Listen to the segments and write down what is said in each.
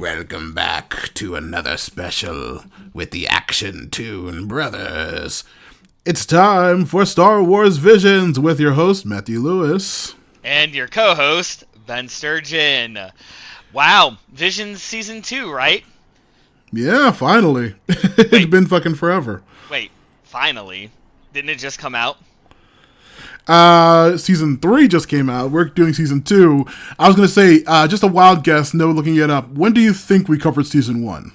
welcome back to another special with the Action Toon Brothers. It's time for Star Wars Visions with your host, Matthew Lewis. And your co-host, Ben Sturgeon. Wow, Visions Season 2, right? Yeah, finally. It's been fucking forever. Wait, finally? Didn't it just come out? Season 3 just came out. We're doing Season 2. I was going to say, just a wild guess, no looking it up. When do you think we covered Season 1?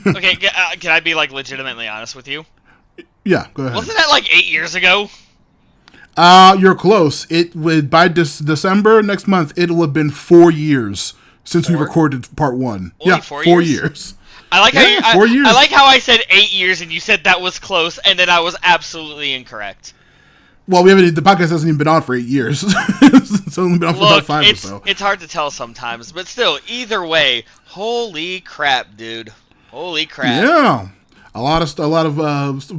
Okay, can I be, legitimately honest with you? Yeah, go ahead. Wasn't that, 8 years ago? You're close. It would, by December next month, it'll have been 4 years since we recorded Part 1. Only 4 years? I like 4 years. I like how I said 8 years and you said that was close, and then I was absolutely incorrect. Well, the podcast hasn't even been on for 8 years. It's only been on for about 5 or so. It's hard to tell sometimes, but still, either way, holy crap, dude. Holy crap. Yeah. A lot of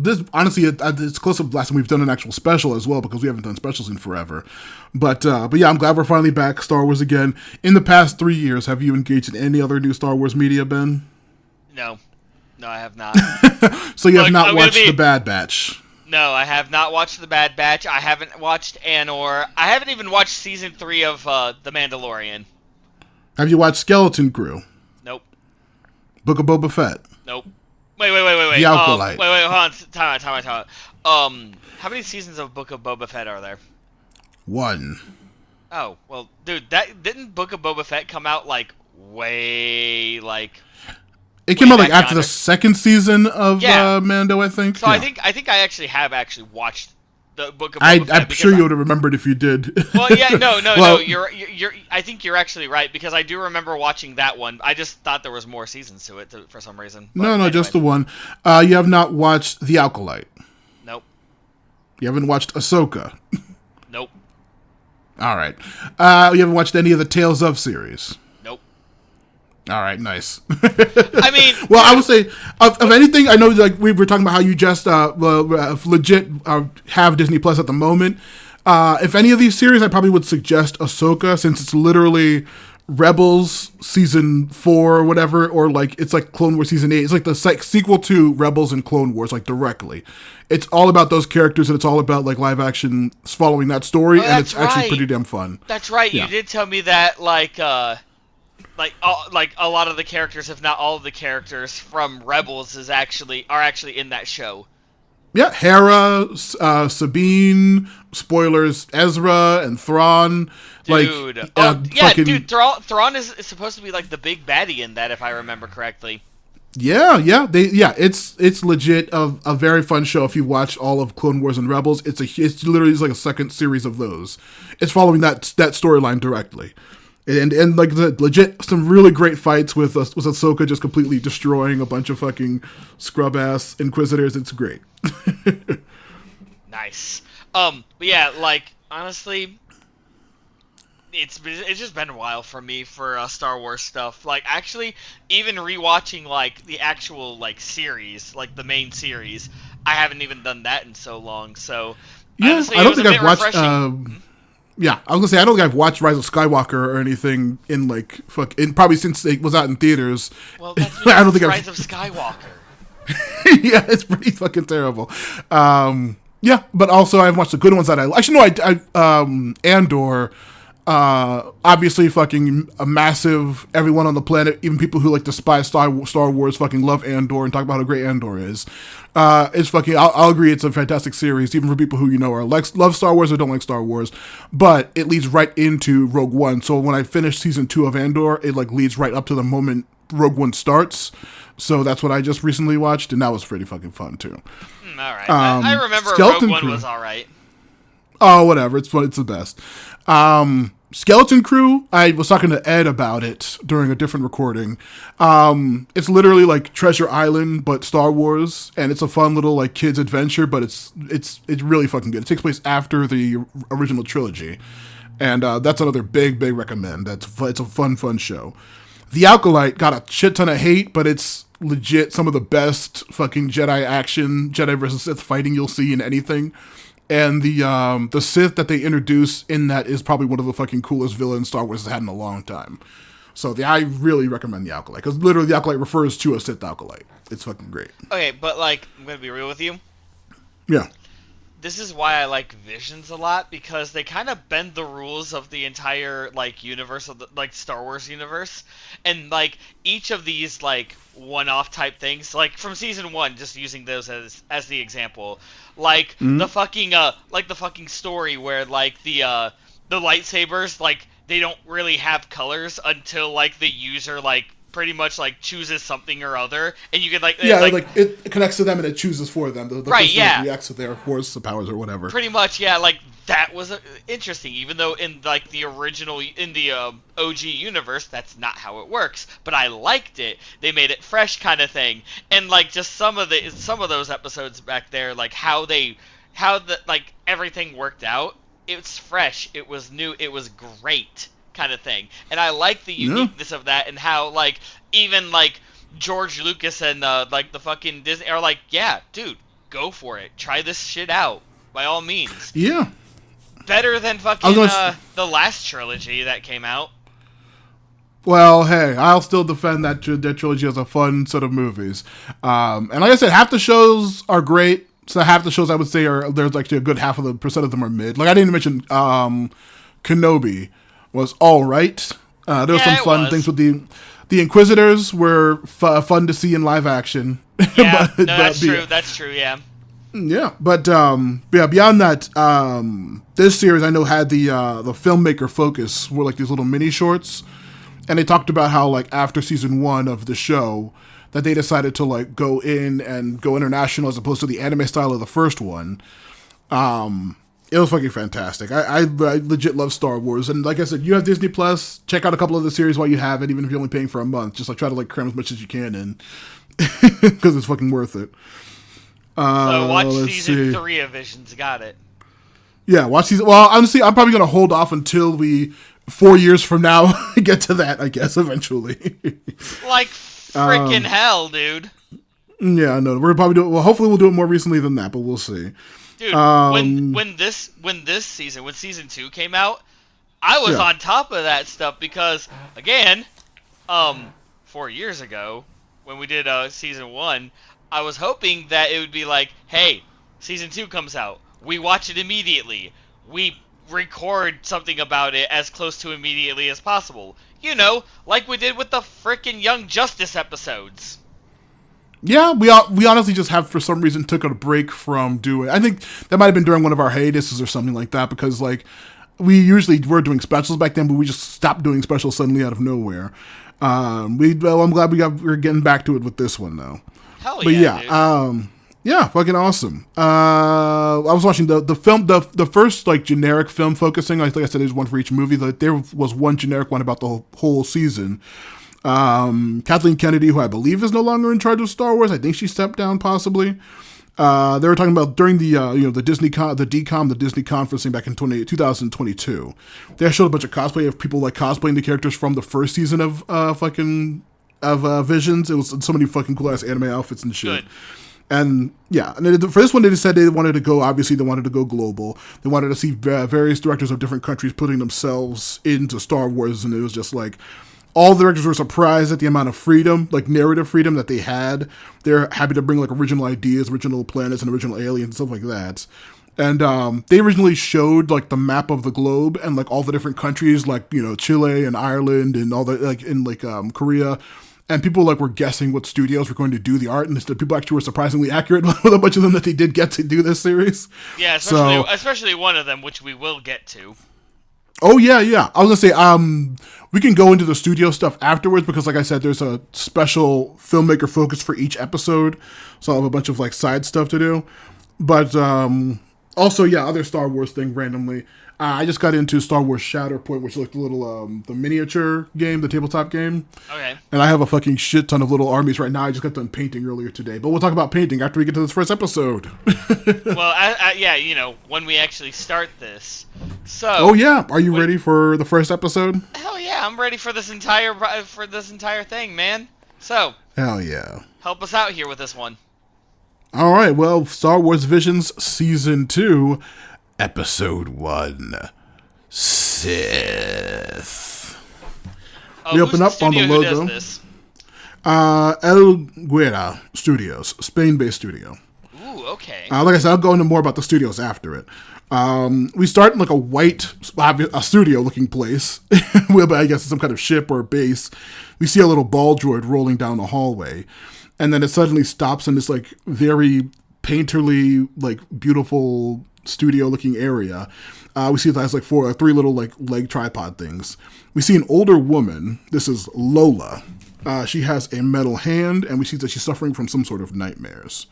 this, honestly, it's close to the last time we've done an actual special as well, because we haven't done specials in forever. But yeah, I'm glad we're finally back, Star Wars again. In the past 3 years, have you engaged in any other new Star Wars media, Ben? No, I have not. So you have not watched The Bad Batch? No, I have not watched The Bad Batch. I haven't watched Andor. I haven't even watched Season 3 of The Mandalorian. Have you watched Skeleton Crew? Nope. Book of Boba Fett? Nope. Wait. The Alkalite. Wait, hold on. Time out. How many seasons of Book of Boba Fett are there? 1. Oh, well, dude, didn't Book of Boba Fett come out, way, It came out after the second season of Mando, I think. So yeah. I think I actually have watched the Book of Boba Fett. I'm sure you would have remembered if you did. Well, yeah, no. You're. I think you're actually right, because I do remember watching that one. I just thought there was more seasons to it for some reason. But anyway. Just the one. You have not watched The Alkalite. Nope. You haven't watched Ahsoka. Nope. All right. You haven't watched any of the Tales of series. All right, nice. I mean, well, I would say, of anything, I know we were talking about how you just legit have Disney Plus at the moment. If any of these series, I probably would suggest Ahsoka, since it's literally Rebels Season 4 or whatever, or it's like Clone Wars Season 8. It's like the sequel to Rebels and Clone Wars, directly. It's all about those characters, and it's all about live action following that story, and it's actually pretty damn fun. That's right. Yeah. You did tell me that, a lot of the characters, if not all of the characters from Rebels, are actually in that show. Yeah, Hera, Sabine, spoilers, Ezra, and Thrawn. Dude, dude, Thrawn is supposed to be the big baddie in that, if I remember correctly. Yeah, it's legit a very fun show. If you watch all of Clone Wars and Rebels, it's literally a second series of those. It's following that storyline directly. And legit, some really great fights with Ahsoka just completely destroying a bunch of fucking scrub-ass Inquisitors. It's great. Nice. But yeah, honestly, it's just been a while for me for Star Wars stuff. Actually, even rewatching, the actual, series, the main series, I haven't even done that in so long, so... Yeah, honestly, I don't think I've watched... Yeah, I was gonna say I don't think I've watched Rise of Skywalker or anything in probably since it was out in theaters. Well, that's I don't think Rise of Skywalker. Yeah, it's pretty fucking terrible. Yeah, but also I've watched the good ones that Andor. Obviously, fucking a massive. Everyone on the planet, even people who despise Star Wars, fucking love Andor and talk about how great Andor is. It's fucking. I'll agree, it's a fantastic series, even for people who are love Star Wars or don't like Star Wars. But it leads right into Rogue One. So when I finish Season 2 of Andor, it leads right up to the moment Rogue One starts. So that's what I just recently watched, and that was pretty fucking fun too. All right, I remember Rogue One was all right. Oh, whatever. It's fun. It's the best. Skeleton Crew, I was talking to Ed about it during a different recording. It's literally Treasure Island, but Star Wars, and it's a fun little kids adventure, but it's really fucking good. It takes place after the original trilogy, and that's another big recommend. It's a fun show. The Alkalite got a shit ton of hate, but it's legit some of the best fucking Jedi action, Jedi versus Sith fighting you'll see in anything. And the Sith that they introduce in that is probably one of the fucking coolest villains Star Wars has had in a long time. So I really recommend the Acolyte, because literally the Acolyte refers to a Sith Acolyte. It's fucking great. Okay, but like, I'm gonna be real with you. Yeah. This is why I like Visions a lot, because they kind of bend the rules of the entire like universe of the like Star Wars universe, and like each of these like one-off type things, like from season 1, just using those as the example, like the fucking story where like the lightsabers, like they don't really have colors until like the user like pretty much like chooses something or other, and you can like it connects to them and it chooses for them. The right, person yeah, reacts to their force powers or whatever. pretty much, yeah. Like that was interesting, even though in like the original in the OG universe, that's not how it works. But I liked it. They made it fresh, kind of thing, and like just some of those episodes back there, like how like everything worked out. It's fresh. It was new. It was great. Kind of thing, and I like the uniqueness of that, and how like even like George Lucas and like the fucking Disney are like, yeah, dude, go for it, try this shit out by all means. Yeah, better than fucking the last trilogy that came out. Well, hey, I'll still defend that trilogy as a fun set of movies. And like I said, half the shows are great. So half the shows I would say there's actually a good half of the percent of them are mid. Like I didn't mention Kenobi was all right. There were some fun things with the Inquisitors were fun to see in live action. Yeah, that's true. That's true. Yeah. Yeah, but beyond that, this series I know had the filmmaker focus were like these little mini shorts, and they talked about how like after season 1 of the show that they decided to like go international as opposed to the anime style of the first one. It was fucking fantastic. I legit love Star Wars, and like I said, you have Disney Plus. Check out a couple of the series while you have it, even if you're only paying for a month. Just like try to like cram as much as you can in, because it's fucking worth it. So watch season 3 of Visions. Got it. Yeah, watch season. Well, honestly, I'm probably gonna hold off until we 4 years from now get to that. I guess eventually. Like freaking hell, dude. Yeah, no, we're probably doing. Well, hopefully we'll do it more recently than that, but we'll see. Dude, when season 2 came out, I was on top of that stuff because again, 4 years ago when we did season 1, I was hoping that it would be like, hey, season 2 comes out, we watch it immediately, we record something about it as close to immediately as possible. You know, like we did with the frickin' Young Justice episodes. Yeah, we honestly just have for some reason took a break from doing. I think that might have been during one of our hiatuses or something like that, because like we usually were doing specials back then, but we just stopped doing specials suddenly out of nowhere. I'm glad we're getting back to it with this one though. Hell but yeah, dude. Yeah, fucking awesome. I was watching the film, the first like generic film focusing. Like I said, there's one for each movie. There was one generic one about the whole season. Kathleen Kennedy, who I believe is no longer in charge of Star Wars, I think she stepped down possibly. They were talking about during the the Disney the Disney conferencing back in 2022. They showed a bunch of cosplay of people like cosplaying the characters from the first season of Visions. It was so many fucking cool ass anime outfits and shit. Good. And yeah, and for this one, they just said they wanted to go. Obviously, they wanted to go global. They wanted to see various directors of different countries putting themselves into Star Wars, and it was just like all the directors were surprised at the amount of freedom, like narrative freedom that they had. They're happy to bring like original ideas, original planets, and original aliens and stuff like that. And they originally showed like the map of the globe and like all the different countries, like Chile and Ireland and all the like in like Korea. And people like were guessing what studios were going to do the art, and the people actually were surprisingly accurate with a bunch of them that they did get to do this series. Yeah, especially one of them, which we will get to. Oh yeah. I was gonna say, we can go into the studio stuff afterwards because, like I said, there's a special filmmaker focus for each episode, so I'll have a bunch of like side stuff to do. But also, yeah, other Star Wars thing randomly. I just got into Star Wars Shatterpoint, which is like the little the miniature game, the tabletop game. Okay. And I have a fucking shit ton of little armies right now. I just got done painting earlier today, but we'll talk about painting after we get to this first episode. Well, yeah, when we actually start this. So. Oh yeah, are you ready for the first episode? Hell yeah, I'm ready for this entire thing, man. So. Hell yeah. Help us out here with this one. All right, well, Star Wars Visions Season 2, Episode 1, Sith. We Who's open the up on the studio who does logo. this? El Guera Studios, Spain-based studio. Ooh, okay. Like I said, I'll go into more about the studios after it. We start in like a white, a studio-looking place. I guess it's some kind of ship or base. We see a little ball droid rolling down the hallway, and then it suddenly stops in this like very painterly, like beautiful studio-looking area. We see it has like three little like leg tripod things. We see an older woman. This is Lola. She has a metal hand, and we see that she's suffering from some sort of nightmares.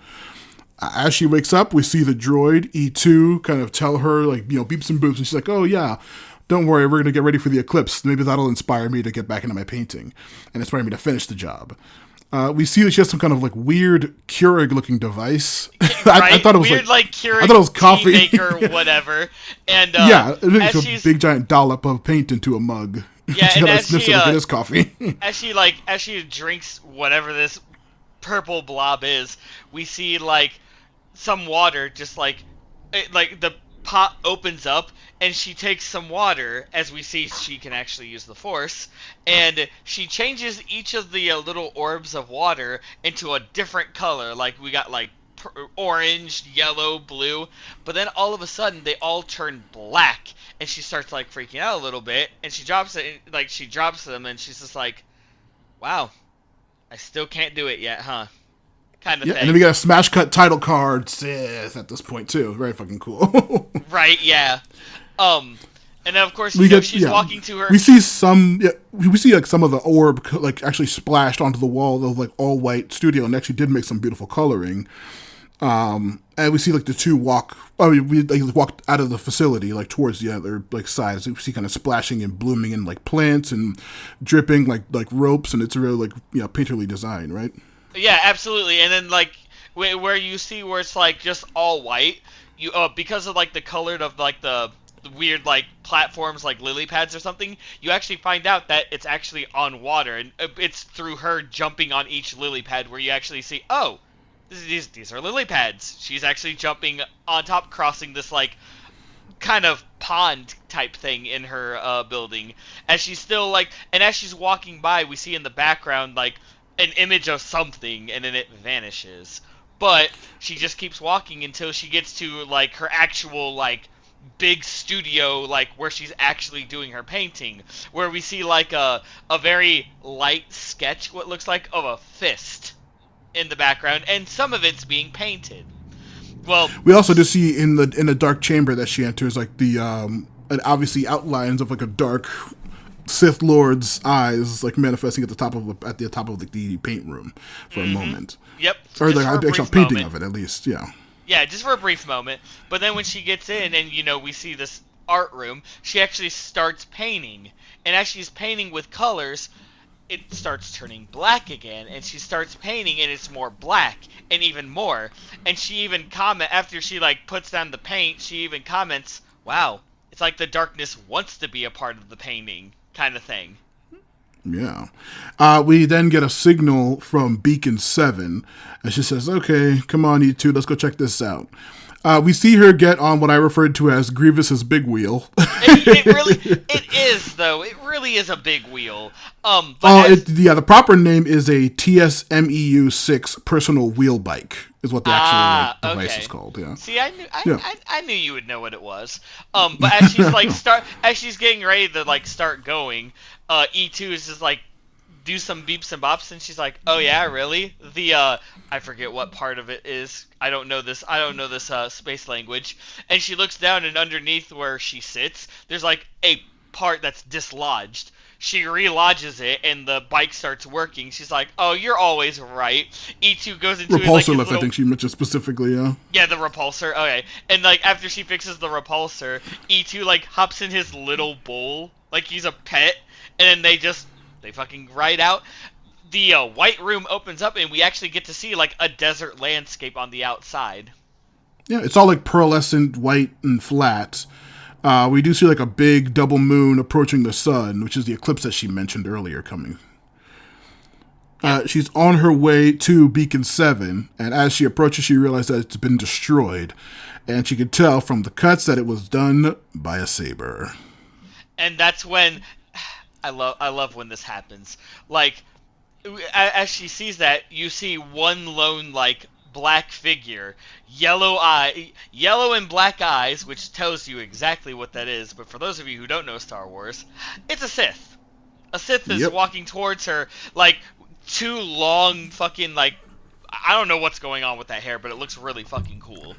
As she wakes up, we see the droid, E2, kind of tell her, like, beeps and boops, and she's like, oh, yeah, don't worry, we're going to get ready for the eclipse. Maybe that'll inspire me to get back into my painting and inspire me to finish the job. We see that she has some kind of, like, weird Keurig-looking device. I thought it was weird, like Keurig I thought it was coffee. Maker, whatever. And, yeah, it makes a big, giant dollop of paint into a mug. Yeah, she and gotta as sniff she, it like it is coffee. as she drinks whatever this purple blob is, we see, like, some water just like the pot opens up and she takes some water, as we see she can actually use the Force, and she changes each of the little orbs of water into a different color. Like we got like orange, yellow, blue, but then all of a sudden they all turn black, and she starts like freaking out a little bit, and she drops them, and she's just like, wow, I still can't do it yet, huh? Kind of thing. And then we got a smash cut title card, Sith, at this point too. Very fucking cool. Right, yeah. And then of course she's walking to her. We see we see like some of the orb like actually splashed onto the wall of like all white studio, and actually did make some beautiful coloring. And we see like the two walk walked out of the facility like towards the other like sides. We see kind of splashing and blooming and like plants and dripping like ropes, and it's a really like painterly design, right? Yeah, absolutely. And then like where you see where it's like just all white, you because of like the color of like the weird like platforms like lily pads or something, you actually find out that it's actually on water, and it's through her jumping on each lily pad where you actually see, oh, these are lily pads. She's actually jumping on top, crossing this like kind of pond type thing in her building. As she's still like, and as she's walking by, we see in the background like an image of something, and then it vanishes. But she just keeps walking until she gets to like her actual like big studio, like where she's actually doing her painting, where we see like a very light sketch, what looks like of a fist in the background, and some of it's being painted. Well, we also just see in the dark chamber that she enters, like the and obviously outlines of like a dark Sith Lord's eyes, like manifesting at the top of the paint room for a moment. Yep. Or the actual painting of it, at least. Yeah. Yeah, just for a brief moment. But then when she gets in, and we see this art room, she actually starts painting, and as she's painting with colors, it starts turning black again, and she starts painting, and it's more black, and even more. And she even after she like puts down the paint, she even comments, wow, it's like the darkness wants to be a part of the painting, kind of thing. Yeah. We then get a signal from Beacon 7, and she says, okay, come on, you two, let's go check this out. We see her get on what I referred to as Grievous's big wheel. It is, though. It really is a big wheel. The proper name is a TSMEU-6 personal wheel bike, is what the actual device is called. Yeah. See, I knew you would know what it was. But as she's like as she's getting ready to like start going, E2 is just like, do some beeps and bops, and she's like, oh yeah, really? I forget what part of it is. I don't know this space language. And she looks down, and underneath where she sits, there's like a part that's dislodged. She relodges it, and the bike starts working. She's like, oh, you're always right. E2 goes into repulsor lift, I think she mentioned specifically, yeah. Yeah, the repulsor, okay. And like after she fixes the repulsor, E2 like hops in his little bowl, like he's a pet, and then they fucking ride out. The white room opens up, and we actually get to see like a desert landscape on the outside. Yeah, it's all like pearlescent, white, and flat. We do see like a big double moon approaching the sun, which is the eclipse that she mentioned earlier coming. She's on her way to Beacon 7, and as she approaches, she realizes that it's been destroyed. And she could tell from the cuts that it was done by a saber. And that's when I love when this happens. Like, as she sees that, you see one lone like black figure, yellow and black eyes, which tells you exactly what that is. But for those of you who don't know Star Wars, it's a Sith. A Sith is Yep. walking towards her, like two long fucking like. I don't know what's going on with that hair, but it looks really fucking cool.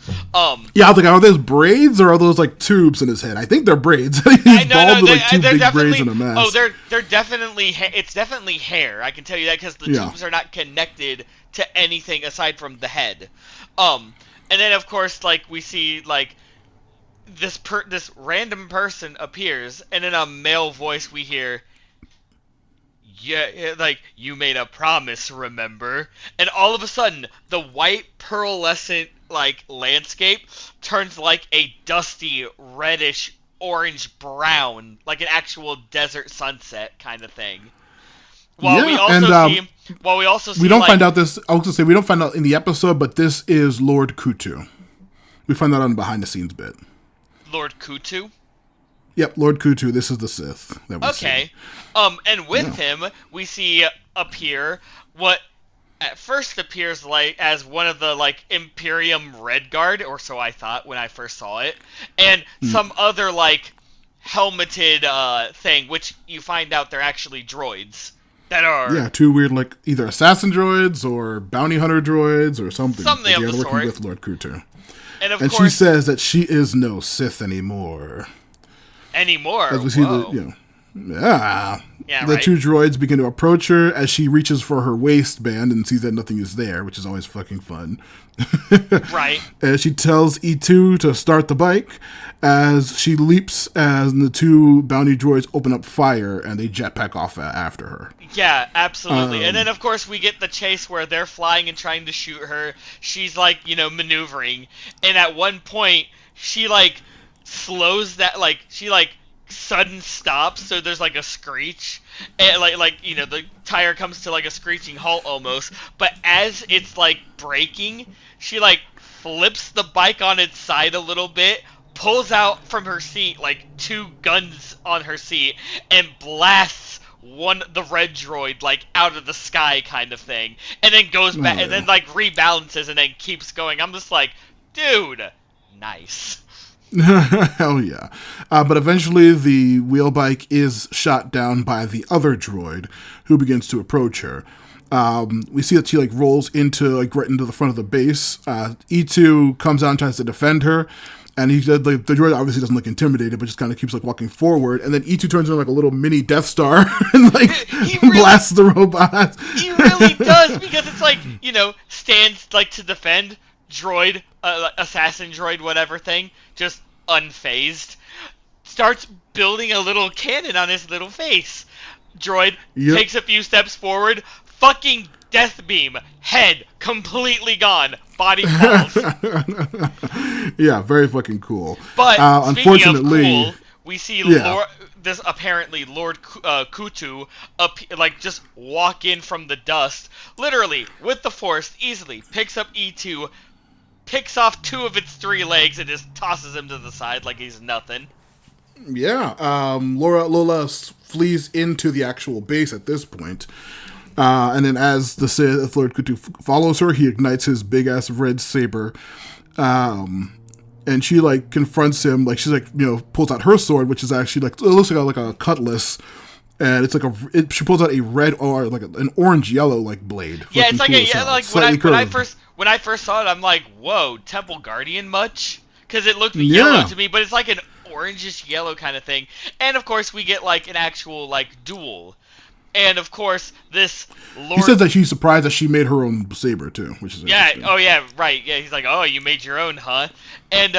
Yeah, I was like, are those braids or are those like tubes in his head? I think they're braids. He's bald with like two big braids and a mask. Oh, they're definitely. It's definitely hair. I can tell you that because the tubes are not connected to anything aside from the head. And then of course, like we see like this random person appears, and in a male voice we hear. Yeah, like, you made a promise, remember? And all of a sudden, the white pearlescent, like, landscape turns like a dusty, reddish, orange-brown, like an actual desert sunset kind of thing. While we also see, we don't find out this, I was going to say, we don't find out in the episode, but this is Lord Kutu. We find that on the behind-the-scenes bit. Lord Kutu? Yep, Lord Kutu, this is the Sith that we see. And with him, we see appear what at first appears like as one of the like Imperium Red Guard, or so I thought when I first saw it, and some other like helmeted thing, which you find out they're actually droids that are two weird like either assassin droids or bounty hunter droids or something. Something of the working sort. with Lord Kutu, and of course, she says that she is no Sith anymore. As we see the right. two droids begin to approach her as she reaches for her waistband and sees that nothing is there, which is always fucking fun. Right. As she tells E2 to start the bike, as she leaps, as the two bounty droids open up fire and they jetpack off after her. Yeah, absolutely. And then, of course, we get the chase where they're flying and trying to shoot her. She's, like, maneuvering. And at one point, she, like, slows that, like, she, like, sudden stops, so there's, like, a screech. And, the tire comes to, like, a screeching halt almost. But as it's, like, braking, she, like, flips the bike on its side a little bit, pulls out from her seat, like, two guns on her seat, and blasts the red droid, like, out of the sky kind of thing. And then goes back, and then, like, rebalances and then keeps going. I'm just like, dude, nice. Hell yeah. But eventually the wheel bike is shot down by the other droid who begins to approach her. We see that she like rolls into like right into the front of the base. E2 comes out and tries to defend her, and he said like the droid obviously doesn't look intimidated, but just kind of keeps like walking forward. And then E2 turns into like a little mini Death Star and like blasts the robot. He really does, because it's like stands like to defend droid, assassin droid, whatever thing, just unfazed. Starts building a little cannon on his little face. Droid takes a few steps forward. Fucking death beam, head completely gone, body falls. Yeah, very fucking cool. But unfortunately, of cool, we see this apparently Lord Kutu just walk in from the dust, literally with the Force, easily picks up E2, picks off two of its three legs, and just tosses him to the side like he's nothing. Yeah, Lola flees into the actual base at this point. And then as the Sith Lord Kutu follows her, he ignites his big-ass red saber. And she, like, confronts him. Like, she's, like, pulls out her sword, which is actually, like, it looks like a cutlass. And it's, like, she pulls out a red or, like, an orange-yellow, like, blade. Yeah, it's like, when I first saw it, I'm like, whoa, Temple Guardian much? Because it looked yellow to me, but it's, like, an orangish yellow kind of thing. And, of course, we get, like, an actual, like, duel. And, of course, this Lord... He says that she's surprised that she made her own saber, too, which is interesting. Oh, yeah, right. Yeah, he's like, oh, you made your own, huh? And,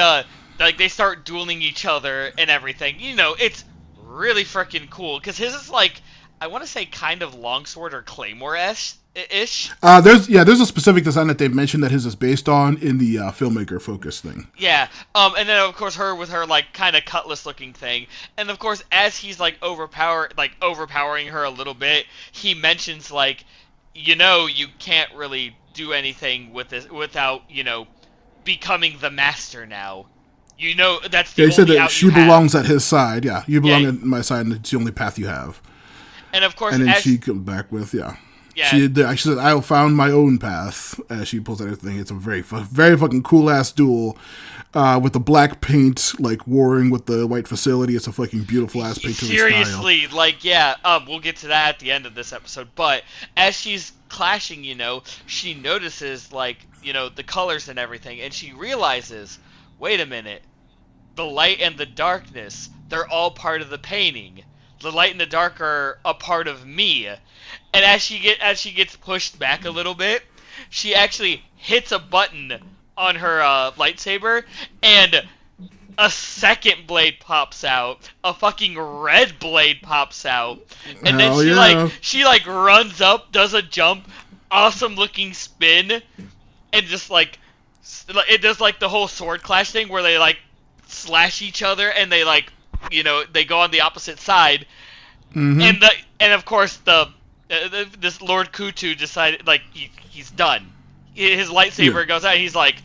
like, they start dueling each other and everything. It's really freaking cool, because his is, like, I want to say kind of longsword or claymore-ish. There's a specific design that they've mentioned that his is based on in the filmmaker focus thing. Yeah, and then of course her with her like kind of cutlass looking thing, and of course as he's like overpowering her a little bit, he mentions like, you can't really do anything with this without becoming the master now. That's the he said only that out she you belongs have. at his side. Yeah, you belong at my side, and it's the only path you have. And of course, And then as she comes back with, yeah, She said, I found my own path. As she pulls out everything. It's a very fucking cool ass duel. With the black paint, like, warring with the white facility. It's a fucking beautiful ass painterly seriously, style. like, yeah, we'll get to that at the end of this episode. But as she's clashing, she notices, like, the colors and everything, and she realizes, wait a minute, the light and the darkness, they're all part of the painting. The light and the dark are a part of me. And as she gets pushed back a little bit, she actually hits a button on her lightsaber, and a second blade pops out. A fucking red blade pops out. And then Hell yeah. she runs up, does a jump, awesome looking spin, and just like it does like the whole sword clash thing where they like slash each other and they like they go on the opposite side. Mm-hmm. And of course this Lord Kutu decided like he's done. His lightsaber goes out and he's like,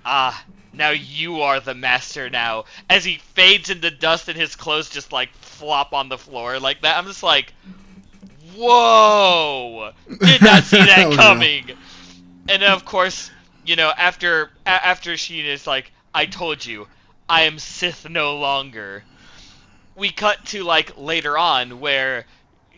now you are the master now. As he fades into dust and his clothes just like flop on the floor like that. I'm just like, whoa! Did not see that coming. Yeah. And then of course, after she is like, I told you, I am Sith no longer. We cut to like later on where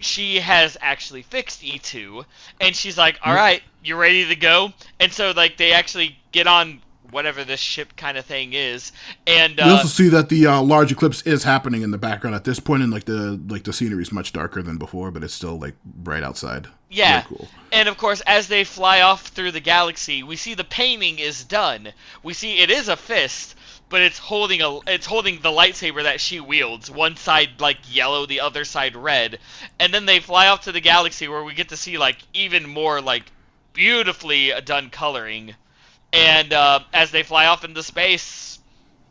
she has actually fixed E2, and she's like, all right, you ready to go? And so like they actually get on whatever this ship kind of thing is, and we also see that the large eclipse is happening in the background at this point, and like the scenery is much darker than before, but it's still like bright outside. Yeah. Very cool. And of course, as they fly off through the galaxy, we see the painting is done. We see it is a fist, but it's holding the lightsaber that she wields. One side like yellow, the other side red. And then they fly off to the galaxy where we get to see like even more like beautifully done coloring. And as they fly off into space,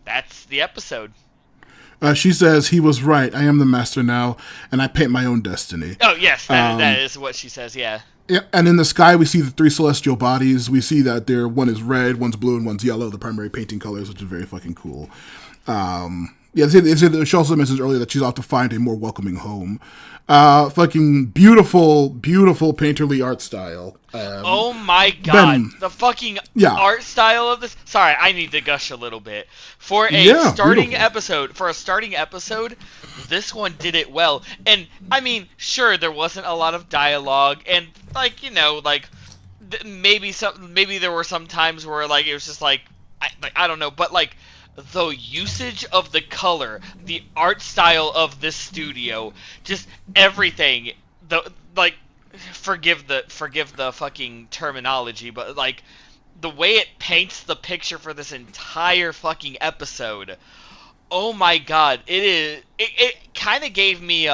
that's the episode. She says, he was right. I am the master now, and I paint my own destiny. Oh, yes, that is what she says, yeah. Yeah, and in the sky, we see the three celestial bodies. We see that one is red, one's blue, and one's yellow, the primary painting colors, which is very fucking cool. She also mentions earlier that she's off to find a more welcoming home. Fucking beautiful, beautiful painterly art style. Oh my god, the fucking art style of this. Sorry, I need to gush a little bit. For a starting episode, this one did it well. And I mean, sure, there wasn't a lot of dialogue, and like maybe there were some times where like it was just like I don't know, but like the usage of the color, the art style of this studio, just everything. Forgive the fucking terminology, but like the way it paints the picture for this entire fucking episode. Oh my god, it kind of gave me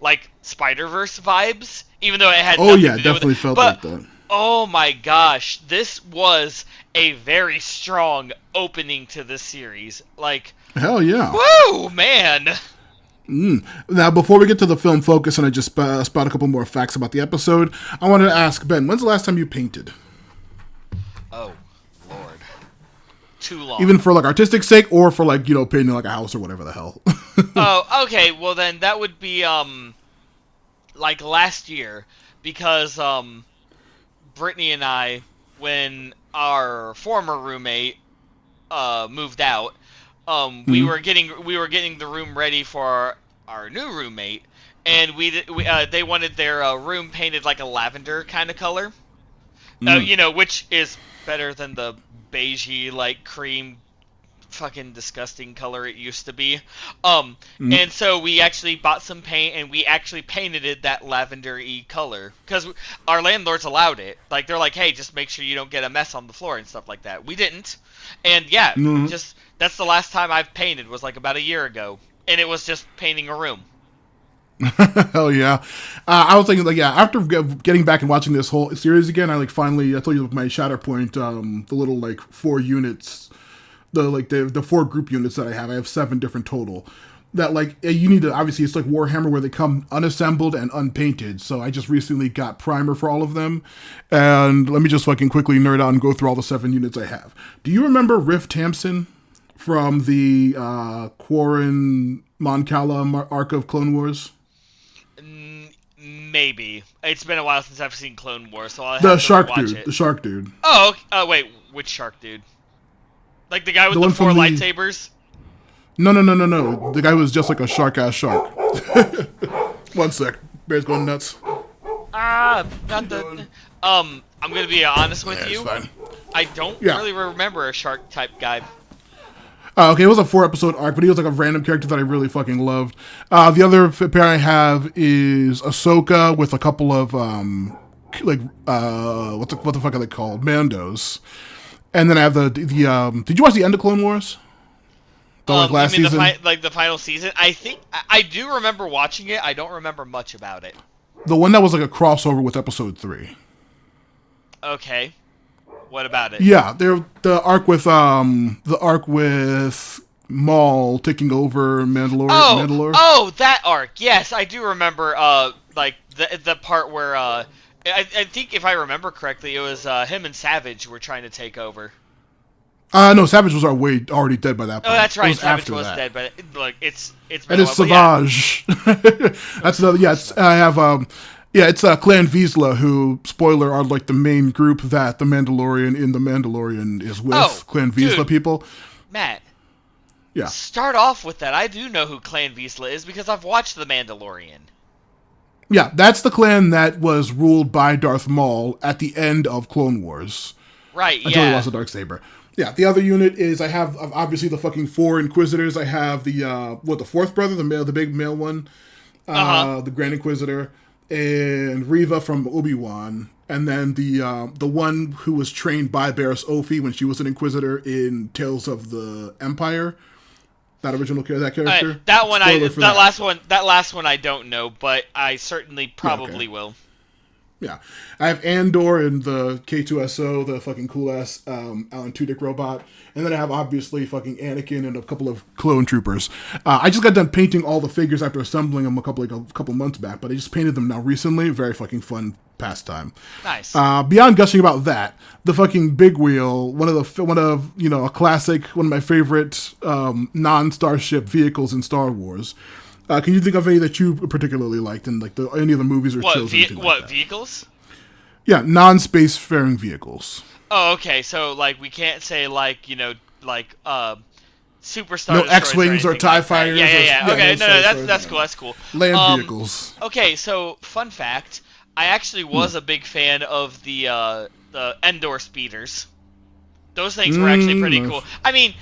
like Spider-Verse vibes, even though it had nothing to do definitely with it. Felt but, like that. Oh my gosh, this was a very strong opening to the series. Like, hell yeah. Woo, man. Now, before we get to the film focus and I just spout a couple more facts about the episode, I wanted to ask, Ben, when's the last time you painted? Oh, Lord. Too long. Even for, like, artistic sake or for, like, painting, like, a house or whatever the hell. Oh, okay. Well, then that would be, like, last year. Because, Brittany and I, when our former roommate, moved out, we were getting the room ready for our new roommate, and they wanted their room painted like a lavender kind of color, which is better than the beigey like cream fucking disgusting color it used to be. And so we actually bought some paint and we actually painted it that lavender-y color because our landlords allowed it. Like they're like, hey, just make sure you don't get a mess on the floor and stuff like that. We didn't, and just that's the last time I've painted was like about a year ago, and it was just painting a room. Hell yeah. I was thinking, like, after getting back and watching this whole series again, I told you with my Shatterpoint, the little, like, 4 units, the 4 group units that I have 7 different total. That, like, you need to, obviously, it's like Warhammer where they come unassembled and unpainted, so I just recently got primer for all of them, and let me just fucking quickly nerd out and go through all the 7 units I have. Do you remember Riff Tamsin from the Quarren Mon Cala arc of Clone Wars? Maybe. It's been a while since I've seen Clone Wars, so I'll The have to shark watch dude. it. The shark dude. Oh, wait, which shark dude? Like the guy with The the one four from the- lightsabers? No. The guy was just like a shark-ass shark. One sec. Bear's going nuts. Not the... I'm gonna be honest with Yeah, you. it's fine. I don't Yeah. really remember a shark-type guy. Okay, it was a 4-episode arc, but he was like a random character that I really fucking loved. The other pair I have is Ahsoka with a couple of what the fuck are they called? Mandos. And then I have the did you watch the end of Clone Wars? The last you mean season? the final season? I think I do remember watching it. I don't remember much about it. The one that was like a crossover with episode 3. Okay. What about it? Yeah, the arc with Maul taking over Mandalore. Oh, that arc. Yes, I do remember. Like the part where I think if I remember correctly, it was him and Savage were trying to take over. No, Savage was already dead by that point. Oh, that's right. It was Savage after was that. dead, but like it's been And a it's while, but Savage. That's another. Yeah, I have. It's Clan Vizsla, who, spoiler, are like the main group that the Mandalorian in the Mandalorian is with. Oh, Clan Vizsla dude. people. Matt. Yeah. Start off with that. I do know who Clan Vizsla is because I've watched The Mandalorian. Yeah, that's the clan that was ruled by Darth Maul at the end of Clone Wars. Right. Until he Yeah. lost the Darksaber. Yeah, the other unit is I have obviously the fucking 4 Inquisitors. I have the fourth brother, the big male one, the Grand Inquisitor, and Reva from Obi-Wan, and then the one who was trained by Barriss Offee when she was an Inquisitor in Tales of the Empire. That character. That one Spoiler for that last one I don't know, but I certainly probably will. Yeah, I have Andor and the K2SO, the fucking cool ass Alan Tudyk robot, and then I have obviously fucking Anakin and a couple of clone troopers. I just got done painting all the figures after assembling them a couple months back, but I just painted them now recently. Very fucking fun pastime. Nice. Beyond gushing about that, the fucking big wheel, one of a classic, one of my favorite non-starship vehicles in Star Wars. Can you think of any that you particularly liked in like any of the movies or shows? What vehicles? Yeah, non-spacefaring vehicles. Oh, okay. So like we can't say like superstar. No destroyers X-wings or anything TIE like that. fighters. Yeah. Okay, no, that's cool. That's cool. Land vehicles. Okay, so fun fact: I actually was a big fan of the Endor speeders. Those things were actually pretty cool. I mean,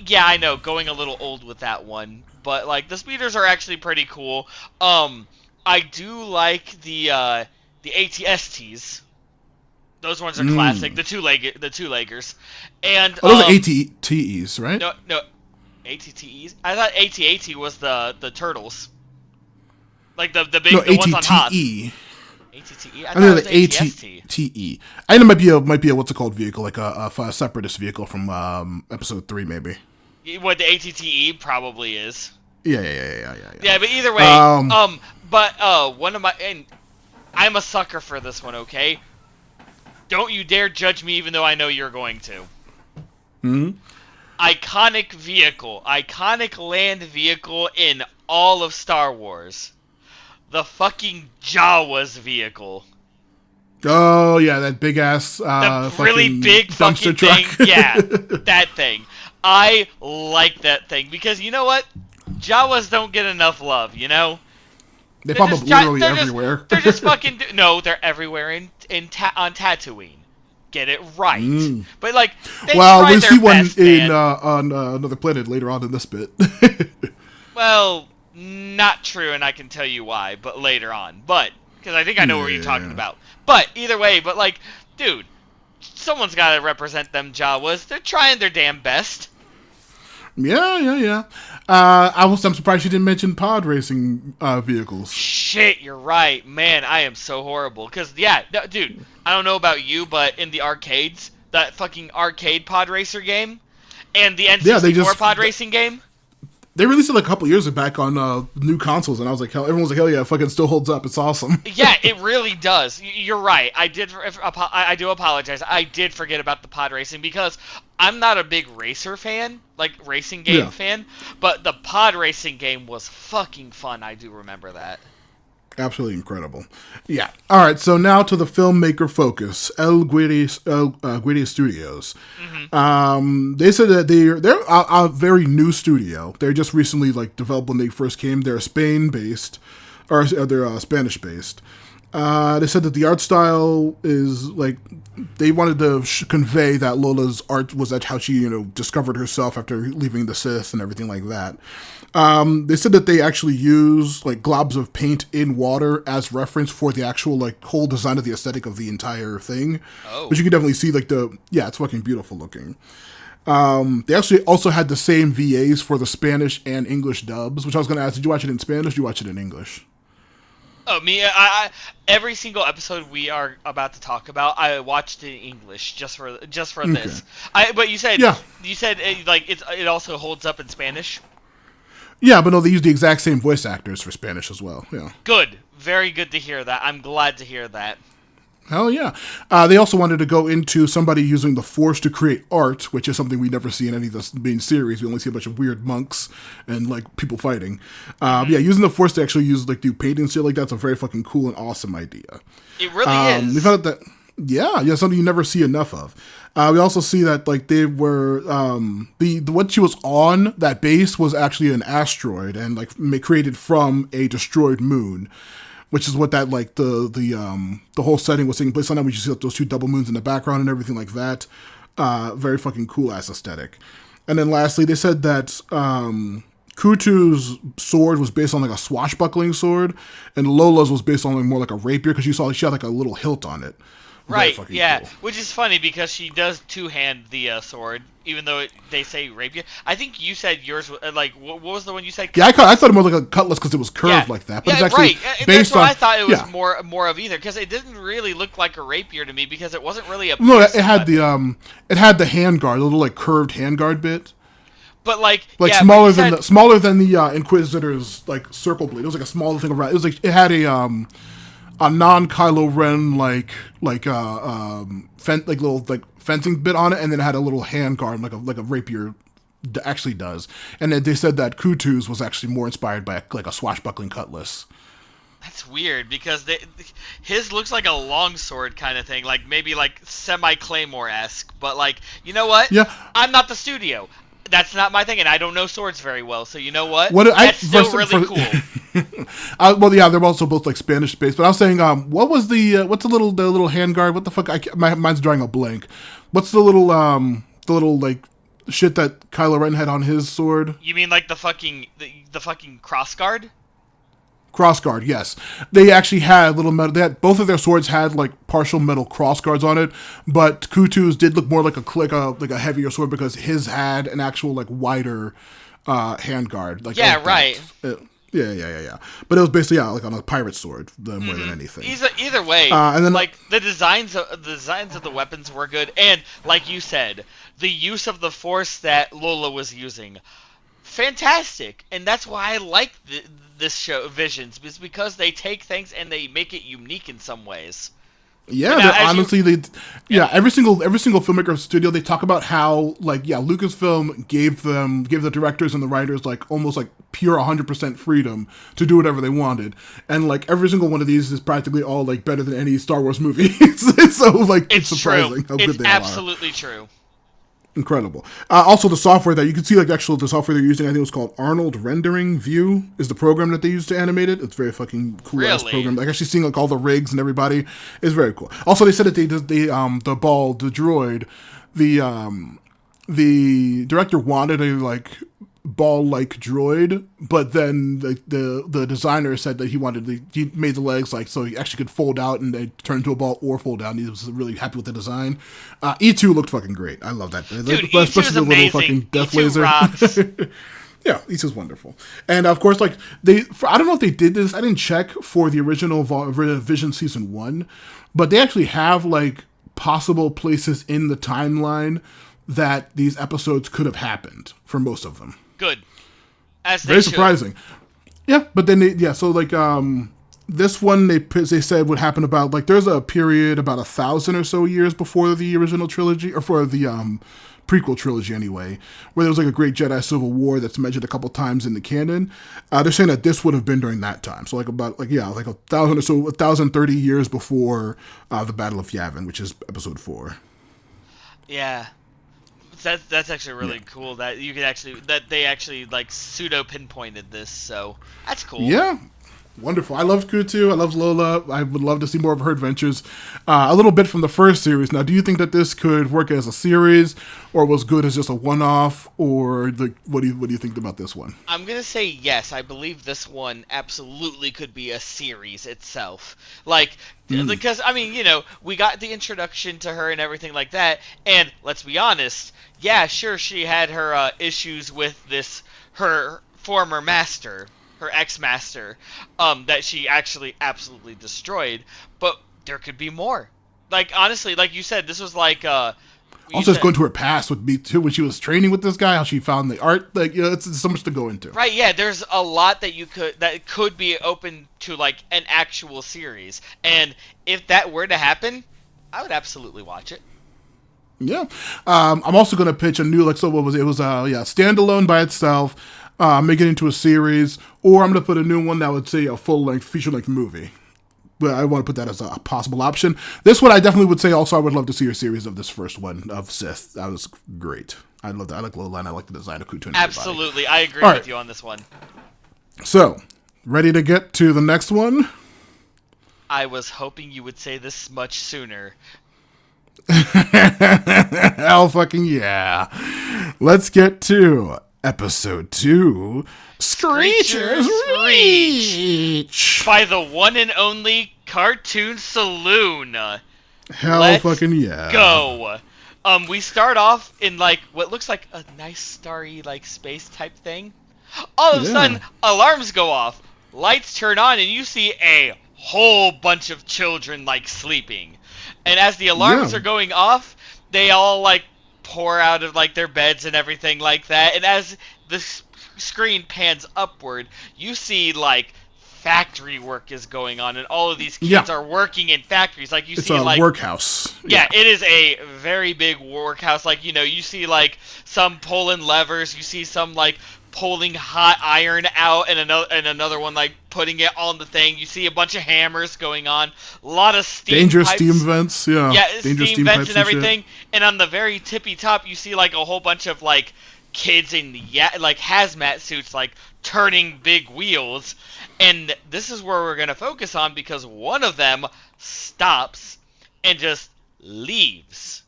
yeah, I know, going a little old with that one. But like the speeders are actually pretty cool. I do like the ATSTs. Those ones are classic. The two leggers. And those are ATTEs, right? No, ATTEs. I thought AT-AT was the turtles. Like the big the ones on Hoth. ATTE. ATTE. I know the ATTE. I know it might be a what's it called vehicle, like a separatist vehicle from episode 3 maybe. What the ATTE probably is. Yeah. Yeah, but either way, one of my and I'm a sucker for this one. Okay, don't you dare judge me, even though I know you're going to. Iconic land vehicle in all of Star Wars, the fucking Jawa's vehicle. Oh yeah, that big ass, the really big dumpster fucking truck. thing. Yeah, that thing. I like that thing because you know what? Jawas don't get enough love, you know? They pop up literally everywhere. They're just fucking... No, they're everywhere on Tatooine. Get it right. But, like, they try we'll their see best, one man. on another planet later on in this bit. Well, not true, and I can tell you why, but later on. But, because I think I know what you're talking about. But, either way, but, like, dude, someone's got to represent them Jawas. They're trying their damn best. Yeah. I'm surprised you didn't mention pod racing vehicles. Shit, you're right. Man, I am so horrible. Because, dude, I don't know about you, but in the arcades, that fucking arcade pod racer game, and the N64 pod racing game. They released it like a couple years back on new consoles, and I was like, everyone was like, hell yeah, it fucking still holds up. It's awesome. Yeah, it really does. You're right. I do apologize. I did forget about the pod racing because I'm not a big racer fan, like racing game fan, but the pod racing game was fucking fun. I do remember that. Absolutely incredible. Yeah. All right. So now to the filmmaker focus, Guidi Studios. They said that they're a very new studio. They're just recently like developed when they first came. They're Spain based, or they're Spanish based. They said that the art style is like they wanted to convey that Lola's art was that how she discovered herself after leaving the Sith and everything like that. They said that they actually use like globs of paint in water as reference for the actual like whole design of the aesthetic of the entire thing. Oh. But you can definitely see like it's fucking beautiful looking. They actually also had the same VAs for the Spanish and English dubs, which I was going to ask, did you watch it in Spanish or did you watch it in English? Oh, me, I every single episode we are about to talk about, I watched it in English just for this. But you said like it also holds up in Spanish. Yeah, but no, they use the exact same voice actors for Spanish as well. Yeah. Good, very good to hear that. I'm glad to hear that. Hell yeah. They also wanted to go into somebody using the Force to create art, which is something we never see in any of the main series. We only see a bunch of weird monks and like people fighting. Yeah, using the Force to actually use like do paint and shit like that's a very fucking cool and awesome idea. It really is. We found out that something you never see enough of. We also see that like they were the what she was on that base was actually an asteroid and like created from a destroyed moon. Which is what that like the whole setting was taking place on. That we just see like, those two double moons in the background and everything like that. Very fucking cool ass aesthetic. And then lastly, they said that Kutu's sword was based on like a swashbuckling sword, and Lola's was based on like more like a rapier because she had like a little hilt on it. Right, yeah, cool. Which is funny because she does two-hand the sword, even though they say rapier. I think you said yours was, like, what was the one you said? Yeah, I thought it more like a cutlass because it was curved like that. But it's actually based that's what I thought it was more of either, because it didn't really look like a rapier to me because it wasn't really a... No, it had the handguard, a little like curved handguard bit. But like smaller than the Inquisitor's like circle blade. It was like a smaller thing around. It was like it had a non-Kylo Ren little fencing bit on it, and then it had a little hand guard like a rapier actually does. And then they said that Kutu's was actually more inspired by a swashbuckling cutlass. That's weird because his looks like a longsword kind of thing, like maybe like semi-Claymore-esque. But like, you know what? Yeah, I'm not the studio. That's not my thing, and I don't know swords very well. So you know what? That's still really cool. Well, yeah, they're also both like Spanish based. But I was saying, what's the little handguard? What the fuck? Mine's drawing a blank. What's the little like shit that Kylo Ren had on his sword? You mean like the fucking crossguard? Crossguard, yes. They actually had little metal. Both of their swords had like partial metal crossguards on it, but Kutu's did look more like a heavier sword because his had an actual like wider handguard. Like right. Yeah. But it was basically like on a pirate sword more than anything. Either way, and then like the designs of the weapons were good, and like you said, the use of the Force that Lola was using. Fantastic, and that's why I like this show, Visions, is because they take things and they make it unique in some ways. Yeah, honestly, every single filmmaker studio, they talk about how like Lucasfilm gave the directors and the writers like almost like pure 100% freedom to do whatever they wanted, and like every single one of these is practically all like better than any Star Wars movie. it's so like it's surprising how good they are. It's absolutely true. Incredible. Also, the software that you can see, like the software they're using, I think it was called Arnold Rendering View, is the program that they use to animate it. It's a very fucking cool ass program. Like actually seeing like all the rigs and everybody is very cool. Also, they said that the droid, the director wanted a like ball-like droid, but then the designer said that he made the legs like so he actually could fold out and they turn into a ball or fold out, and he was really happy with the design. E2 looked fucking great. I love that. Dude, especially the little fucking death E2 laser. Rocks. Yeah, E2's wonderful. And of course, like I don't know if they did this. I didn't check for the original Vision Season 1, but they actually have like possible places in the timeline that these episodes could have happened for most of them. Good. As they very surprising. Yeah, but then so like This one they said would happen about like there's a period about 1,000 or so years before the original trilogy or for the prequel trilogy anyway, where there was like a great Jedi Civil War that's mentioned a couple times in the canon. They're saying that this would have been during that time, so like about like 1,000 or so 1,030 years before the Battle of Yavin, which is Episode 4. Yeah. That's actually really cool that you could actually that they actually like pseudo pinpointed this, so that's cool. Yeah. Wonderful. I love Kutu. I love Lola. I would love to see more of her adventures. A little bit from the first series. Now, do you think that this could work as a series, or was good as just a one-off, or what do you think about this one? I'm gonna say yes. I believe this one absolutely could be a series itself. Like, because I mean, we got the introduction to her and everything like that, and let's be honest. Yeah, sure, she had her issues with her former master. Her ex-master, that she actually absolutely destroyed, but there could be more. Like, honestly, like you said, this was like, also it's going to her past with me too, when she was training with this guy, how she found the art, like, it's so much to go into. Right, yeah, there's a lot that could be open to, like, an actual series, and if that were to happen, I would absolutely watch it. Yeah. I'm also going to pitch a new, like, so what was it? It was, standalone by itself, make it into a series, or I'm going to put a new one that would say a full-length, feature-length movie. But I want to put that as a possible option. This one I definitely would say also I would love to see a series of this first one, of Sith. That was great. I love that. I like Lola, and I like the design of Kutu and absolutely. I agree with you on this one. So, ready to get to the next one? I was hoping you would say this much sooner. Hell fucking yeah. Let's get to Episode 2, Screecher's Reach! By the one and only Cartoon Saloon. Hell fucking yeah. Go. We start off in, like, what looks like a nice starry, like, space type thing. All of a sudden, alarms go off. Lights turn on, and you see a whole bunch of children, like, sleeping. And as the alarms are going off, they all, like, pour out of, like, their beds and everything like that, and as the screen pans upward, you see, like, factory work is going on, and all of these kids are working in factories. Like, it's see, like, workhouse. Yeah, it is a very big workhouse. Like, you see, like, some pulling levers, you see some, like, pulling hot iron out, and another one, like, putting it on the thing. You see a bunch of hammers going on, a lot of steam dangerous pipes. Steam vents, yeah, steam vents and everything. And on the very tippy top, you see, like, a whole bunch of, like, kids in like hazmat suits, like, turning big wheels. And this is where we're gonna focus on, because one of them stops and just leaves.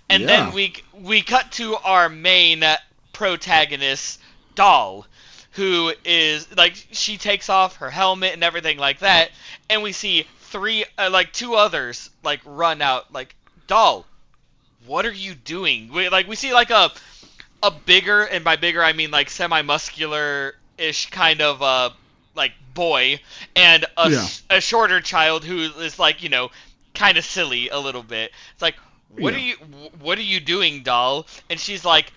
And then we cut to our main protagonist, Doll, who is, like, she takes off her helmet and everything like that, and we see two others, like, run out, like, Doll, what are you doing? We see, like, a bigger, and by bigger I mean, like, semi-muscular-ish kind of, like, boy, and a shorter child who is, like, kind of silly a little bit. It's like, what are you doing, Doll? And she's like,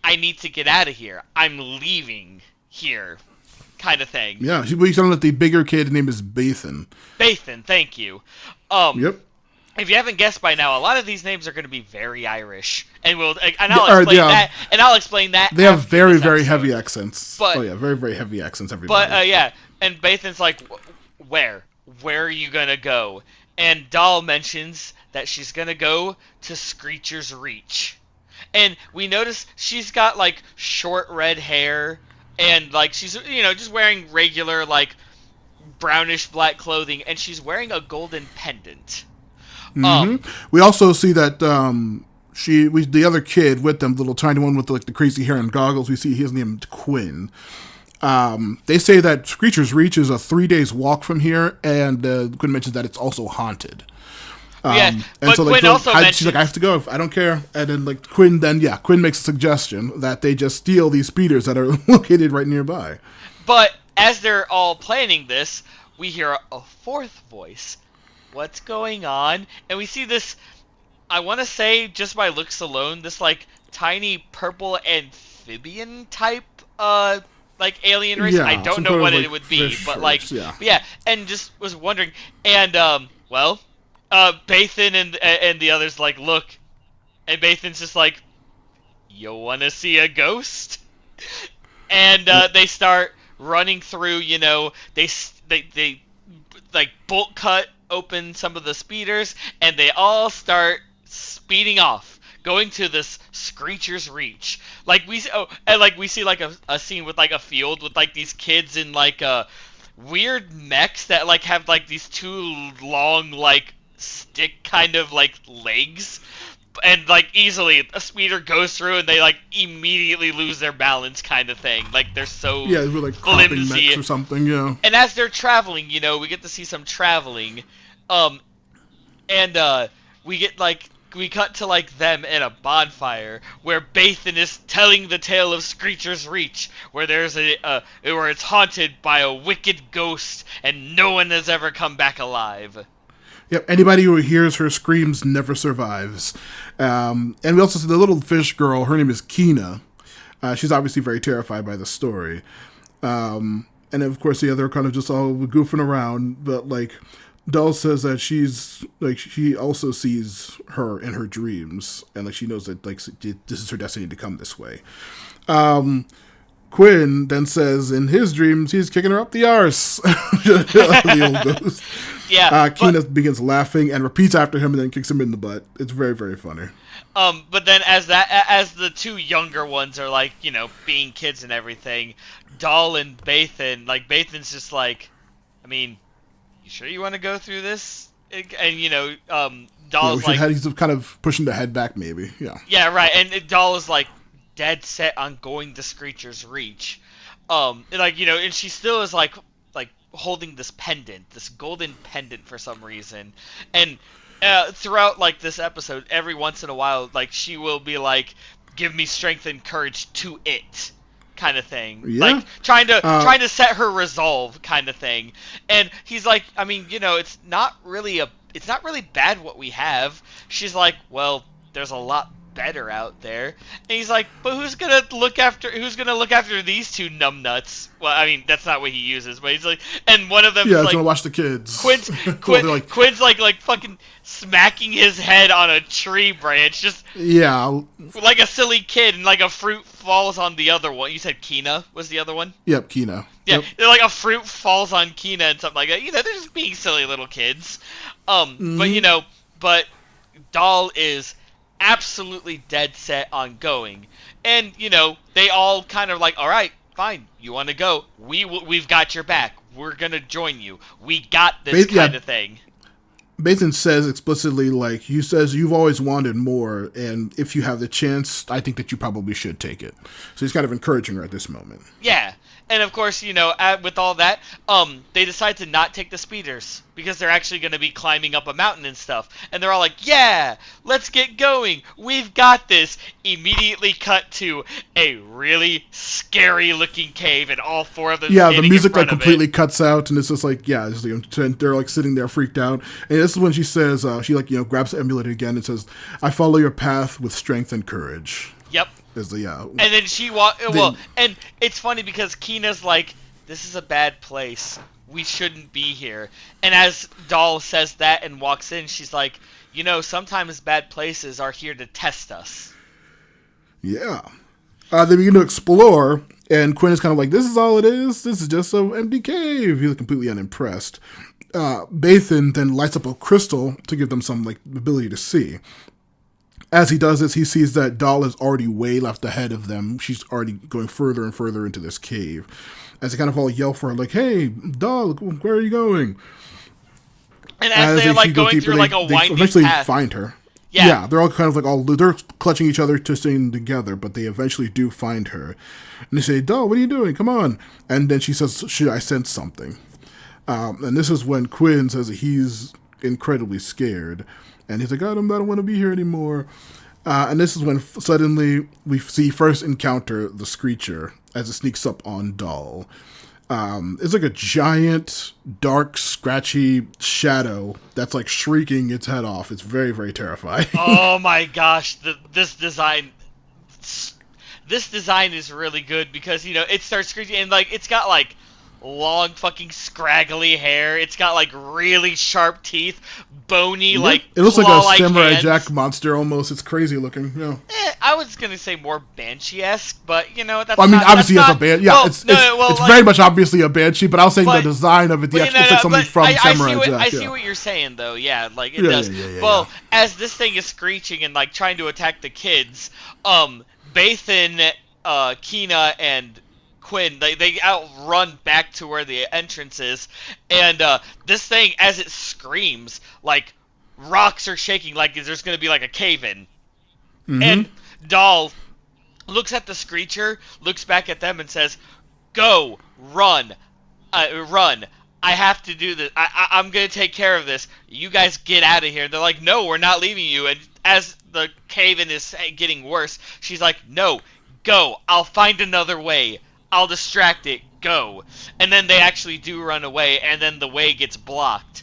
I need to get out of here. I'm leaving here, kind of thing. Yeah, we talking about the bigger kid. His name is Bathan. Bathan, thank you. Yep. If you haven't guessed by now, a lot of these names are going to be very Irish, and I'll explain that. They have very, very heavy accents. Very, very heavy accents. Everybody. But and Bathan's like, where are you gonna go? And Doll mentions that she's gonna go to Screecher's Reach. And we notice she's got, like, short red hair, and, like, she's, just wearing regular, like, brownish black clothing, and she's wearing a golden pendant. We also see that the other kid with them, the little tiny one with, like, the crazy hair and goggles, we see his name Quinn. They say that Screecher's Reach is a 3 days walk from here, and Quinn mentions that it's also haunted. But so, like, Quinn also mentioned... She's like, I have to go. I don't care. And then, like, Quinn makes a suggestion that they just steal these speeders that are located right nearby. But as they're all planning this, we hear a fourth voice. What's going on? And we see this, I want to say, just by looks alone, this, like, tiny purple amphibian type like alien race. I don't know what it would be, but like, yeah, and just was wondering. And Bathan and the others like look, and Bathan's just like, you want to see a ghost? And they start running through. They like bolt cut open some of the speeders, and they all start speeding off, going to this Screecher's Reach. We see like a scene with like a field with like these kids in like weird mechs that like have like these two long like stick kind of like legs. And like easily a speeder goes through and they like immediately lose their balance kind of thing. Like they're so we're like flimsy or something, yeah. And as they're traveling, we get to see some traveling. We cut to like them in a bonfire where Bathan is telling the tale of Screecher's Reach, where there's where it's haunted by a wicked ghost and no one has ever come back alive. Yep, anybody who hears her screams never survives. And we also see the little fish girl, her name is Kina. She's obviously very terrified by the story. And of course, they're kind of just all goofing around, but like, Doll says that she also sees her in her dreams, and like she knows that like this is her destiny to come this way. Quinn then says in his dreams he's kicking her up the arse. The old ghost. Yeah. Kina begins laughing and repeats after him and then kicks him in the butt. It's very, very funny. But then as the two younger ones are like, being kids and everything, Doll and Bathan, like Bathan's just like, I mean, you sure you want to go through this? And Doll's like, he's kind of pushing the head back, maybe. Yeah. Yeah, right. And Doll is like dead set on going to Screecher's Reach. And she still is like holding this pendant, this golden pendant for some reason. And throughout like this episode, every once in a while, like she will be like, "Give me strength and courage to it," kind of thing. Yeah. Like trying to set her resolve, kind of thing. And he's like, I mean, it's not really bad what we have. She's like, well, there's a lot better out there. And he's like, but who's gonna look after these two numbnuts? Well, I mean, that's not what he uses, but he's like, and one of them is like, gonna watch the kids. Quinn's like fucking smacking his head on a tree branch, just like a silly kid, and like a fruit falls on the other one. You said Kina was the other one? Yep, Kina. Yeah, like a fruit falls on Kina and something like that. They're just being silly little kids. But Doll is absolutely dead set on going, and they all kind of like, all right, fine, you want to go, we've got your back, we're gonna join you, we got this kind of thing. Bathan says explicitly, like, he says you've always wanted more, and if you have the chance, I think that you probably should take it. So he's kind of encouraging her at this moment. Yeah. And of course, with all that, they decide to not take the speeders because they're actually going to be climbing up a mountain and stuff. And they're all like, yeah, let's get going. We've got this. Immediately cut to a really scary looking cave, and all four of them. Yeah, the music like completely cuts out, and it's just like, they're like sitting there freaked out. And this is when she says, grabs the amulet again and says, "I follow your path with strength and courage." Yep. And then she and it's funny because Kina's like, this is a bad place, we shouldn't be here. And as Doll says that and walks in, she's like, sometimes bad places are here to test us. Yeah. They begin to explore, and Quinn is kind of like, this is all it is? This is just an empty cave. He's completely unimpressed. Bathan then lights up a crystal to give them some like ability to see. As he does this, he sees that Doll is already way left ahead of them. She's already going further and further into this cave. As they kind of all yell for her, like, "Hey, Doll, where are you going?" And as they're like going through like a winding path, eventually find her. Yeah, they're all kind of like they're clutching each other to stay together, but they eventually do find her. And they say, "Doll, what are you doing? Come on!" And then she says, "Should I sense something?" And this is when Quinn says that he's incredibly scared. And he's like, I don't want to be here anymore. And this is when suddenly we first encounter the Screecher as it sneaks up on Doll. It's like a giant, dark, scratchy shadow that's like shrieking its head off. It's very, very terrifying. Oh my gosh, this design this design is really good because, it starts screeching and, it's got, long fucking scraggly hair. It's got, really sharp teeth, bony, it looks like a Samurai hands. Jack monster almost. It's crazy looking. Yeah. I was gonna say more Banshee-esque, but that's obviously that's as a band, yeah, well, it's very much obviously a Banshee, but I was saying the design of it, looks like something from Samurai Jack. I see what you're saying, though. Yeah, it does. Yeah. As this thing is screeching and trying to attack the kids, Bathan, Kina, and Quinn, they outrun back to where the entrance is, and this thing, as it screams, rocks are shaking, there's gonna be a cave-in. Mm-hmm. And Doll looks at the Screecher, looks back at them, and says, "Go, run, run. I have to do this. I'm gonna take care of this. You guys get out of here." They're like, "No, we're not leaving you." And as the cave-in is getting worse, she's like, "No, go. I'll find another way. I'll distract it. Go." And then they actually do run away, and then the way gets blocked.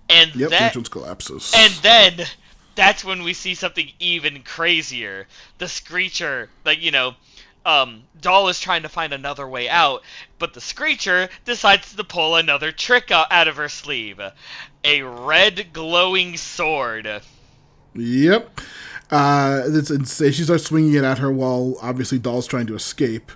And the entrance collapses. And then that's when we see something even crazier. The Screecher, Doll is trying to find another way out, but the Screecher decides to pull another trick out of her sleeve. A red glowing sword. Yep. She starts swinging it at her while obviously Doll's trying to escape.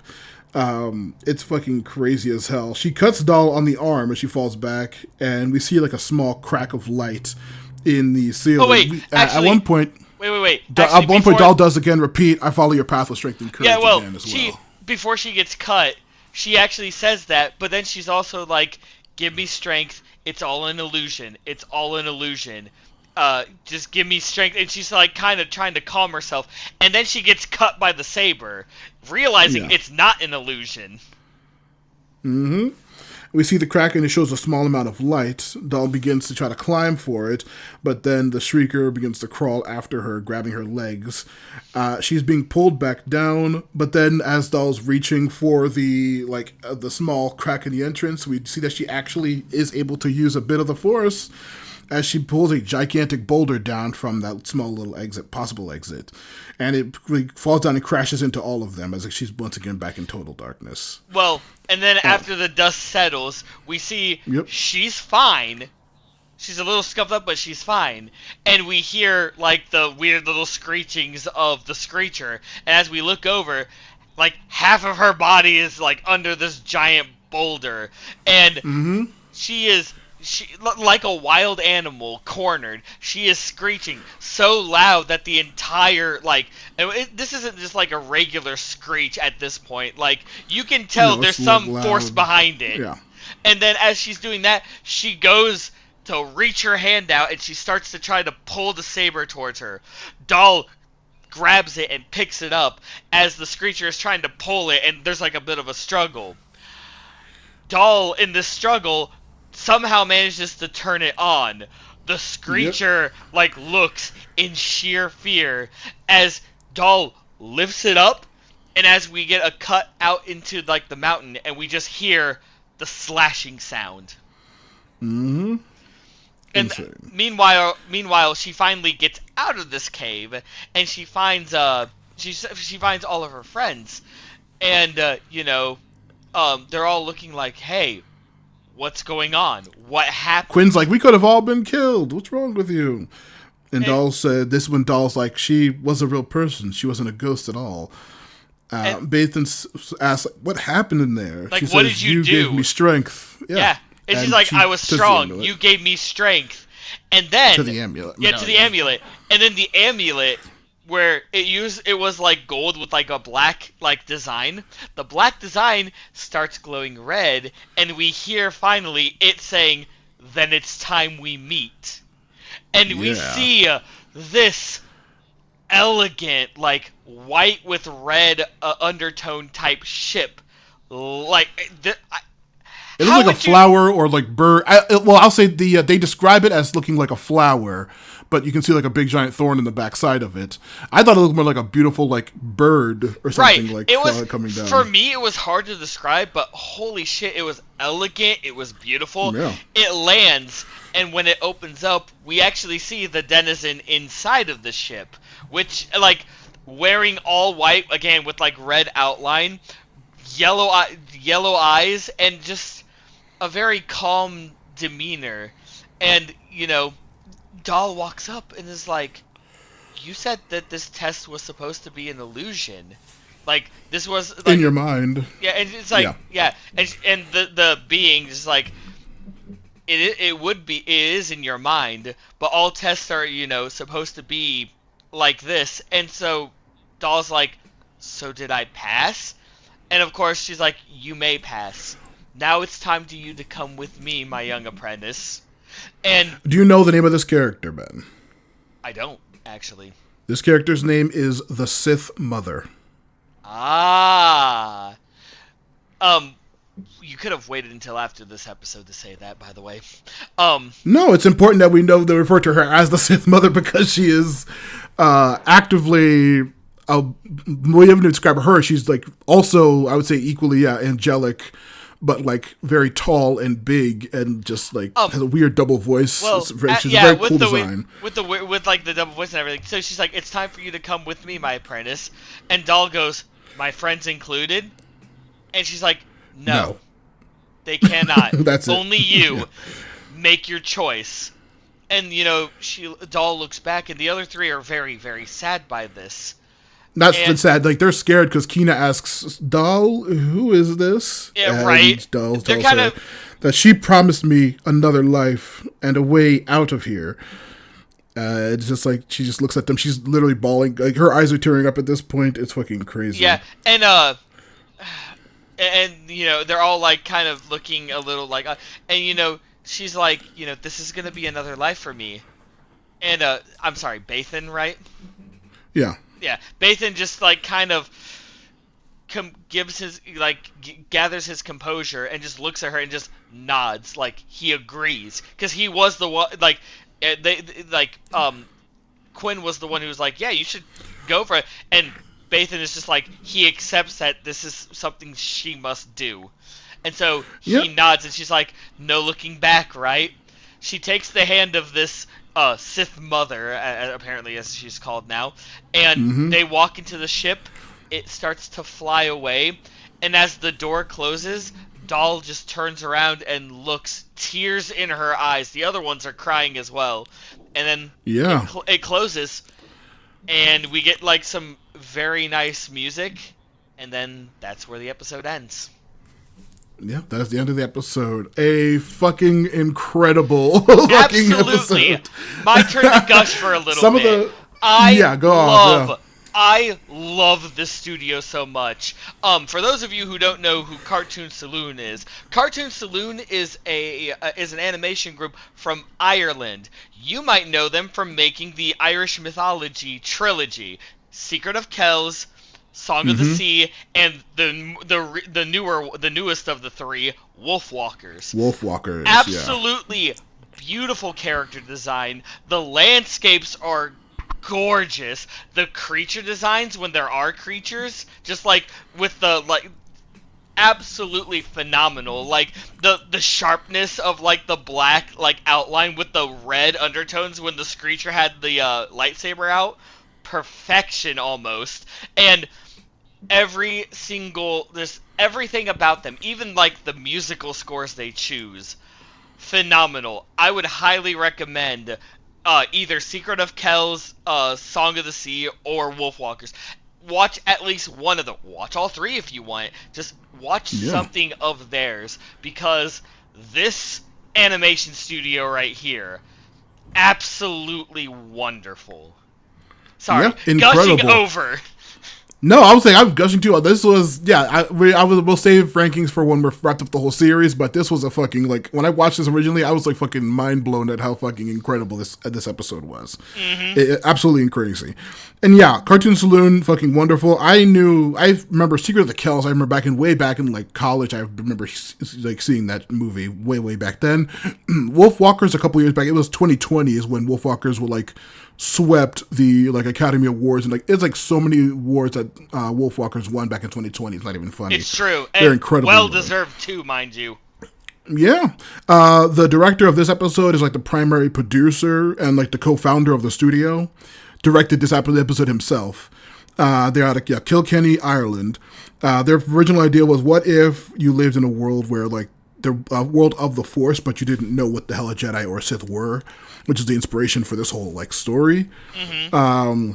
It's fucking crazy as hell. She cuts Doll on the arm as she falls back, and we see a small crack of light in the ceiling. Oh wait, at one point. Wait. Actually, at one point, Doll does again repeat, "I follow your path with strength and courage." Yeah, well, again as well. Before she gets cut, she actually says that, but then she's also like, "Give me strength. It's all an illusion. It's all an illusion. Just give me strength." And she's kind of trying to calm herself, and then she gets cut by the saber, realizing it's not an illusion. Mm-hmm. We see the crack, and it shows a small amount of light. Doll begins to try to climb for it, but then the Shrieker begins to crawl after her, grabbing her legs. She's being pulled back down, but then as Doll's reaching for the small crack in the entrance, we see that she actually is able to use a bit of the force as she pulls a gigantic boulder down from that small little possible exit. And it really falls down and crashes into all of them as she's once again back in total darkness. Well, and then after the dust settles, we see she's fine. She's a little scuffed up, but she's fine. And we hear, the weird little screechings of the Screecher. And as we look over, half of her body is, under this giant boulder. And she like a wild animal cornered. She is screeching so loud that the entire this isn't just a regular screech at this point. You can tell there's some force behind it. Yeah. And then as she's doing that, she goes to reach her hand out and she starts to try to pull the saber towards her. Doll grabs it and picks it up as the Screecher is trying to pull it, and there's a bit of a struggle. Doll in this struggle somehow manages to turn it on. The Screecher looks in sheer fear as Doll lifts it up, and as we get a cut out into the mountain, and we just hear the slashing sound. Mm-hmm. And meanwhile, she finally gets out of this cave, and she finds she finds all of her friends, and they're all looking like, "Hey, what's going on? What happened?" Quinn's like, "We could have all been killed. What's wrong with you?" And Doll said, this when Doll's like, "She was a real person. She wasn't a ghost at all." Bathan asks, "What happened in there?" She says, "What did you do?" "You gave me strength." Yeah. And she's like, "I was strong. You gave me strength." And then to the amulet. Yeah, to the amulet. And then the amulet, where it was gold with a black design. The black design starts glowing red, and we hear finally it saying, "Then it's time we meet." And we see this elegant, white with red undertone type ship. It looks like a flower or bird. I'll say they describe it as looking like a flower, but you can see a big giant thorn in the backside of it. I thought it looked more like a beautiful bird or something coming down. For me, it was hard to describe, but holy shit, it was elegant. It was beautiful. Yeah. It lands, and when it opens up, we actually see the denizen inside of the ship, which wearing all white again with like red outline, yellow eyes, and just a very calm demeanor. And Doll walks up and is like, "You said that this test was supposed to be an illusion. Like this was like in your mind." Yeah, and it's like and the being is like, it is in your mind, but all tests are supposed to be like this. And so Doll's like, "So did I pass?" And of course she's like, "You may pass. Now it's time to you to come with me, my young apprentice." And do you know the name of this character, Ben? I don't actually. This character's name is the Sith Mother. Ah. You could have waited until after this episode to say that, by the way. No, it's important that we know they refer to her as the Sith Mother because she is actively. We haven't described her. She's like also, I would say, equally angelic, but like very tall and big, and just like has a weird double voice. Well, she's a very cool design with like the double voice and everything. So she's like, "It's time for you to come with me, my apprentice." And Doll goes, "My friends included?" And she's like, No. They cannot. That's Only you. Make your choice. And Doll looks back, and the other three are very, very sad by this. That's sad. Like, they're scared because Kina asks, "Doll, who is this?" Yeah, and right. Doll tells her that she promised me another life and a way out of here. It's just like she just looks at them. She's literally bawling. Like, her eyes are tearing up at this point. It's fucking crazy. Yeah, and they're all like kind of looking a little like, and she's like, "This is gonna be another life for me." And I'm sorry, Bathan, right? Yeah. Yeah, Bathan just like kind of gives his gathers his composure and just looks at her and just nods like he agrees, because he was the one Quinn was the one who was like, "Yeah, you should go for it," and Bathan is just like, he accepts that this is something she must do. And so he nods, and she's like, "No looking back, right?" She takes the hand of this Sith Mother, apparently as she's called now, and they walk into the ship. It starts to fly away, and as the door closes, Doll just turns around and looks, tears in her eyes. The other ones are crying as well. And then it closes, and we get like some very nice music, and then that's where the episode ends. Yeah, that's the end of the episode. A fucking incredible fucking episode. My turn to gush for a little bit. I love this studio so much. For those of you who don't know who Cartoon Saloon is an animation group from Ireland. You might know them from making the Irish mythology trilogy, Secret of Kells, Song of the Sea, and the newest of the three, Wolfwalkers. Absolutely beautiful character design. The landscapes are gorgeous. The creature designs, when there are creatures, just like with the absolutely phenomenal. Like the sharpness of like the black outline with the red undertones when the Screecher had the lightsaber out. Perfection almost. And everything about them, even like the musical scores they choose, phenomenal. I would highly recommend either Secret of Kells, Song of the Sea, or Wolfwalkers. Watch at least one of them. Watch all three if you want. Just watch something of theirs, because this animation studio right here, absolutely wonderful. Sorry, gushing over. No, I was saying I'm gushing too. This was we'll save rankings for when we're wrapped up the whole series. But this was a fucking when I watched this originally, I was like fucking mind blown at how fucking incredible this episode was. Absolutely crazy. And Cartoon Saloon, fucking wonderful. I remember Secret of the Kells. I remember way back in like college. I remember seeing that movie way back then. Wolfwalkers a couple years back. It was 2020 is when Wolfwalkers were like swept the Academy Awards, and it's so many awards that Wolfwalkers won back in 2020. It's not even funny. It's true. They're incredible. Well deserved too, mind you. Yeah. The director of this episode is like the primary producer and like the co-founder of the studio. Directed this episode himself. They're out of Kilkenny, Ireland. Their original idea was, what if you lived in a world where, like, the world of the Force, but you didn't know what the hell a Jedi or a Sith were, which is the inspiration for this whole, like, story. Mm-hmm.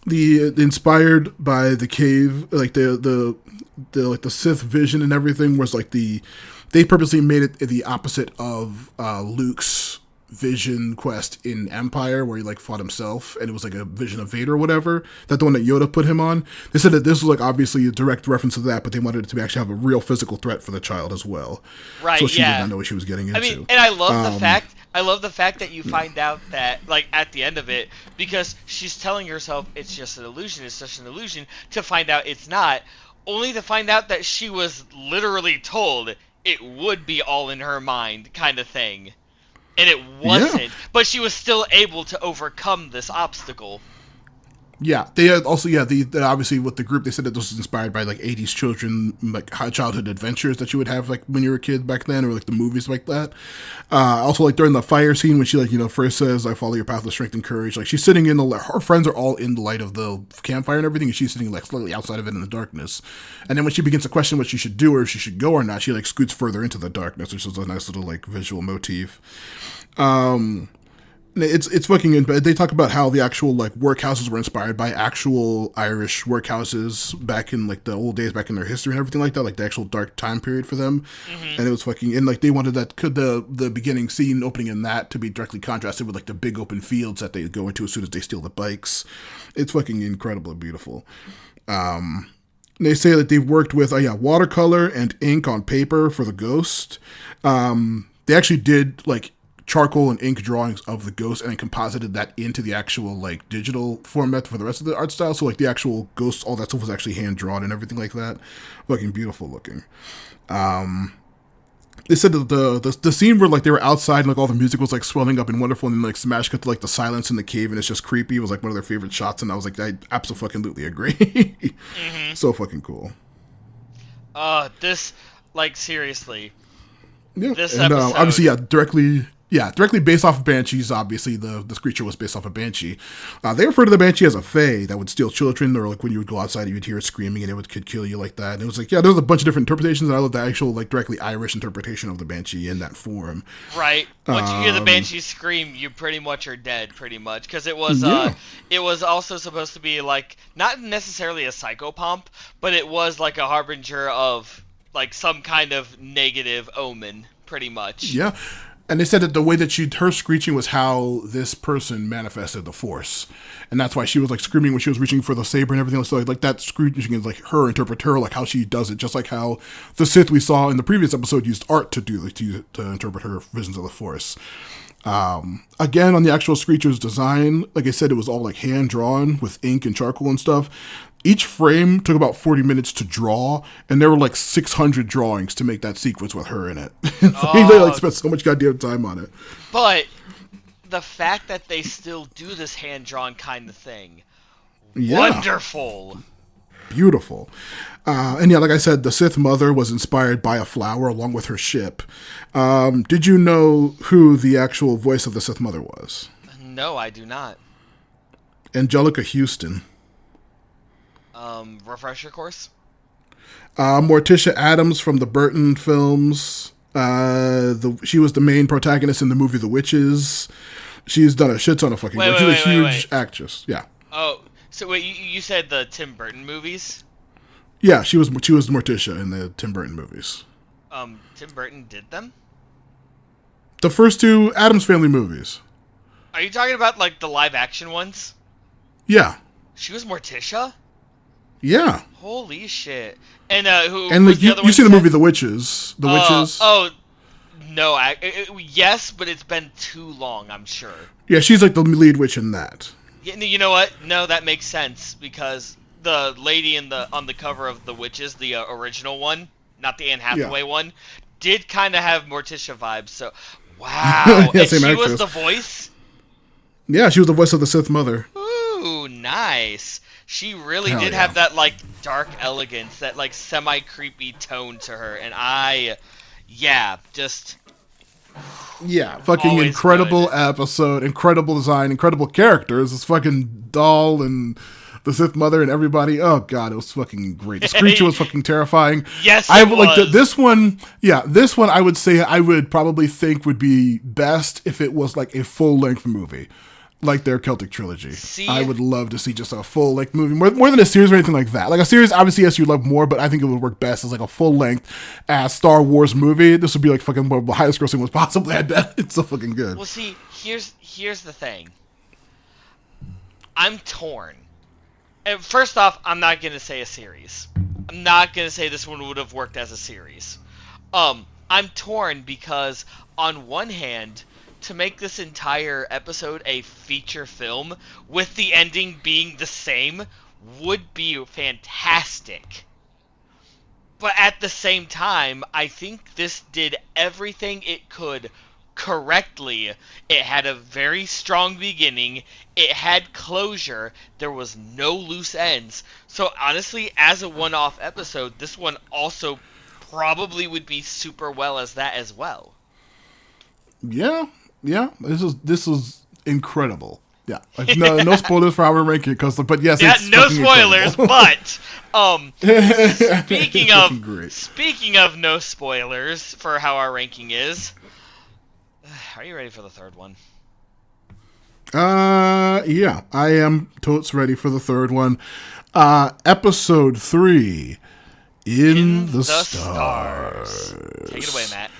The inspired by the cave, like the like the Sith vision and everything was like they purposely made it the opposite of Luke's vision quest in Empire, where he like fought himself and it was like a vision of Vader or whatever. That the one that Yoda put him on. They said that this was like obviously a direct reference to that, but they wanted it to actually have a real physical threat for the child as well. Right. So she did not know what she was getting into. I mean, and I love the fact that you find out that, like, at the end of it, because she's telling herself it's just an illusion, it's just an illusion, to find out it's not, only to find out that she was literally told it would be all in her mind, kind of thing. And it wasn't, but she was still able to overcome this obstacle. Yeah, they had also, they obviously with the group, they said that this was inspired by like 80s children, like childhood adventures that you would have like when you were a kid back then, or like the movies like that. Also, like during the fire scene when she like, first says, I follow your path of strength and courage. Like she's sitting in her friends are all in the light of the campfire and everything, and she's sitting like slightly outside of it in the darkness. And then when she begins to question what she should do or if she should go or not, she like scoots further into the darkness, which is a nice little like visual motif. It's fucking. They talk about how the actual like workhouses were inspired by actual Irish workhouses back in like the old days, back in their history and everything like that, like the actual dark time period for them. Mm-hmm. And it was fucking. And like they wanted the beginning scene opening in that to be directly contrasted with like the big open fields that they go into as soon as they steal the bikes. It's fucking incredibly beautiful. They say that they've worked with watercolor and ink on paper for the ghost. They actually did like charcoal and ink drawings of the ghost and then composited that into the actual like digital format for the rest of the art style. So like the actual ghosts, all that stuff was actually hand drawn and everything like that. Fucking beautiful looking. They said that the scene where like they were outside and like all the music was like swelling up and wonderful, and then like smash cut to like the silence in the cave and it's just creepy, was like one of their favorite shots, and I was like, I absolutely agree. Mm-hmm. So fucking cool. This, like, seriously. Yeah. This and episode, obviously directly based off of Banshees. Obviously, the Screecher was based off of Banshee. They refer to the Banshee as a fae that would steal children, or like when you would go outside, you'd hear it screaming and could kill you like that. And it was like, there's a bunch of different interpretations. And I love the actual like directly Irish interpretation of the Banshee in that form. Right. Once you hear the Banshee scream, you pretty much are dead, pretty much, because it was it was also supposed to be like not necessarily a psychopomp, but it was like a harbinger of like some kind of negative omen, pretty much. Yeah. And they said that the way that her screeching was how this person manifested the Force. And that's why she was like screaming when she was reaching for the saber and everything else. So like that screeching is like her interpreter, like how she does it, just like how the Sith we saw in the previous episode used art to do to interpret her visions of the Force. Again, on the actual Screecher's design, like I said, it was all like hand drawn with ink and charcoal and stuff. Each frame took about 40 minutes to draw, and there were like 600 drawings to make that sequence with her in it. They like spent so much goddamn time on it. But the fact that they still do this hand-drawn kind of thing, wonderful. Beautiful. And like I said, the Sith Mother was inspired by a flower along with her ship. Did you know who the actual voice of the Sith Mother was? No, I do not. Angelica Houston. Refresher course? Morticia Addams from the Burton films. She was the main protagonist in the movie The Witches. She's done a shit ton of fucking work. She's a huge actress. Yeah. Oh, so wait, you said the Tim Burton movies? Yeah, she was Morticia in the Tim Burton movies. Tim Burton did them? The first two Addams Family movies. Are you talking about like the live action ones? Yeah. She was Morticia? Yeah. Holy shit! And who? And like you seen the movie The Witches? The Witches. Oh, no. Yes, but it's been too long. I'm sure. Yeah, she's like the lead witch in that. You know what? No, that makes sense because the lady on the cover of The Witches, the original one, not the Anne Hathaway one, did kind of have Morticia vibes. So, wow. Yeah, and she actress. was the voice. Yeah, she was the voice of the Sith Mother. Ooh, nice. She really did have that, like, dark elegance, that, like, semi-creepy tone to her, and fucking incredible good. Episode, incredible design, incredible characters. It's fucking dull and the Sith Mother and everybody. Oh god, it was fucking great. The Screecher was fucking terrifying. Yes, I it would like was. this one. Yeah, this one I would say I would probably think would be best if it was like a full length movie, like their Celtic trilogy. See? I would love to see just a full like movie, more than a series or anything like that. Like a series, obviously, yes, you'd love more, but I think it would work best as like a full length Star Wars movie. This would be like fucking the highest grossing was possibly. I bet it's so fucking good. Well, see, here's the thing. I'm torn. And first off, I'm not gonna say a series. I'm not gonna say this one would have worked as a series. I'm torn because on one hand, to make this entire episode a feature film with the ending being the same would be fantastic. But at the same time, I think this did everything it could correctly. It had a very strong beginning. It had closure. There was no loose ends. So honestly, as a one-off episode, this one also probably would be super well as that as well. Yeah. This is incredible. Yeah, like, no spoilers for our ranking, but yes, yeah, it's no spoilers. But speaking of no spoilers for how our ranking is, are you ready for the third one? Yeah, I am totes ready for the third one. Episode 3, In the Stars. Take it away, Matt.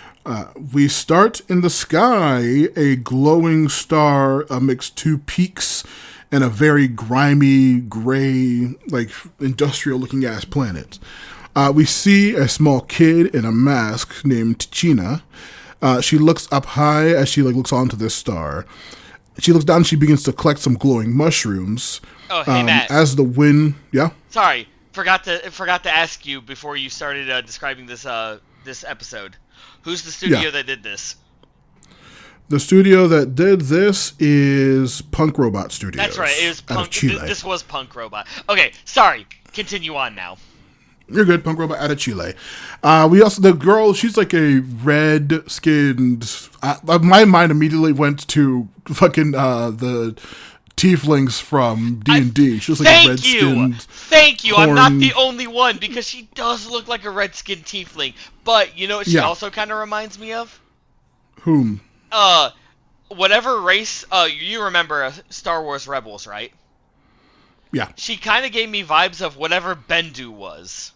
We start in the sky, a glowing star amidst two peaks and a very grimy, gray, like industrial-looking ass planet. We see a small kid in a mask named Tichina. She looks up high as she looks onto this star. She looks down and she begins to collect some glowing mushrooms. Oh, hey, Matt. As the wind, yeah. Sorry, forgot to ask you before you started describing this episode. Who's the studio that did this? The studio that did this is Punk Robot Studios. That's right. It was Punk. Chile. This was Punk Robot. Okay, sorry. Continue on now. You're good. Punk Robot out of Chile. The girl, she's like a red-skinned. My mind immediately went to fucking the tieflings from D&D. She was like a red-skinned. Thank you. I'm not the only one because she does look like a red-skinned tiefling. But you know what she also kind of reminds me of? Whom? Whatever race. You remember Star Wars Rebels, right? Yeah. She kind of gave me vibes of whatever Bendu was.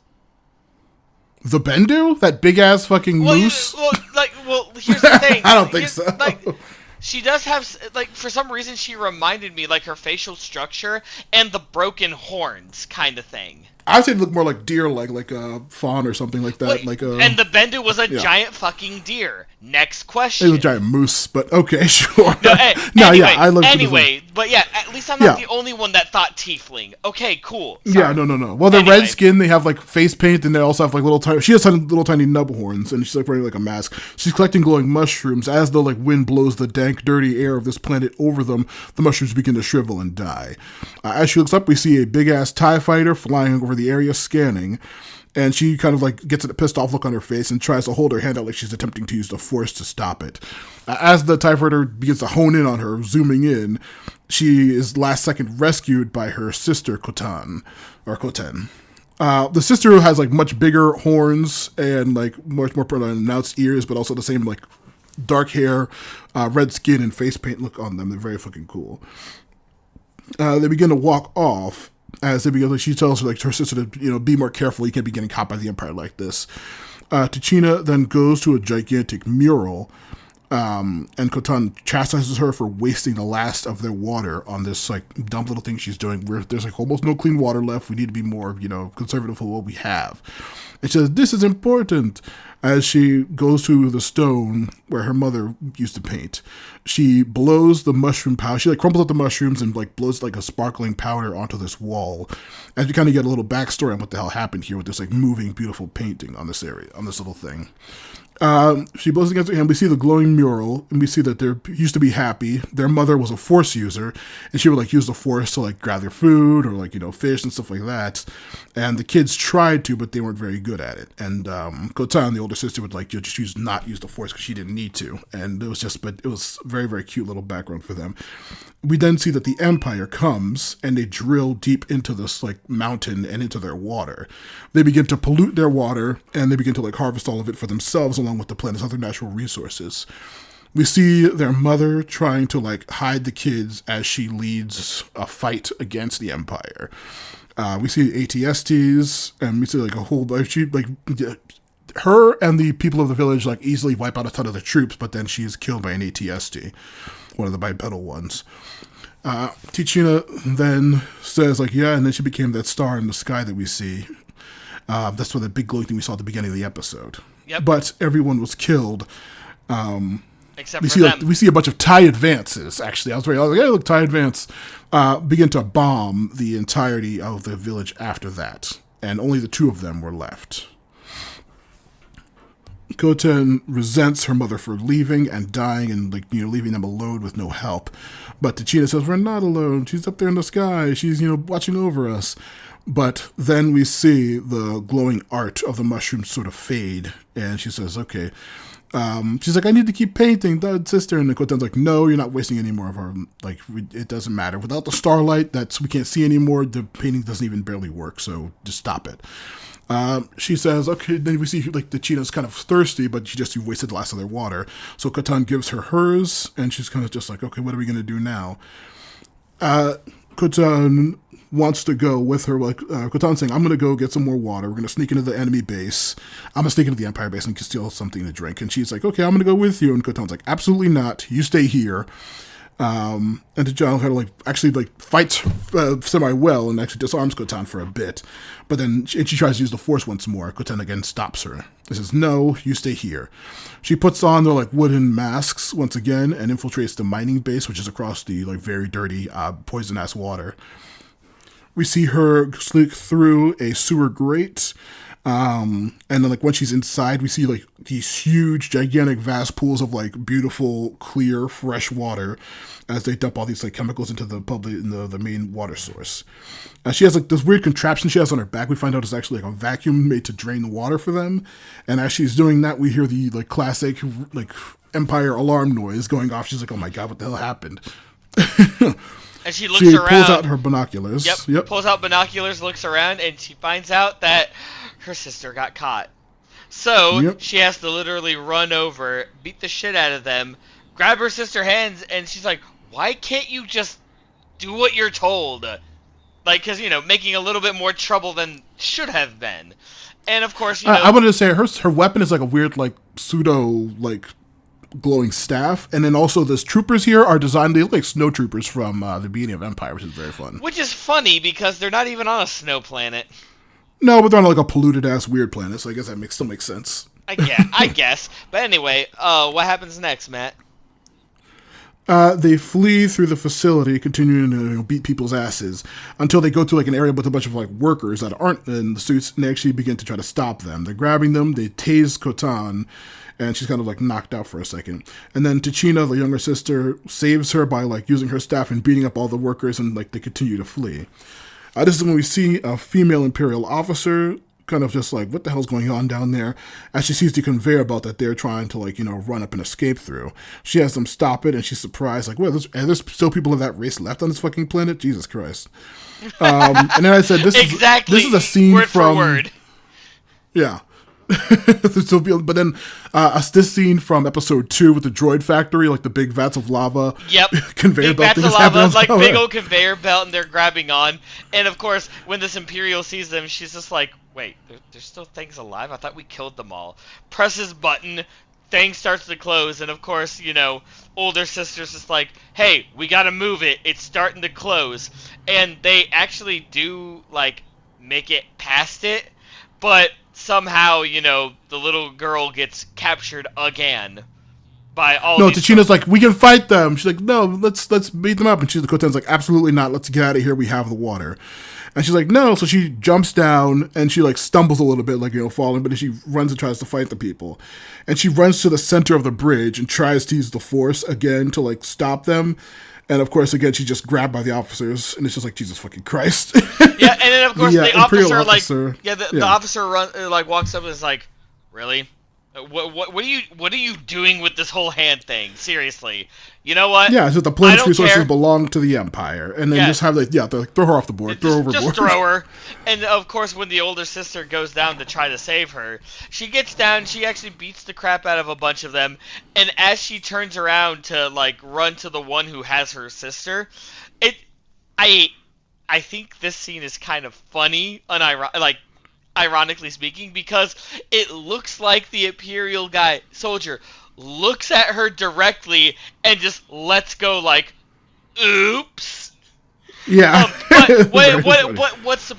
The Bendu? That big ass fucking moose? Well, here's the thing. I don't think so. She does have, for some reason, she reminded me, her facial structure and the broken horns kind of thing. I'd say it looked more like deer, like a fawn or something like that. And the Bendu was a giant fucking deer. Next question. It was a giant moose, but okay, sure. Anyway, but yeah, at least I'm not the only one that thought tiefling. Okay, cool. Sorry. Yeah, no. Well, the red skin, they have face paint, and they also have little tiny. She has little tiny nub horns, and she's wearing a mask. She's collecting glowing mushrooms. As the wind blows the dank, dirty air of this planet over them, the mushrooms begin to shrivel and die. As she looks up, we see a big ass TIE fighter flying over the area, scanning. And she kind of gets a pissed off look on her face and tries to hold her hand out like she's attempting to use the force to stop it. As the TIE fighter begins to hone in on her, zooming in, she is last second rescued by her sister Koten. The sister who has much bigger horns and much more pronounced ears, but also the same dark hair, red skin, and face paint look on them. They're very fucking cool. They begin to walk off. As they begin, she tells her sister to be more careful. You can't be getting caught by the Empire like this. Tichina then goes to a gigantic mural, and Koten chastises her for wasting the last of their water on this dumb little thing she's doing. Where there's almost no clean water left. We need to be more conservative with what we have. And she says this is important. As she goes to the stone where her mother used to paint, she blows the mushroom powder. She crumples up the mushrooms and blows a sparkling powder onto this wall. As we kind of get a little backstory on what the hell happened here with this moving, beautiful painting on this area, on this little thing. She blows against her hand. We see the glowing mural, and we see that they used to be happy. Their mother was a force user, and she would like use the force to like grab their food or like fish and stuff like that. And the kids tried to, but they weren't very good at it. And Kotan, the older sister, would like just not use the force because she didn't need to. And but it was very very cute little background for them. We then see that the Empire comes and they drill deep into this like mountain and into their water. They begin to pollute their water and they begin to like harvest all of it for themselves along with the planet's other natural resources. We see their mother trying to like hide the kids as she leads a fight against the Empire. We see ATSTs and we see like a whole bunch. Her and the people of the village like easily wipe out a ton of the troops, but then she is killed by an ATST, one of the bipedal ones. Tichina then says like, yeah, and then she became that star in the sky that we see. That's what the big glowing thing we saw at the beginning of the episode. Yep. But everyone was killed. Except we for see them. we see a bunch of TIE advances. Actually, I was like, yeah, look, TIE advance begin to bomb the entirety of the village after that, and only the two of them were left. Koten resents her mother for leaving and dying and leaving them alone with no help. But Tichina says, we're not alone. She's up there in the sky. She's, watching over us. But then we see the glowing art of the mushrooms sort of fade. And she says, okay. She's like, I need to keep painting, sister. And Koten's like, no, you're not wasting any more of our, it doesn't matter. Without the starlight, we can't see anymore. The painting doesn't even barely work. So just stop it. She says, okay, then we see the cheetah's kind of thirsty, but she wasted the last of their water. So Kotan gives her hers, and she's kind of just like, okay, what are we going to do now? Kotan wants to go with her. Kotan's saying, I'm going to go get some more water. We're going to sneak into the enemy base. I'm going to sneak into the Empire base and steal something to drink. And she's like, okay, I'm going to go with you. And Kotan's like, absolutely not. You stay here. And T'Challa kind of fights semi well and actually disarms Kotan for a bit, but then she tries to use the Force once more. Kotan again stops her. He says, "No, you stay here." She puts on their wooden masks once again and infiltrates the mining base, which is across the very dirty, poison ass water. We see her sneak through a sewer grate. And then when she's inside, we see these huge, gigantic, vast pools of beautiful, clear, fresh water as they dump all these chemicals into the main water source. She has this weird contraption she has on her back. We find out it's actually a vacuum made to drain the water for them. And as she's doing that, we hear the classic Empire alarm noise going off. She's like, "Oh my god, what the hell happened?" And she looks around. Pulls out her binoculars. Yep. Pulls out binoculars, looks around, and she finds out that her sister got caught. So she has to literally run over, beat the shit out of them, grab her sister's hands, and she's like, why can't you just do what you're told? Because, making a little bit more trouble than should have been. And, of course, I wanted to say her weapon is a weird, pseudo, glowing staff, and then also the troopers here are designed, they look like snow troopers from the beginning of Empire, which is very fun. Which is funny, because they're not even on a snow planet. No, but they're on a polluted ass weird planet, so I guess that still makes sense. I guess. But anyway, what happens next, Matt? They flee through the facility, continuing to beat people's asses until they go to an area with a bunch of workers that aren't in the suits, and they actually begin to try to stop them. They're grabbing them, they tase Kotan, and she's kind of knocked out for a second. And then Tichina, the younger sister, saves her by using her staff and beating up all the workers, and they continue to flee. This is when we see a female Imperial officer kind of just what the hell's going on down there, as she sees the conveyor belt that they're trying to run up and escape through. She has them stop it, and she's surprised are there still people of that race left on this fucking planet? Jesus Christ. And then I said, this is a scene word from... for word. Yeah. But then this scene from episode 2 with the droid factory, the big vats of lava. Yep. Conveyor big belt vats of lava, big old conveyor belt, and they're grabbing on. And of course, when this Imperial sees them, she's just like, wait, there's still things alive? I thought we killed them all. Presses button, thing starts to close, and of course, older sister's just like, hey, we gotta move it, it's starting to close. And they actually do, make it past it, but somehow, the little girl gets captured again by all these... Tichina's like, we can fight them. She's like, no, let's beat them up. And Kotan's like, absolutely not. Let's get out of here. We have the water. And she's like, no. So she jumps down and she like stumbles a little bit, like, falling, but then she runs and tries to fight the people. And she runs to the center of the bridge and tries to use the Force again to like stop them. And of course, again, she's just grabbed by the officers, and it's just like, Jesus fucking Christ. Yeah, and then of course the officer the yeah. officer walks up and is like, really? What are you doing with this whole hand thing? Seriously, you know what? Yeah, so the planet's resources care. belong to the Empire, and then just have they're like, throw her off the board, throw her overboard. Just throw her. And of course, when the older sister goes down to try to save her, she gets down. She actually beats the crap out of a bunch of them. And as she turns around to like run to the one who has her sister, I think this scene is kind of funny, ironically speaking, because it looks like the Imperial soldier looks at her directly and just lets go like, oops. Yeah. But what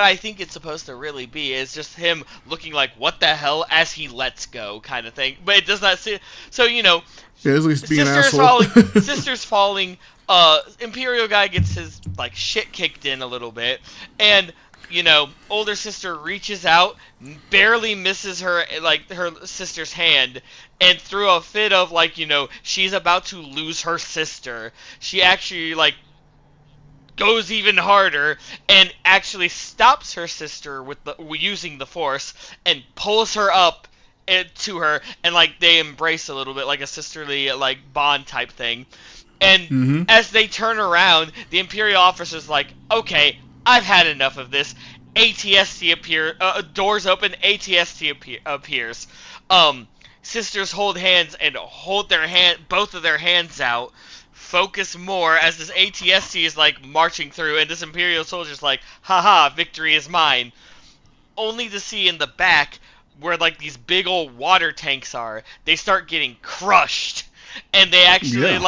I think it's supposed to really be is just him looking like, what the hell, as he lets go kind of thing. But it does not see. So, yeah, at least being an asshole. Sister's falling. Imperial guy gets his like shit kicked in a little bit, and older sister reaches out, barely misses her sister's hand, and through a fit of she's about to lose her sister, she actually goes even harder and actually stops her sister using the Force and pulls her up to her, and they embrace a little bit, like a sisterly bond type thing. And as they turn around, the Imperial officer's like, okay, I've had enough of this. ATST doors open, ATST appears. Sisters hold hands and hold both of their hands out. Focus more as this ATST is marching through, and this Imperial soldier's like, haha, victory is mine. Only to see in the back where these big old water tanks are, they start getting crushed, and they actually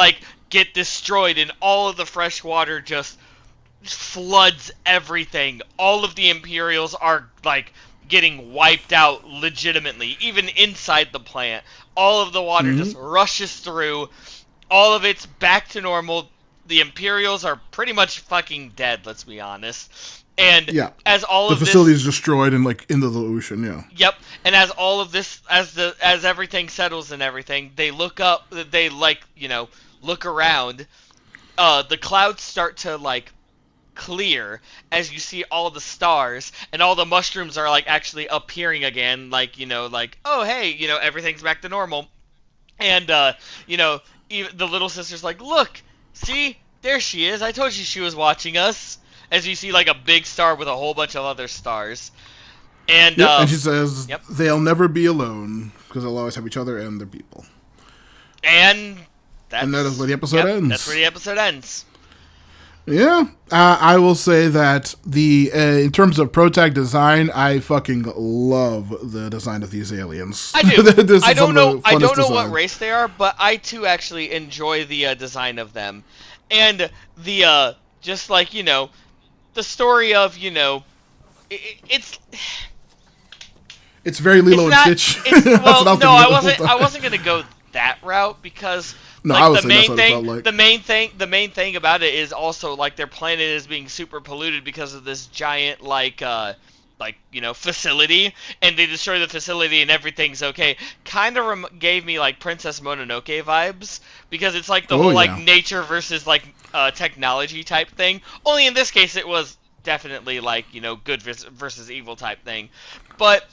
get destroyed, and all of the fresh water just floods everything. All of the Imperials are getting wiped out legitimately, even inside the plant. All of the water just rushes through. All of it's back to normal. The Imperials are pretty much fucking dead, let's be honest. And as the facility is destroyed and into the ocean, Yep. And as all of this, as everything settles and everything, they look up. They look around. The clouds start to clear as you see all the stars, and all the mushrooms are actually appearing again. Oh hey, everything's back to normal. And even the little sister's like, look, see, there she is. I told you she was watching us. As you see a big star with a whole bunch of other stars. And and she says they'll never be alone because they'll always have each other and their people. And that is where the episode ends. That's where the episode ends. Yeah, I will say that in terms of protag design, I fucking love the design of these aliens. I do. I don't know what race they are, but I too actually enjoy the design of them, and the the story of it's very Lilo and Stitch. I wasn't gonna go that route because. The main thing about it is also their planet is being super polluted because of this giant facility, and they destroy the facility and everything's okay. Kind of gave me Princess Mononoke vibes, because it's the whole nature versus technology type thing. Only in this case it was definitely good versus evil type thing, but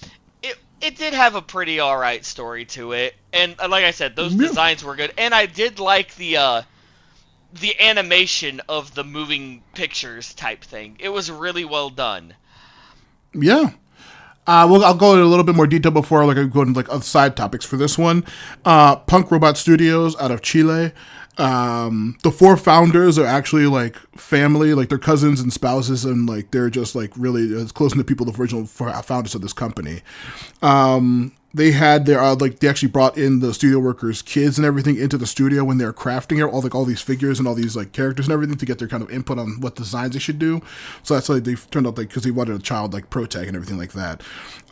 it did have a pretty alright story to it, and like I said, those designs were good, and I did like the animation of the moving pictures type thing. It was really well done. Yeah. I'll go into a little bit more detail before I go into other side topics for this one. Punk Robot Studios out of Chile. The four founders are actually family, they're cousins and spouses, and they're just really as close to the people, the original founders of this company. They had they actually brought in the studio workers' kids and everything into the studio when they're crafting it, all these figures and all these characters and everything, to get their kind of input on what designs they should do. So that's they turned out because he wanted a child protag and everything like that.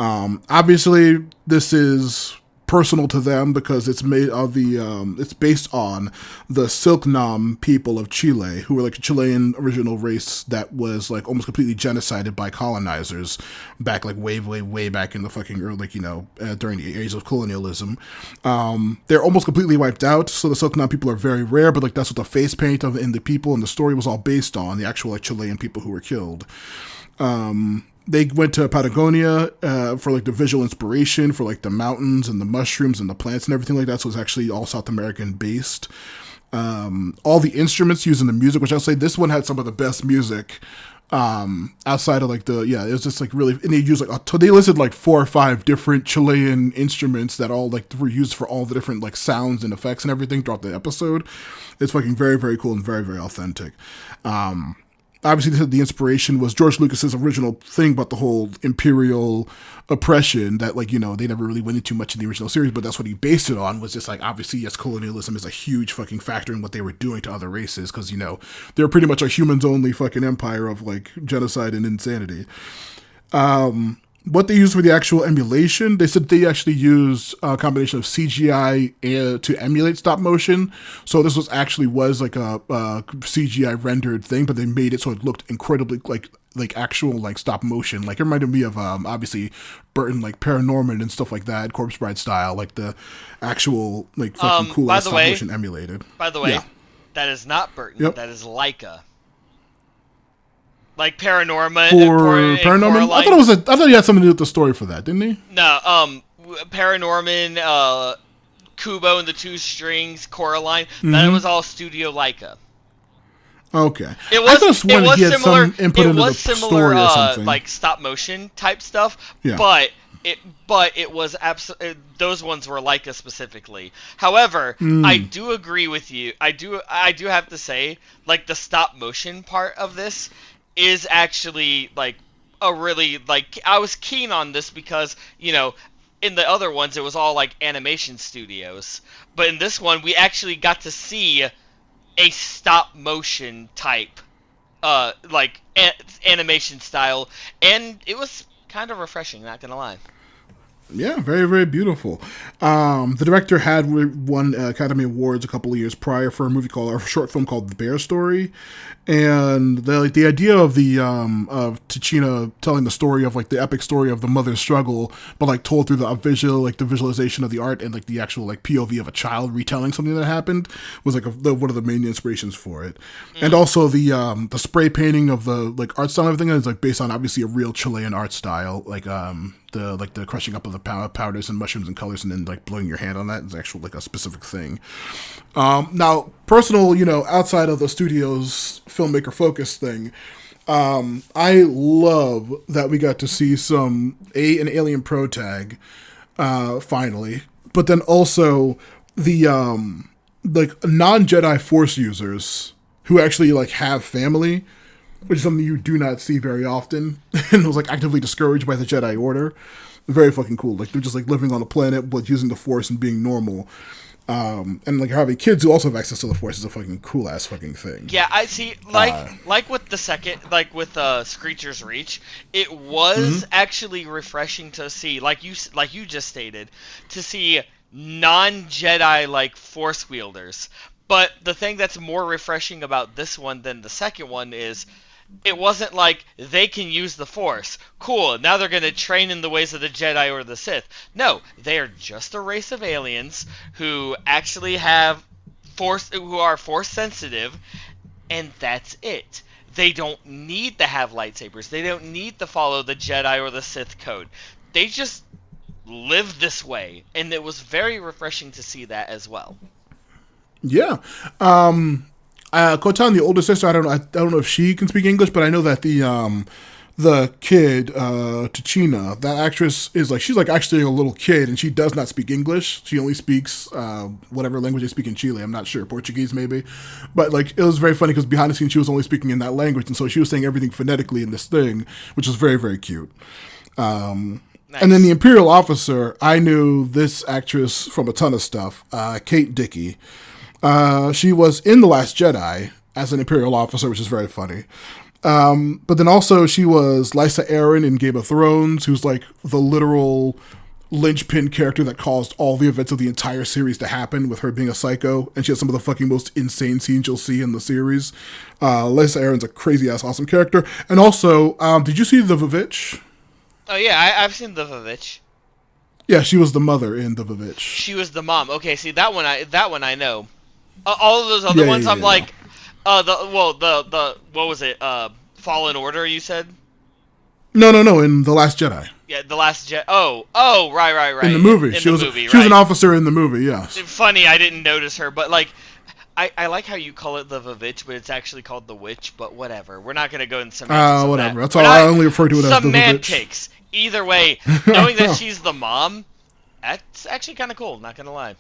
Obviously, this is personal to them because it's made of it's based on the Silknom people of Chile, who were like a Chilean original race that was like almost completely genocided by colonizers back like way back in the fucking early, like, during the age of colonialism. They're almost completely wiped out, so the Silknom people are very rare, but like that's what the face paint of in the people and the story was all based on, the actual like Chilean people who were killed. They went to Patagonia for like the visual inspiration for like the mountains and the mushrooms and the plants and everything like that. So it's actually all South American based. All the instruments used in the music, which I'll say this one had some of the best music outside of like it was just like really, and they used like, they listed like 4 or 5 different Chilean instruments that all like were used for all the different like sounds and effects and everything throughout the episode. It's fucking very, very cool and very, very authentic. Obviously, the inspiration was George Lucas's original thing about the whole imperial oppression that, like, they never really went into much in the original series, but that's what he based it on, was just like, obviously, yes, colonialism is a huge fucking factor in what they were doing to other races, because, they were pretty much a humans-only fucking empire of, like, genocide and insanity. What they used for the actual emulation, they said they actually used a combination of CGI to emulate stop motion. So this was like a CGI rendered thing, but they made it so it looked incredibly like actual like stop motion. Like it reminded me of obviously Burton, like Paranorman and stuff like that, Corpse Bride style, like the actual like fucking cool stop motion emulated. By the way, that is not Burton. Yep. That is Leica. Like Paranorman. Paranorman? I thought he had something to do with the story for that, didn't he? No, Paranorman, Kubo and the Two Strings, Coraline, that was all Studio Leica. Okay. It was similar. It was similar, like stop motion type stuff. Yeah. But it was those ones were Leica specifically. However, I do agree with you. I do have to say, like the stop motion part of this is actually like a really, like, I was keen on this because, in the other ones it was all like animation studios, but in this one we actually got to see a stop motion type animation style, and it was kind of refreshing, not gonna lie. Yeah, very, very beautiful. The director had won Academy Awards a couple of years prior for a short film called The Bear Story, and the idea of of Tichina telling the story of like the epic story of the mother's struggle, but like told through the visualization of the art and like the actual like POV of a child retelling something that happened, was like one of the main inspirations for it. And also the spray painting of the like art style and everything is like based on obviously a real Chilean art style, like the crushing up of the powders and mushrooms and colors and then like blowing your hand on that is actually like a specific thing. Now, personal, outside of the studio's filmmaker focus thing, I love that we got to see an alien protag, finally, but then also the like non-Jedi Force users who actually like have family, which is something you do not see very often, and was like actively discouraged by the Jedi Order. Very fucking cool. Like they're just like living on a planet but using the Force and being normal. And like having kids who also have access to the Force is a fucking cool ass fucking thing. Yeah, I see. Like with the second, like with Screecher's Reach, it was actually refreshing to see, like you just stated, to see non-Jedi like Force wielders. But the thing that's more refreshing about this one than the second one is, it wasn't like they can use the Force. Cool, now they're going to train in the ways of the Jedi or the Sith. No, they are just a race of aliens who actually who are Force sensitive, and that's it. They don't need to have lightsabers. They don't need to follow the Jedi or the Sith code. They just live this way, and it was very refreshing to see that as well. Yeah. Kotan, the older sister, I don't know if she can speak English, but I know that the kid, Tichina, that actress she's like actually a little kid, and she does not speak English. She only speaks whatever language they speak in Chile. I'm not sure, Portuguese maybe. But like it was very funny because behind the scenes she was only speaking in that language, and so she was saying everything phonetically in this thing, which was very, very cute. Nice. And then the Imperial officer, I knew this actress from a ton of stuff, Kate Dickie. She was in The Last Jedi as an Imperial officer, which is very funny. But then also she was Lysa Arryn in Game of Thrones, who's like the literal linchpin character that caused all the events of the entire series to happen, with her being a psycho, and she has some of the fucking most insane scenes you'll see in the series. Lisa Aaron's a crazy ass awesome character. And also, did you see the Vivitch? Oh yeah, I've seen the Vivitch. Yeah, she was the mother in the Vivitch. She was the mom. Okay, see that one I know. All of those other ones, I'm like, the what was it? Fallen Order, you said? No, in The Last Jedi. Yeah, The Last Jedi. Oh, right. In the movie, she was an officer in the movie. Yes. Funny, I didn't notice her, but like, I like how you call it the Vivitch, but it's actually called the Witch. But whatever, we're not gonna go into semantics. Whatever. That's all. I only refer to it as the Vivitch. Semantics. Either way, knowing that she's the mom, that's actually kind of cool. Not gonna lie.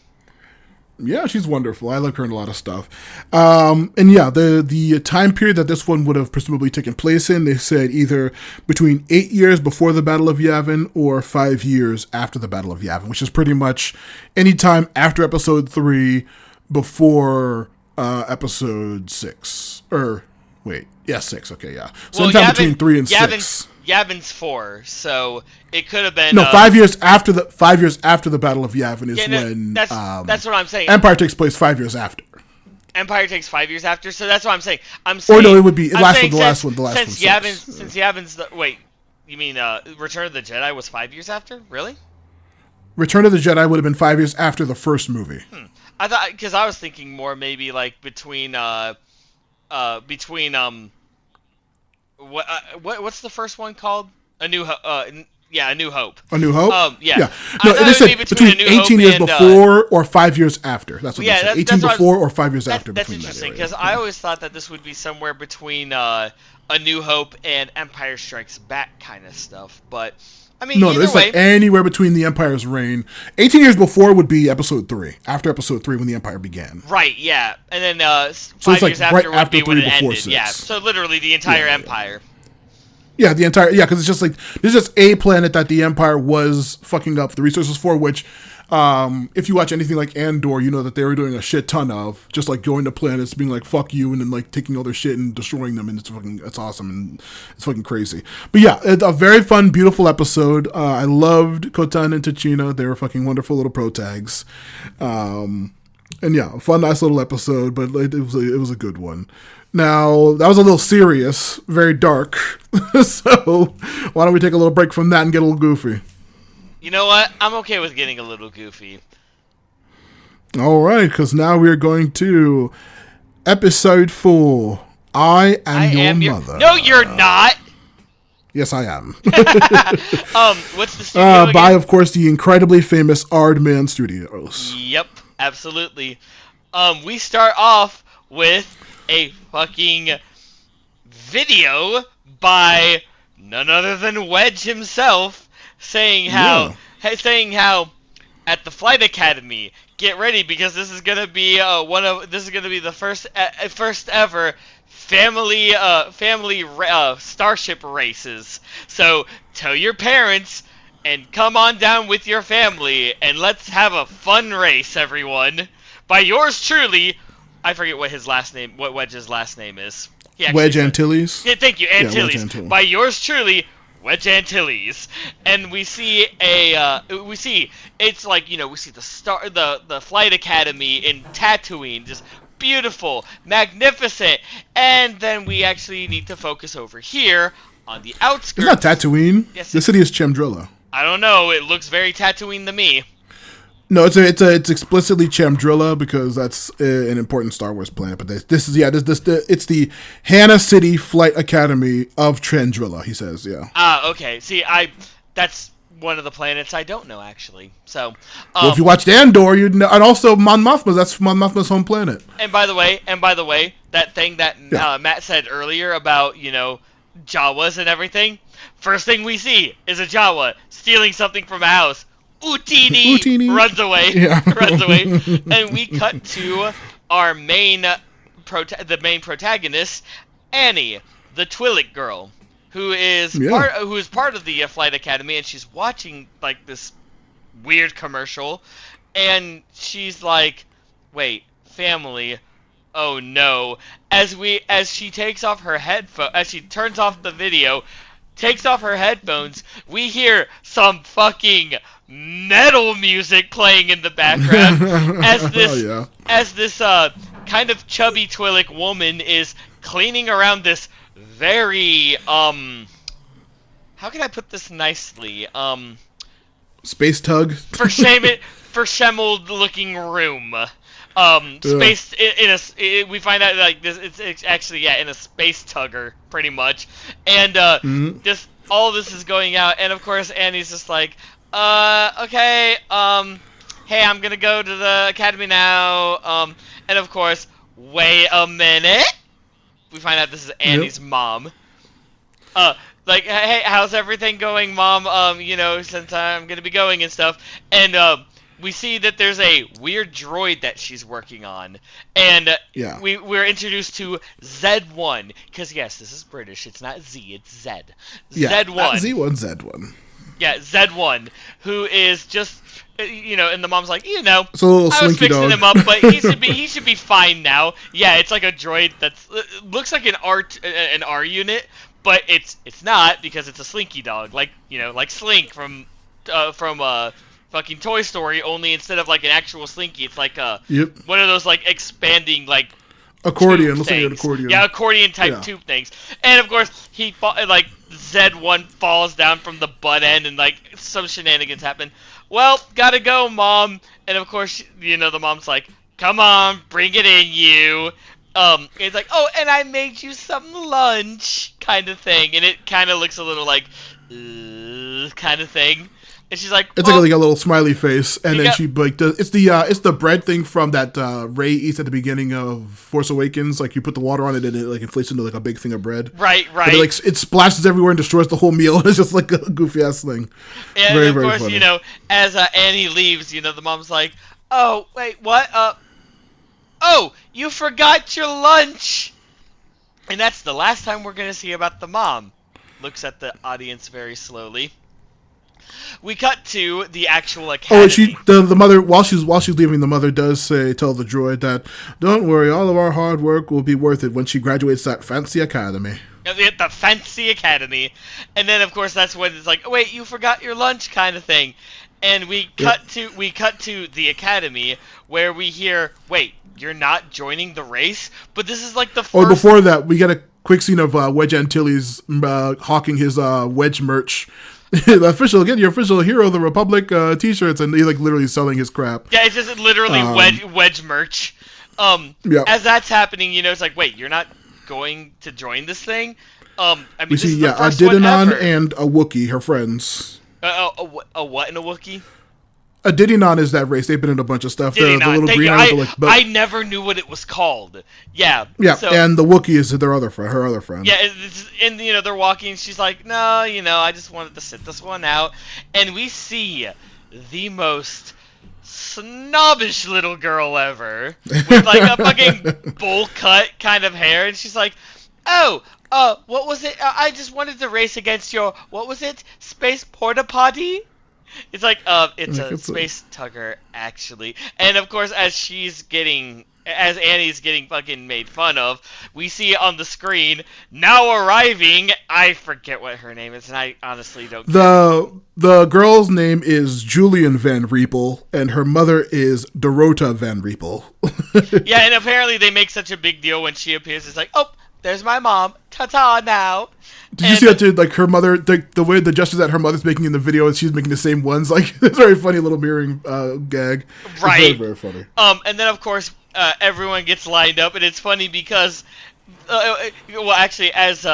Yeah, she's wonderful. I like her in a lot of stuff. And yeah, the time period that this one would have presumably taken place in, they said either between 8 years before the Battle of Yavin or 5 years after the Battle of Yavin, which is pretty much any time after Episode 3 before Episode 6. Or, wait, yeah, 6, okay, yeah. So anytime between 3 and 6. Yavin's 4, so it could have been... No, 5 years after the Battle of Yavin is when... That's what I'm saying. Empire takes place 5 years after. Empire takes 5 years after, so that's what I'm saying. Or no, it would be the last one. Since Yavin's the... Wait, you mean Return of the Jedi was 5 years after? Really? Return of the Jedi would have been 5 years after the first movie. I thought... Because I was thinking more maybe like between what's the first one called? A New Hope. A New Hope. A New Hope? Yeah. No, they said between 18 years before or 5 years after. That's what they said. 18 before or 5 years after. That's interesting, because I always thought that this would be somewhere between A New Hope and Empire Strikes Back kind of stuff. But, I mean, no, it's like anywhere between the Empire's reign. 18 years before would be Episode 3. After Episode 3 when the Empire began. Right, yeah. And then 5 years after would be when it ended. 6. Yeah, so literally the entire Empire. Yeah, the entire... Yeah, because it's just like... There's just a planet that the Empire was fucking up the resources for, which... if you watch anything like Andor, you know that they were doing a shit ton of. Just like going to planets, being like, fuck you, and then like taking all their shit and destroying them, and it's awesome, and it's fucking crazy. But yeah, it's a very fun, beautiful episode. I loved Kotan and Tachina. They were fucking wonderful little pro tags. And yeah, a fun, nice little episode, but it was a good one. Now, that was a little serious, very dark. So, why don't we take a little break from that and get a little goofy? You know what? I'm okay with getting a little goofy. All right, because now we are going to Episode 4. I am your mother. No, you're not. Yes, I am. What's the studio again? By, of course, the incredibly famous Aardman Studios. Yep, absolutely. We start off with a fucking video by none other than Wedge himself, saying how at the flight academy, get ready because this is gonna be the first ever family starship races. So tell your parents and come on down with your family and let's have a fun race, everyone. By yours truly, I forget what Wedge's last name is. Wedge Antilles? Yeah, thank you, Antilles. Yeah, Wedge Antilles. By yours truly, Wedge Antilles. And we see it's like, we see the flight academy in Tatooine, just beautiful, magnificent. And then we actually need to focus over here on the outskirts. It's not Tatooine. Yes, the city is Chandrilla. I don't know, it looks very Tatooine to me. No, it's explicitly Chandrilla because that's an important Star Wars planet. But it's the Hannah City Flight Academy of Chandrilla. He says, yeah. Okay. See, that's one of the planets I don't know actually. So, well, if you watched Andor, you'd know, and also Mon Mothma. That's Mon Mothma's home planet. And by the way, that thing that Matt said earlier about Jawas and everything. First thing we see is a Jawa stealing something from a house. Utini runs away. Yeah. Runs away, and we cut to our main protagonist, Annie, the Twi'lek girl, who is part of the flight academy, and she's watching like this weird commercial, and she's like, "Wait, family? Oh no!" As she takes off her headphone, as she turns off the video, takes off her headphones, we hear some fucking metal music playing in the background as this yeah. kind of chubby Twi'lek woman is cleaning around this very how can I put this nicely? Space tug. Verschemmeled looking room. Space we find out like this. It's actually in a space tugger pretty much, and this all this is going out, and of course Annie's just like, okay, hey, I'm gonna go to the academy now, and of course, wait a minute, we find out this is Annie's mom. Like, hey, how's everything going, Mom? Since I'm gonna be going and stuff, and we see that there's a weird droid that she's working on, and we're introduced to Z1, because yes, this is British. It's not Z, it's Z. Z1. Not Z1, Z1. Yeah, Z1, who is just, and the mom's like, it's a little I was fixing dog. him up, but he should be fine now. Yeah, it's like a droid that's looks like an R unit, but it's not, because it's a Slinky dog, like Slink from fucking Toy Story, only instead of like an actual Slinky, it's like one of those like expanding like accordion. Looks like an accordion. Yeah, accordion type tube things. And of course, Z1 falls down from the butt end, and like some shenanigans happen. Well, gotta go, Mom. And of course, the mom's like, "Come on, bring it in, you." It's like, "Oh, and I made you some lunch," kind of thing, and it kind of looks a little like, kind of thing. And she's like, it's like a little smiley face, and then she like it's the bread thing from that Rey eats at the beginning of Force Awakens. Like you put the water on it, and it like inflates into like a big thing of bread. Right. But it splashes everywhere and destroys the whole meal. It's just like a goofy ass thing. And very, of very course, funny. As Annie leaves, the mom's like, "Oh, wait, what? Oh, you forgot your lunch." And that's the last time we're gonna see about the mom. Looks at the audience very slowly. We cut to the actual academy. The mother, while she's leaving, the mother does tell the droid that, "Don't worry, all of our hard work will be worth it when she graduates that fancy academy." The fancy academy. And then of course that's when it's like, "Oh, wait, you forgot your lunch," kind of thing. And we cut to the academy, where we hear, "Wait, you're not joining the race?" But this is like the first... Or before that, we get a quick scene of Wedge Antilles hawking his Wedge merch. Get your official Hero of the Republic t-shirts, and he like literally selling his crap. Yeah, it's just literally Wedge merch. As that's happening, it's like, wait, you're not going to join this thing? We see a Didinon and a Wookiee, her friends. A what and a Wookiee? A Didinon is that race. They've been in a bunch of stuff. The little green I never knew what it was called. Yeah. Yeah, and the Wookiee is her other friend. Yeah, and they're walking. She's like, "No, I just wanted to sit this one out." And we see the most snobbish little girl ever with like a fucking bowl cut kind of hair, and she's like, "Oh, what was it? I just wanted to race against your, what was it? Space porta potty?" It's like, it's a space tugger, actually. And of course, as Annie's getting fucking made fun of, we see on the screen, now arriving, I forget what her name is, and I honestly don't care. The girl's name is Julian Van Riepel, and her mother is Dorota Van Riepel. Yeah, and apparently they make such a big deal when she appears. It's like, "Oh, there's my mom. Ta-ta now." Did you see that too? Like her mother, the way the gestures that her mother's making in the video, and she's making the same ones. Like it's a very funny little mirroring gag. Right. It's very, very funny. And then of course everyone gets lined up, and it's funny because, well, actually, as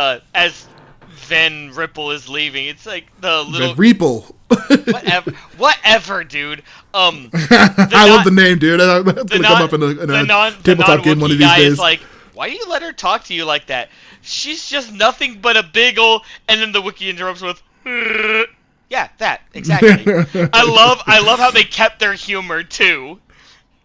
Van Ripple is leaving, it's like the little Van Riepel. whatever, dude. I love the name, dude. That's gonna come up in a tabletop game one of these days. Is like, why do you let her talk to you like that? She's just nothing but a big ol'... And then the Wookiee interrupts with, yeah, that, exactly. I love how they kept their humor, too.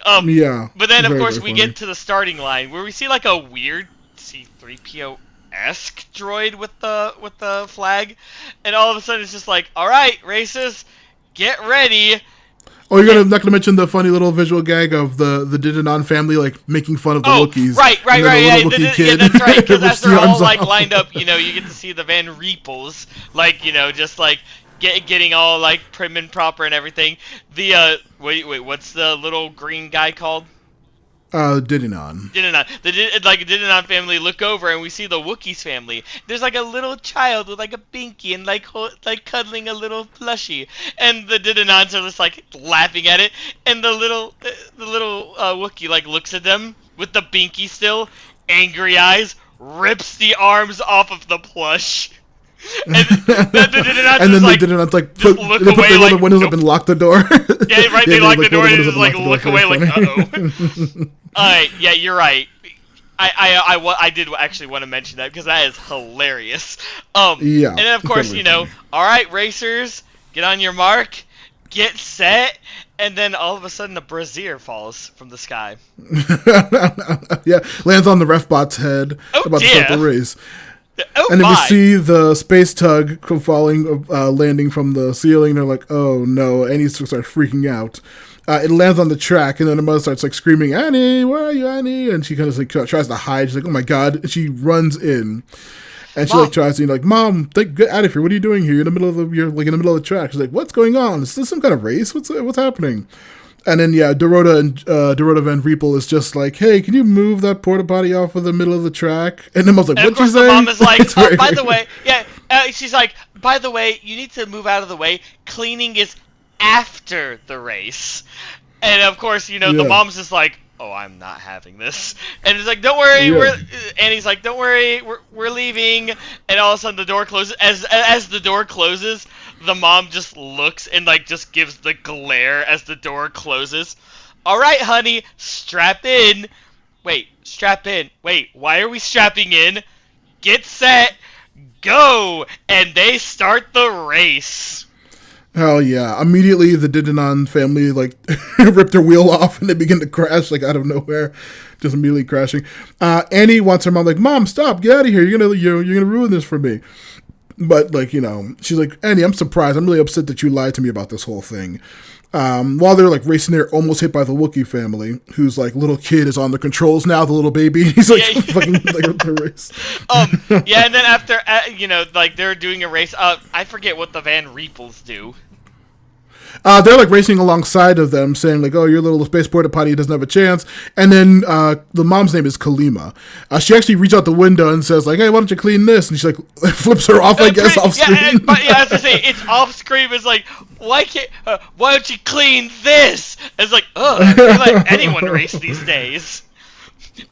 Yeah. But then, of course, very we funny. get to the starting line, where we see, like, a weird C-3PO-esque droid with the flag. And all of a sudden, it's just like, all right, races, get ready. Oh, you're not gonna mention the funny little visual gag of the Didinon family like making fun of the Wookiees. Right. Yeah, That's right. Because as they're all like lined up, you get to see the Van Riepels, like, just like getting all like prim and proper and everything. The wait, what's the little green guy called? Didinon. The Didinon family look over and we see the Wookiees family. There's like a little child with like a binky and like cuddling a little plushie, and the Didinons are just like laughing at it. And the little Wookiee like looks at them with the binky still, angry eyes, rips the arms off of the plush. And then the Didinons like put the windows up and lock the door. Yeah, right. They lock the door and just like look away, like uh-oh. Alright, yeah, you're right. I did actually want to mention that because that is hilarious. Yeah. And then of course, alright, racers, get on your mark, get set, and then all of a sudden a brazier falls from the sky. Yeah, lands on the refbot's head. About to start the race. Oh, and then we see the space tug landing from the ceiling. They're like, "Oh no!" Annie starts freaking out. It lands on the track, and then the mother starts like screaming, "Annie, where are you, Annie?" And she kind of like tries to hide. She's like, "Oh my god!" And she runs in, and she like tries to Mom, get out of here! What are you doing here? You're in the middle of the track. She's like, "What's going on? Is this some kind of race? What's happening?" And then Dorota Van Riepel is just like, "Hey, can you move that porta potty off of the middle of the track?" And then Mom's like, "What'd you say?" The mom is like, "Oh, by the way, yeah." She's like, "By the way, you need to move out of the way. Cleaning is after the race." And of course, the mom's just like, "Oh, I'm not having this." And it's like, "Don't worry, Annie's like, "Don't worry, we're leaving." And all of a sudden the door closes. As the door closes, the mom just looks and like just gives the glare as the door closes. "All right, honey, strap in." Wait, strap in. Wait, why are we strapping in? Get set, go, and they start the race. Hell yeah. Immediately, the Didinon family, like, ripped their wheel off and they begin to crash, like, out of nowhere. Just immediately crashing. Annie wants her mom, like, "Mom, stop, get out of here. You're gonna ruin this for me." But, like, she's like, "Annie, I'm surprised. I'm really upset that you lied to me about this whole thing." While they're, like, racing, they're almost hit by the Wookiee family, whose, like, little kid is on the controls now, the little baby. He's, like, fucking, like, the race. Yeah, and then after, like, they're doing a race, I forget what the Van Riepels do. They're like racing alongside of them, saying like, "Oh, your little space porta potty doesn't have a chance." And then the mom's name is Kalima. She actually reaches out the window and says like, "Hey, why don't you clean this?" And she like flips her off, I guess, off screen. But yeah, I have to say, it's off screen. It's like, why don't you clean this? It's like, I feel like anyone race these days.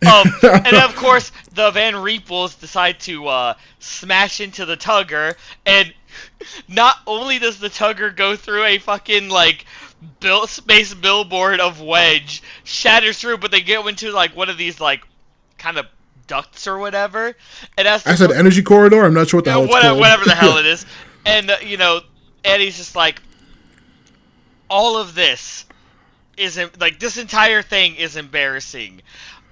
And of course, the Van Riepels decide to smash into the tugger, and not only does the tugger go through a fucking like space billboard of wedge, shatters through, but they get into like one of these like kind of ducts or whatever. And I said energy corridor. I'm not sure what the hell it's called. Whatever the hell it is. And Eddie's just like, all of this isn't like, this entire thing is embarrassing.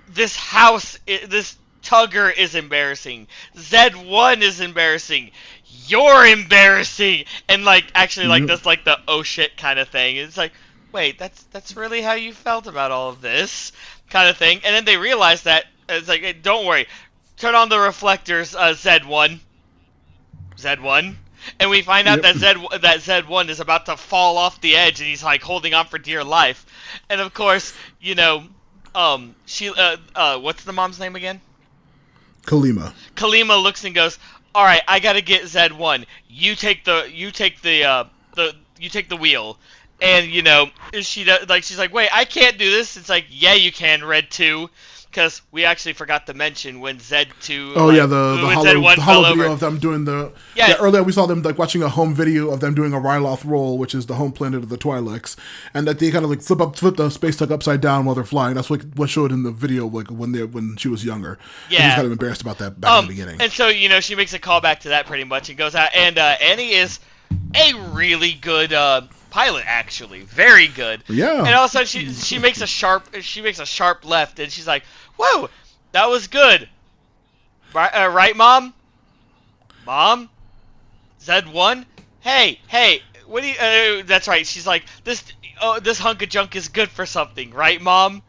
This house, this tugger is embarrassing. Z1 is embarrassing. You're embarrassing. And like, actually, like, that's like the oh shit kind of thing. It's like, wait, that's really how you felt about all of this kind of thing. And then they realize that it's like, hey, don't worry, turn on the reflectors, Z1. And we find out that Z1 is about to fall off the edge, and he's like holding on for dear life. And of course, she what's the mom's name again? Kalima. Kalima looks and goes, "All right, I gotta get Z1. You take the wheel." And she's like, "Wait, I can't do this." It's like, "Yeah, you can, Red 2." Because we actually forgot to mention when Z2... Oh, yeah, the hollow video of them doing the... Yeah, earlier we saw them like watching a home video of them doing a Ryloth roll, which is the home planet of the Twi'leks, and that they kind of like flip the space tug upside down while they're flying. That's what showed in the video like when she was younger. Yeah. She was kind of embarrassed about that back in the beginning. And so, she makes a call back to that pretty much and goes out. And Annie is a really good... pilot, actually, very good. Yeah. And all of a sudden she makes a sharp left, and she's like, "Whoa, that was good." Right, Mom? Mom? Z1? Hey, what do you? That's right. She's like, this hunk of junk is good for something, right, Mom?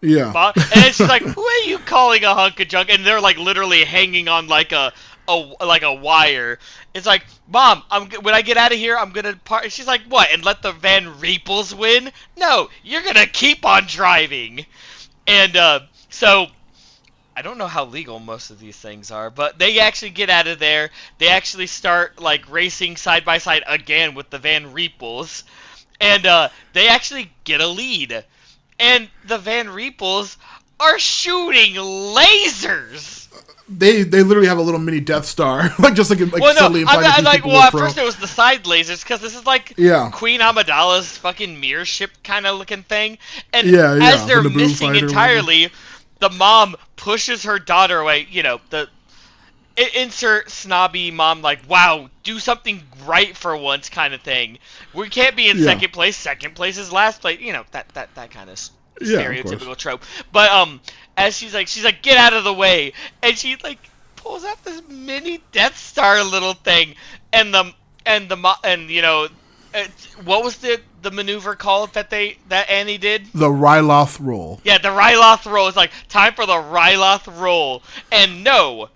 Yeah. Mom? And then she's like, "Who are you calling a hunk of junk?" And they're like literally hanging on like a a wire. It's like, Mom, when I get out of here, I'm gonna park. She's like, what? And let the Van Riepels win? No, you're gonna keep on driving. And so I don't know how legal most of these things are, but they actually get out of there. They actually start like racing side by side again with the Van Riepels, and they actually get a lead. And the Van Riepels are shooting lasers. They literally have a little mini Death Star, like just like well, no, I'm like, well, at pro. first it was the side lasers because this is like Queen Amidala's fucking mirror ship kind of looking thing, and as they're missing entirely, the mom pushes her daughter away. You know, insert snobby mom, like, wow, do something right for once kind of thing. We can't be in second place. Second place is last place. You know, that kind of stereotypical trope. But as she's like, get out of the way, and she like pulls out this mini Death Star little thing, and you know, what was the maneuver called that Annie did? The Ryloth roll. Yeah, the Ryloth roll. It's like, time for the Ryloth roll. And no,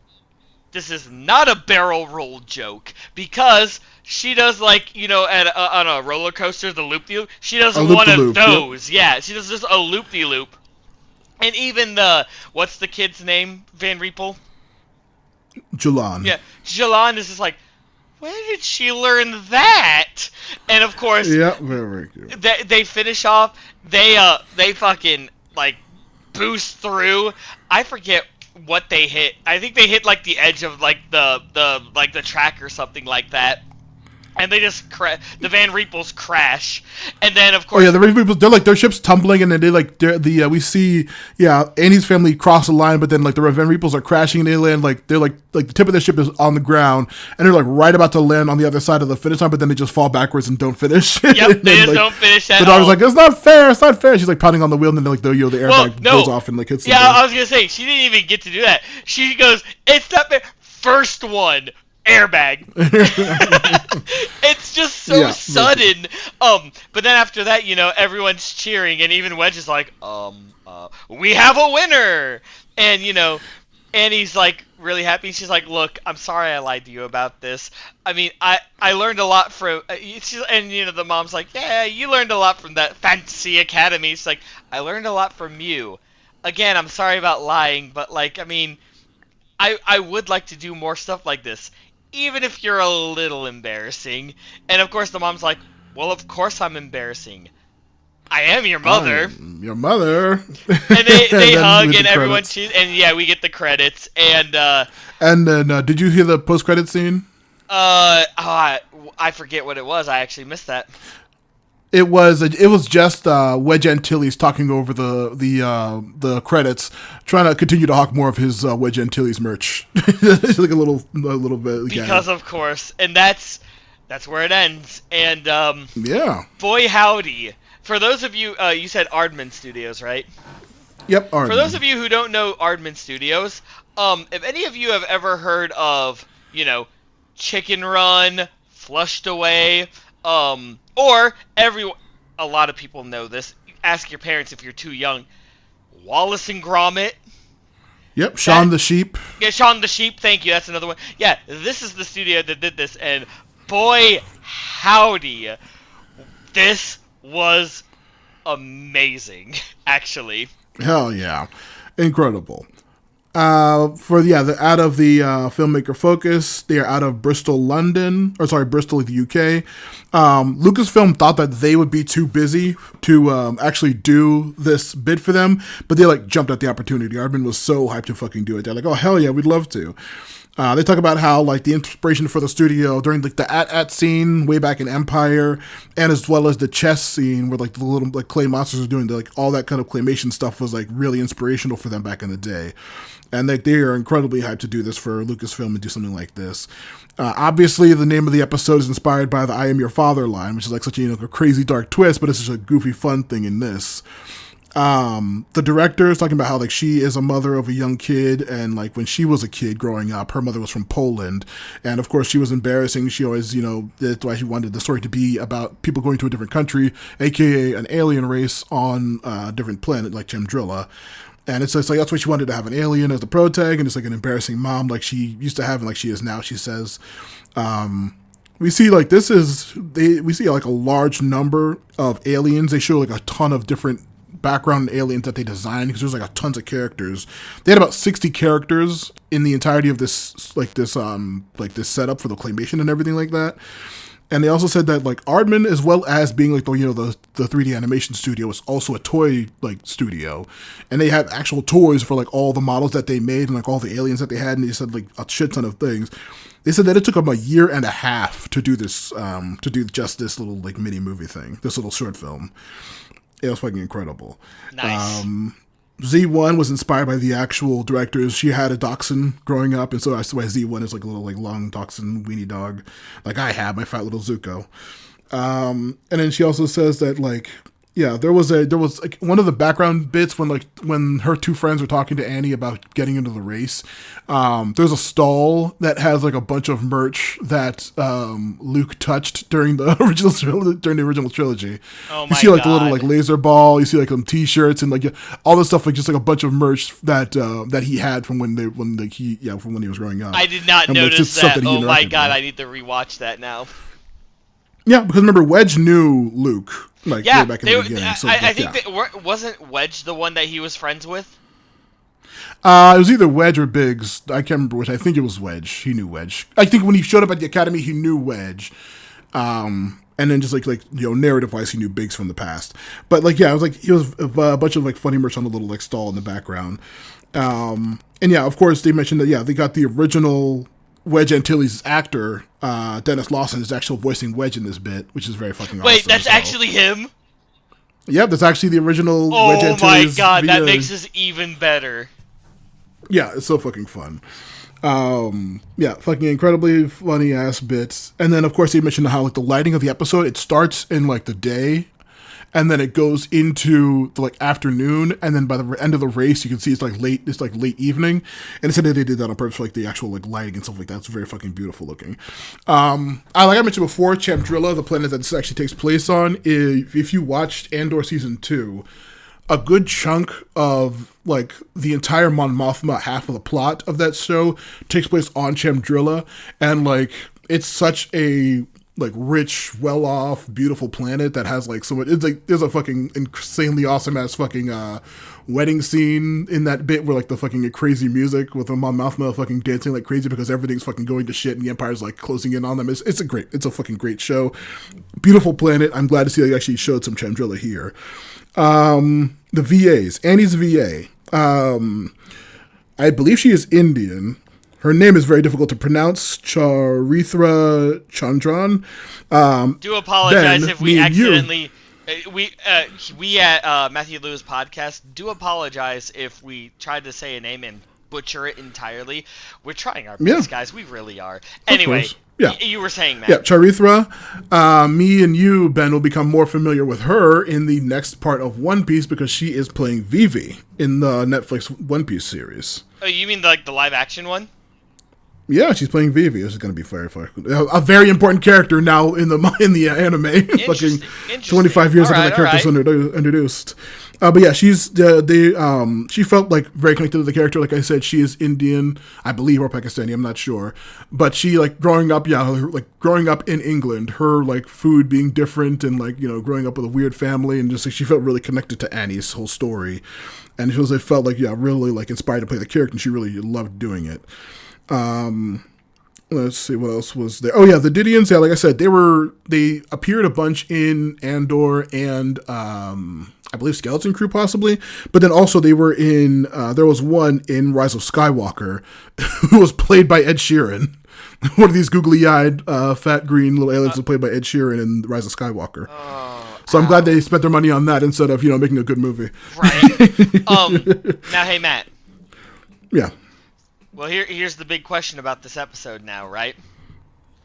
this is not a barrel roll joke, because she does, like, you know, on a roller coaster, the loop-de-loop, she does one of those. Yep. Yeah, she does just a loop-de-loop. And even what's the kid's name, Van Riepel? Jalan. Yeah, Jalan is just like, where did she learn that? And of course, yeah, very good. They finish off. They fucking like boost through. I forget what they hit. I think they hit like the edge of like the track or something like that. And they just the Van Riepels crash, and then of course, the Van Riepels, they're like, their ship's tumbling, and then we see Annie's family cross the line, but then like the Van Riepels are crashing, and they land like they're like the tip of their ship is on the ground, and they're like right about to land on the other side of the finish line, but then they just fall backwards and don't finish. Yep, they just don't finish at all. The daughter's like, it's not fair. She's like pounding on the wheel, and then like the airbag goes off and like hits. Yeah, I was gonna say she didn't even get to do that. She goes, it's not fair. First one. Airbag. It's just so sudden. But then after that, you know, everyone's cheering, and even Wedge is like, we have a winner. And you know, Annie's like really happy. She's like, look, I'm sorry I lied to you about this. I mean, I learned a lot from. And you know, the mom's like, yeah, you learned a lot from that fantasy academy. She's like, I learned a lot from you. Again, I'm sorry about lying, but like, I mean, I would like to do more stuff like this, even if you're a little embarrassing. And of course the mom's like, well, of course I'm embarrassing. I am your mother. Your mother. And they hug, and everyone cheers, and yeah, we get the credits. And then did you hear the post-credit scene? I forget what it was. I actually missed that. It was just Wedge Antilles talking over the credits, trying to continue to hawk more of his Wedge Antilles merch. It's like a little bit. Because of course, and that's where it ends. And boy howdy, for those of you, you said Aardman Studios, right? Yep, Aardman. For those of you who don't know Aardman Studios, if any of you have ever heard of, you know, Chicken Run, Flushed Away, or a lot of people know this. Ask your parents if you're too young. Wallace and Gromit. Yep, Shaun the Sheep. Yeah, Shaun the Sheep. Thank you. That's another one. Yeah, this is the studio that did this, and boy, howdy, this was amazing. Actually. Hell yeah, incredible. Out of the filmmaker focus, they are out of Bristol, Bristol, the UK. Lucasfilm thought that they would be too busy to actually do this bid for them, but they like jumped at the opportunity. Aardman was so hyped to fucking do it. They're like, oh hell yeah, we'd love to. They talk about how like the inspiration for the studio during like the at scene way back in Empire, and as well as the chess scene where like the little like clay monsters are doing like all that kind of claymation stuff was like really inspirational for them back in the day. And they are incredibly hyped to do this for Lucasfilm and do something like this. Obviously, the name of the episode is inspired by the "I am your father" line, which is like such a a crazy dark twist, but it's just a goofy fun thing in this. The director is talking about how like she is a mother of a young kid, and like when she was a kid growing up, her mother was from Poland, and of course she was embarrassing. She always, that's why she wanted the story to be about people going to a different country, aka an alien race on a different planet like Chandrilla. And it's like that's why she wanted to have an alien as the protag, and it's like an embarrassing mom like she used to have and like she is now, she says. We see like we see like a large number of aliens. They show like a ton of different background aliens that they designed because there's like a tons of characters. They had about 60 characters in the entirety of this setup for the claymation and everything like that. And they also said that like Aardman, as well as being like the 3D animation studio, was also a toy like studio, and they had actual toys for like all the models that they made and like all the aliens that they had, and they said like a shit ton of things. They said that it took them a year and a half to do this, to do just this little like mini movie thing, this little short film. It was fucking incredible. Nice. Z1 was inspired by the actual directors. She had a dachshund growing up, and so that's why Z1 is like a little like long dachshund weenie dog, like I have my fat little Zuko. And then she also says that like, yeah, there was like one of the background bits when her two friends were talking to Annie about getting into the race. There's a stall that has like a bunch of merch that Luke touched during the original trilogy. Oh my You see like God. a little like laser ball. You see like some T-shirts and like all this stuff, like just like a bunch of merch that he had from when he was growing up. I did not And, like, notice just stuff that. that he Oh my interacted God, with. I need to rewatch that now. Yeah, because remember Wedge knew Luke like Yeah, way back in the beginning. So I like, think yeah. that wasn't Wedge the one that he was friends with? It was either Wedge or Biggs. I can't remember which. I think it was Wedge. He knew Wedge. I think when he showed up at the academy, he knew Wedge. And then just like narrative wise, he knew Biggs from the past. But like, yeah, it was like he was a bunch of like funny merch on the little like stall in the background. And yeah, of course they mentioned that they got the original Wedge Antilles actor, Dennis Lawson, is actually voicing Wedge in this bit, which is very fucking awesome. Wait, that's actually him? Yep, that's actually the original Wedge Antilles. Oh my God, that makes this even better. Yeah, it's so fucking fun. Yeah, fucking incredibly funny ass bits. And then of course they mentioned how like the lighting of the episode, it starts in like the day, and then it goes into the like afternoon, and then by the end of the race you can see it's like late evening. And it said that they did that on purpose for like the actual like lighting and stuff like that. It's very fucking beautiful looking. Like I mentioned before, Chandrilla, the planet that this actually takes place on, if you watched Andor season 2, a good chunk of like the entire Mon Mothma half of the plot of that show takes place on Chandrilla, and like it's such a like rich, well-off, beautiful planet that has like so much. It's like there's a fucking insanely awesome ass fucking wedding scene in that bit where like the fucking crazy music with the Mon Mothma fucking dancing like crazy because everything's fucking going to shit and the Empire's like closing in on them. It's a fucking great show. Beautiful planet. I'm glad to see they actually showed some Chandrilla here. The VAs. Annie's VA. I believe she is Indian. Her name is very difficult to pronounce. Charithra Chandran. Do apologize Ben, if we me and you- accidentally... We at Matthew Lewis Podcast do apologize if we tried to say a name and butcher it entirely. We're trying our best, guys. We really are. Anyway, course. Yeah. you were saying, Matt. Yeah, Charithra. Me and you, Ben, will become more familiar with her in the next part of One Piece because she is playing Vivi in the Netflix One Piece series. Oh, you mean like the live action one? Yeah, she's playing Vivi. This is going to be a very important character now in the anime. Fucking 25 years after that character's introduced. But yeah, she felt like very connected to the character. Like I said, she is Indian, I believe, or Pakistani. I'm not sure. But she like growing up in England, her like food being different and like growing up with a weird family, and just like she felt really connected to Annie's whole story, and it felt like really like inspired to play the character, and she really loved doing it. Let's see what else was there. Oh yeah, the Didians. Yeah, like I said, they appeared a bunch in Andor and I believe Skeleton Crew possibly, but then also they were in. There was one in Rise of Skywalker who was played by Ed Sheeran. One of these googly-eyed, fat green little aliens was played by Ed Sheeran in Rise of Skywalker. So I'm glad they spent their money on that instead of making a good movie. Right. Now, hey Matt. Yeah. Well, here's the big question about this episode now, right?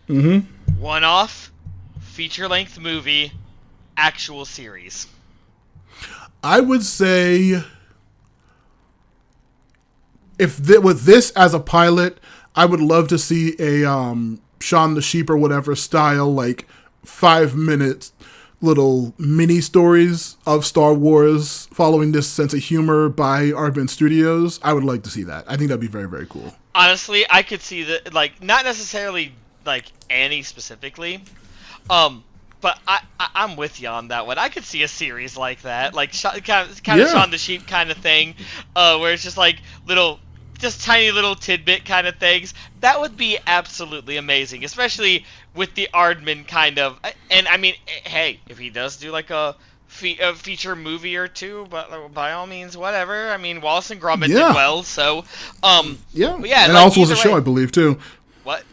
Mm-hmm. One-off, feature-length movie, actual series. I would say with this as a pilot, I would love to see a Shaun the Sheep or whatever style, like 5 minutes little mini stories of Star Wars following this sense of humor by Aardman Studios, I would like to see that. I think that'd be very, very cool. Honestly, I could see that, like, not necessarily like Annie specifically, but I'm with you on that one. I could see a series like that, like kind of Yeah. Shaun the Sheep kind of thing, where it's just like just tiny little tidbit kind of things. That would be absolutely amazing, especially with the Aardman kind of. And I mean, hey, if he does do like a feature movie or two, but by all means, whatever. I mean, Wallace and Gromit Yeah. did well, so Yeah. but yeah, And like, also was a either show, way- I believe, too. What?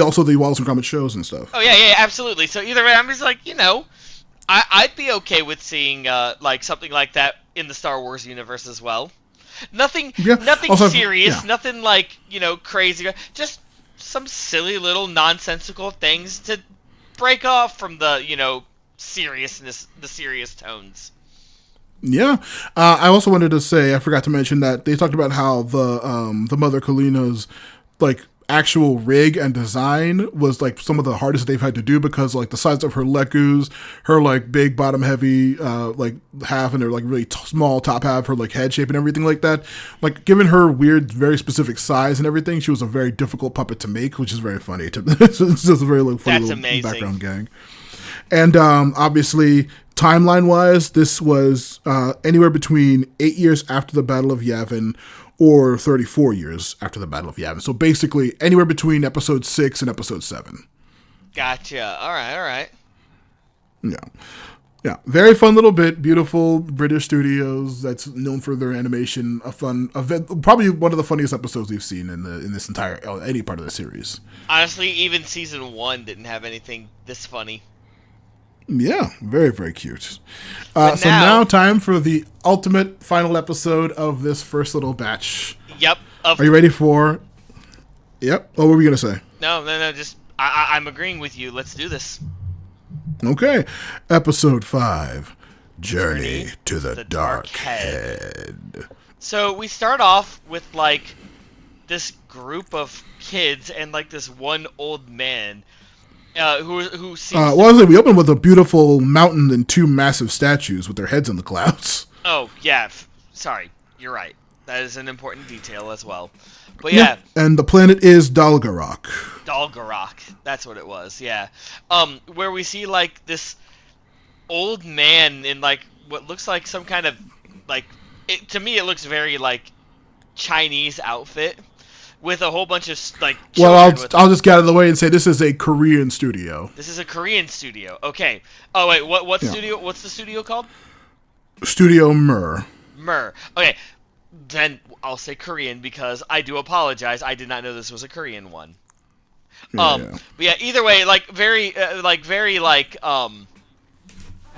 Also the Wallace and Gromit shows and stuff. Oh yeah, absolutely. So either way, I'm just like, I'd be okay with seeing like something like that in the Star Wars universe as well. Nothing Also, serious, yeah. nothing like crazy. Just some silly little nonsensical things to break off from the seriousness, the serious tones. Yeah. I also wanted to say, I forgot to mention that they talked about how the Mother Kalina's like actual rig and design was like some of the hardest they've had to do, because like the size of her legus, her like big bottom heavy like half, and her like really small top half, her like head shape and everything like that, like given her weird very specific size and everything, she was a very difficult puppet to make, which is very funny to it's just a very like, funny That's little amazing. background gang. And obviously, timeline-wise, this was anywhere between 8 years after the Battle of Yavin or 34 years after the Battle of Yavin. So basically, anywhere between Episode 6 and Episode 7. Gotcha. All right. Yeah. Yeah. Very fun little bit. Beautiful British studios that's known for their animation. A fun event. Probably one of the funniest episodes we've seen in this entire, any part of the series. Honestly, even season 1 didn't have anything this funny. Yeah, very, very cute. So now- now time for the ultimate final episode of this first little batch. Yep. Are you ready for... Yep. Oh, what were we going to say? No. Just I'm agreeing with you. Let's do this. Okay. Episode 5. Journey to the the Dark Dark Head. Head. So we start off with like this group of kids and like this one old man who seems. Well, we opened with a beautiful mountain and 2 massive statues with their heads in the clouds. Oh yeah, sorry, you're right. That is an important detail as well. But yeah, And the planet is Dalgarok. Dalgarok. That's what it was. Yeah. Where we see like this old man in like what looks like some kind of like to me it looks very like Chinese outfit with a whole bunch of like. Well, children I'll just get out of the way and say this is a Korean studio. This is a Korean studio. Okay. Oh wait, what Yeah. studio? What's the studio called? Studio Mur. Mer. Okay. Then I'll say Korean because I do apologize. I did not know this was a Korean one. Yeah. But yeah, either way, like very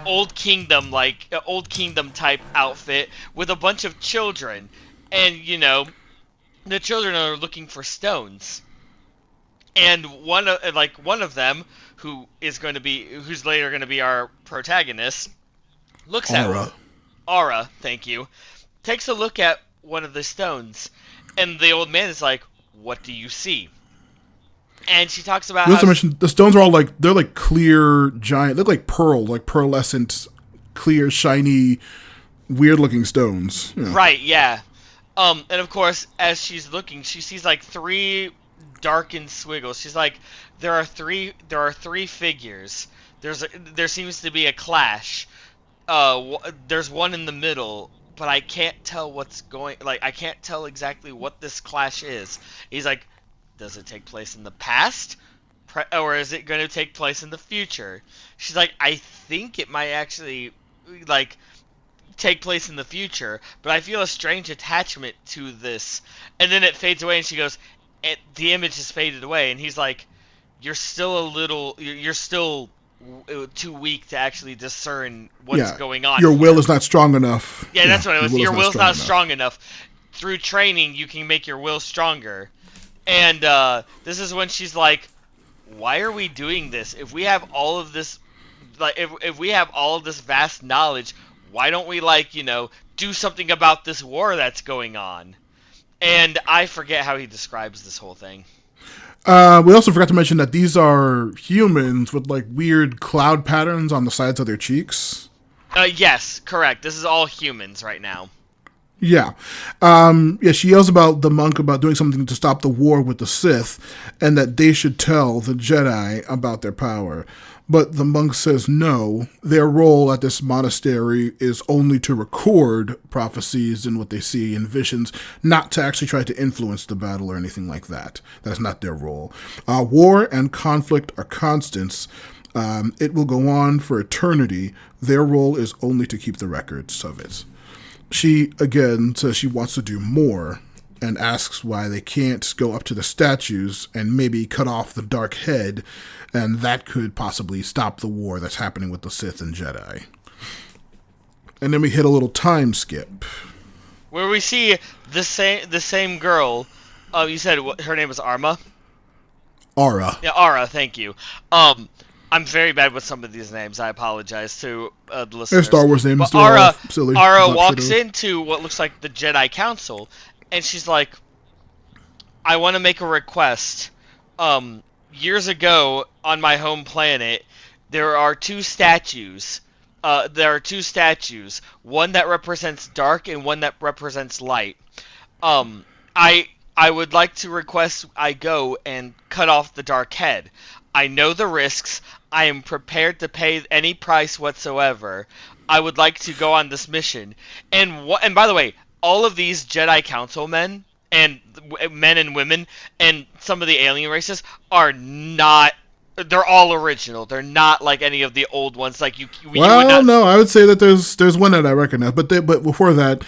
old kingdom type outfit with a bunch of children, and the children are looking for stones, and one of them who's later going to be our protagonist looks Aura. at Aura, thank you, takes a look at one of the stones, and the old man is like, "What do you see?" And she talks about You how also mentioned the stones are all like, they're like clear, giant, look like pearl, like pearlescent, clear, shiny, weird looking stones. Yeah. right, yeah. And of course, as she's looking, she sees like 3 darkened squiggles. She's like, there are three figures. There seems to be a clash. There's one in the middle, but I can't tell what's going. Like, I can't tell exactly what this clash is. He's like, does it take place in the past, or is it going to take place in the future? She's like, I think it might actually like take place in the future, but I feel a strange attachment to this. And then it fades away, and she goes, the image has faded away, and he's like, you're still too weak to actually discern what's going on. Your will is not strong enough. Yeah, that's what it was. Your will's not enough. strong enough. Through training, you can make your will stronger. And this is when she's like, why are we doing this? If we have all of this, like, if we have all of this vast knowledge, why don't we, like, do something about this war that's going on? And I forget how he describes this whole thing. We also forgot to mention that these are humans with like weird cloud patterns on the sides of their cheeks. Yes, correct. This is all humans right now. Yeah. Yeah, she yells about the monk about doing something to stop the war with the Sith and that they should tell the Jedi about their power. But the monk says no, their role at this monastery is only to record prophecies and what they see in visions, not to actually try to influence the battle or anything like that. That's not their role. War and conflict are constants. It will go on for eternity. Their role is only to keep the records of it. She, again, says she wants to do more and asks why they can't go up to the statues and maybe cut off the dark head, and that could possibly stop the war that's happening with the Sith and Jedi. And then we hit a little time skip. Where we see the same girl, you said her name was Arma? Aura. Yeah, Aura, thank you. I'm very bad with some of these names. I apologize to the listeners. They're Star Wars names. But Aura walks into what looks like the Jedi Council, and she's like, I want to make a request. Years ago, on my home planet, there are two statues. One that represents dark and one that represents light. I would like to request I go and cut off the dark head. I know the risks. I am prepared to pay any price whatsoever. I would like to go on this mission. And by the way, all of these Jedi Council men and women and some of the alien races are not. They're all original. They're not like any of the old ones. Like you would not... no, I would say that there's one that I recognize. But before that,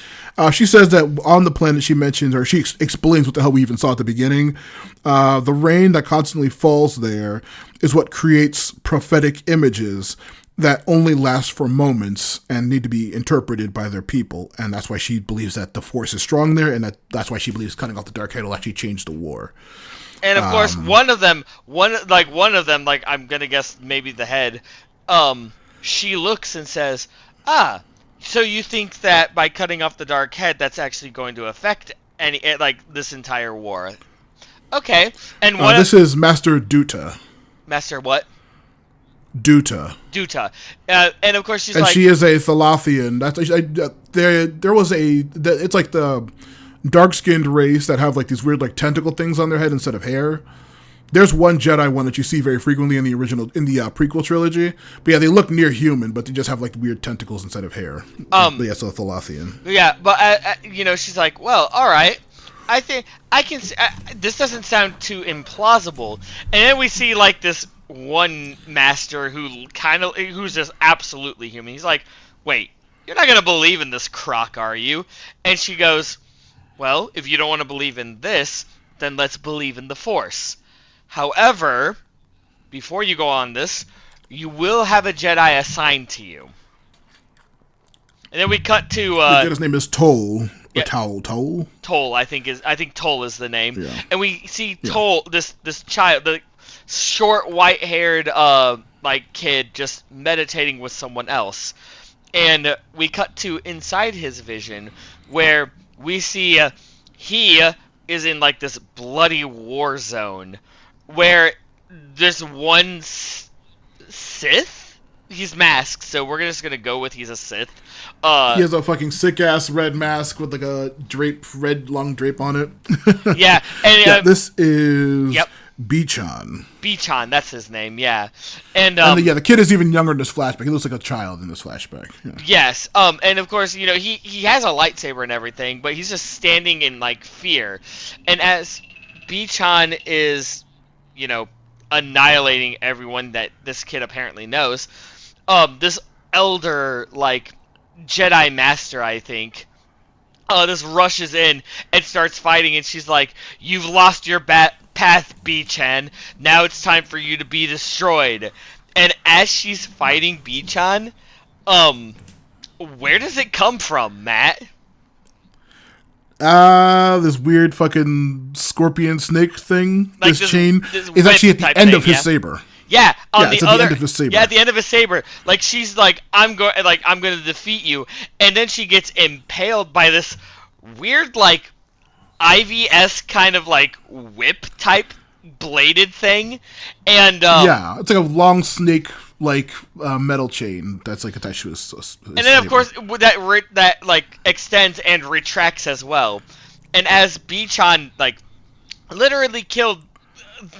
she says that on the planet she mentions, or she explains what the hell we even saw at the beginning. The rain that constantly falls there is what creates prophetic images that only last for moments and need to be interpreted by their people. And that's why she believes that the Force is strong there, and that's why she believes cutting off the dark head will actually change the war. And of course, one of them, like I'm gonna guess maybe the head, she looks and says, so you think that by cutting off the dark head, that's actually going to affect this entire war? Okay. And this is Master Duta. Master what? Duta. And of course she's like... And she is a Thalathian. There was it's like the dark-skinned race that have like these weird like tentacle things on their head instead of hair. There's one Jedi one that you see very frequently in the prequel trilogy. But yeah, they look near human, but they just have like weird tentacles instead of hair. But yeah, so Thalathian. Yeah, but she's like, well, all right. I think I can. This doesn't sound too implausible. And then we see like this one master who's just absolutely human. He's like, wait, you're not gonna believe in this crock, are you? And she goes, well, if you don't want to believe in this, then let's believe in the Force. However, before you go on this, you will have a Jedi assigned to you. And then we cut to the Jedi's name is Toll. Yeah, Toll. Toll, I think Toll is the name. Yeah. And we see Toll, this child, the short white-haired kid, just meditating with someone else. And we cut to inside his vision, where we see he is in like this bloody war zone, where there's one Sith. He's masked, so we're just gonna go with he's a Sith. He has a fucking sick ass red mask with like a red long drape on it. Yeah, and this is Beechan. Beechan, that's his name. Yeah, and the kid is even younger in this flashback. He looks like a child in this flashback. Yeah. Yes, and of course, he has a lightsaber and everything, but he's just standing in like fear. And as Beechan is, annihilating everyone that this kid apparently knows, this elder Jedi master, I think, this rushes in and starts fighting, and she's like, "You've lost your path, Beechan. Now it's time for you to be destroyed." And as she's fighting Beechan, where does it come from, Matt? This weird fucking scorpion snake thing. This chain is actually at the end of his saber. Yeah, it's at the end of his saber. Yeah, at the end of his saber. Like she's like, I'm going to defeat you, and then she gets impaled by this weird IVS kind of whip type bladed thing, and Yeah, it's like a long snake like metal chain that's like attached to his and then of saber. course that like extends and retracts as well. And as Bichon like literally killed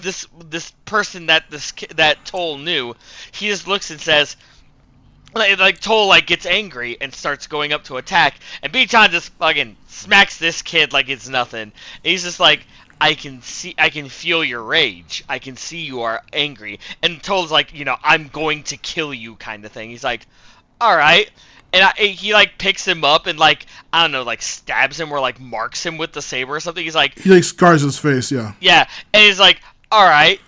this person that Toll knew, he just looks and says, like Toll like gets angry and starts going up to attack, and Bichon just fucking smacks this kid like it's nothing. And he's just like, I can feel your rage. I can see you are angry. And Toll's like, I'm going to kill you, kind of thing. He's like, all right. And he like picks him up and like, I don't know, like stabs him or like marks him with the saber or something. He's like, He like scars his face. Yeah. yeah, and he's like, all right,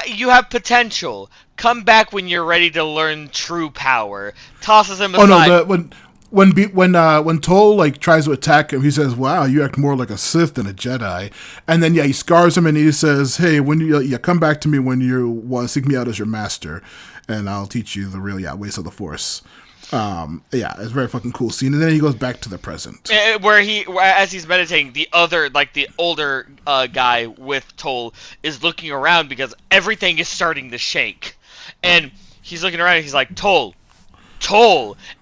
you have potential. Come back when you're ready to learn true power. Tosses him Oh aside. no, when Toll like tries to attack him, he says, "Wow, you act more like a Sith than a Jedi." And then he scars him and he says, "Hey, when you come back to me when you want to seek me out as your master, and I'll teach you the real ways of the Force." Yeah, it's a very fucking cool scene. And then he goes back to the present, Where as he's meditating, the older guy with Toll is looking around because everything is starting to shake, and he's looking around and he's like, Toll.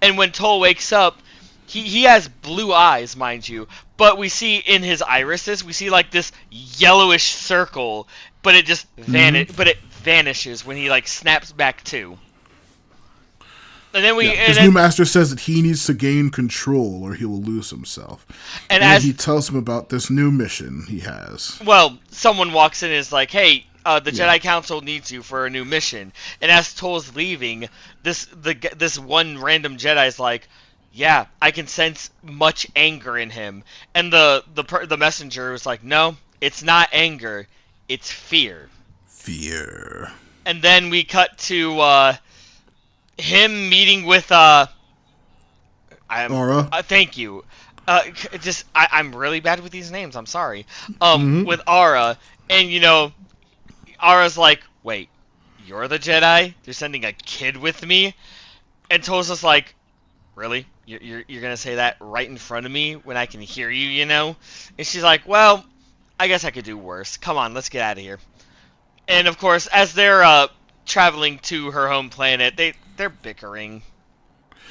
And when Toll wakes up, he has blue eyes, mind you, but we see in his irises, we see like this yellowish circle, but it just vanishes when he like snaps back to. And then his new master says that he needs to gain control or he will lose himself. And as he tells him about this new mission he has. Well, someone walks in and is like, hey, the Jedi Council needs you for a new mission. And as Toll's leaving, this one random Jedi is like, yeah, I can sense much anger in him. And the messenger was like, no, it's not anger, it's fear. Fear. And then we cut to him meeting with Aura. Thank you. I'm really bad with these names. I'm sorry. With Aura, and Aura's like, wait, you're the Jedi? You're sending a kid with me? And Toll's just like, really? You're gonna say that right in front of me when I can hear you? And she's like, well, I guess I could do worse. Come on, let's get out of here. And of course, as they're traveling to her home planet, they're bickering.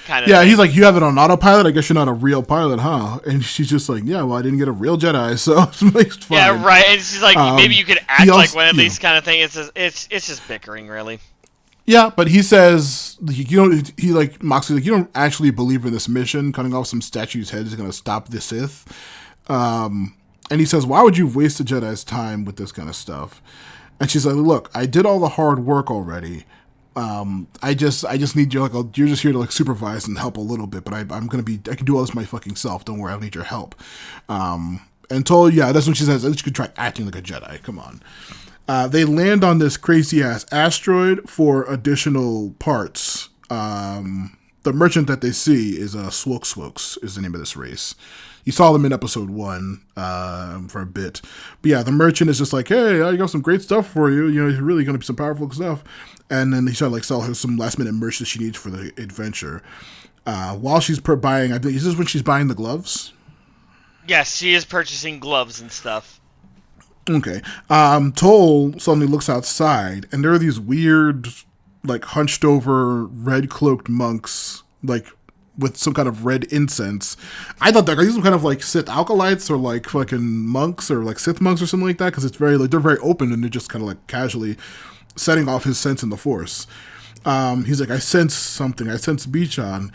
Kind of. Yeah, he's like, you have it on autopilot? I guess you're not a real pilot, huh? And she's just like, yeah, well, I didn't get a real Jedi, so it's fine. Yeah, right. And she's like, maybe you could act like one at least, kind of thing. It's just bickering, really. Yeah, but he says he like mocks like, you don't actually believe in this mission. Cutting off some statue's head is going to stop the Sith. And he says, why would you waste a Jedi's time with this kind of stuff? And she's like, look, I did all the hard work already. I just need you, you're just here to supervise and help a little bit, but I can do all this my fucking self. Don't worry, I don't need your help. And Toll, yeah, that's what she says. At least you could try acting like a Jedi. Come on. They land on this crazy ass asteroid for additional parts. The merchant that they see is Swokes is the name of this race. You saw them in episode 1 for a bit. But yeah, the merchant is just like, hey, I got some great stuff for you. You're really going to be some powerful stuff. And then he tried to sell her some last minute merch that she needs for the adventure. While she's buying, is this when she's buying the gloves? Yes, she is purchasing gloves and stuff. Okay. Toll suddenly looks outside, and there are these weird, hunched over, red cloaked monks, with some kind of red incense. I thought these were kind of Sith acolytes or fucking monks or Sith monks or something like that, because it's very they're very open and they're just kind of casually setting off his sense in the Force. He's like, I sense something. I sense Bichon.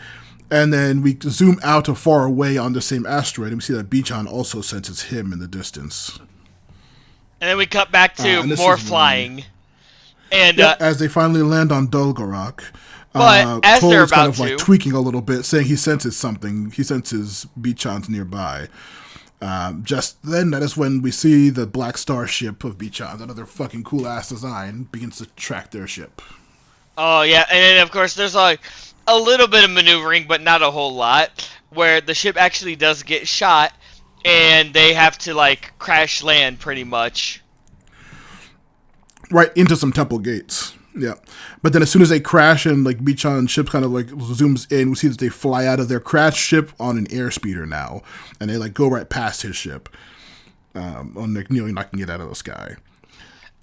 And then we zoom out to far away on the same asteroid, and we see that Bichon also senses him in the distance. And then we cut back to more flying. And as they finally land on Dulgorak, but as Toll they're is about kind of tweaking a little bit, saying he senses something. He senses Bichon's nearby. Just then, that is when we see the Black Star ship of Bichon's, another fucking cool ass design, begins to track their ship. Oh yeah, and then of course there's a little bit of maneuvering, but not a whole lot, where the ship actually does get shot, and they have to crash land pretty much. Right into some temple gates. Yeah. But then as soon as they crash and Bichon's ship kind of zooms in, we see that they fly out of their crashed ship on an airspeeder now. And they go right past his ship. On nearly knocking it out of the sky.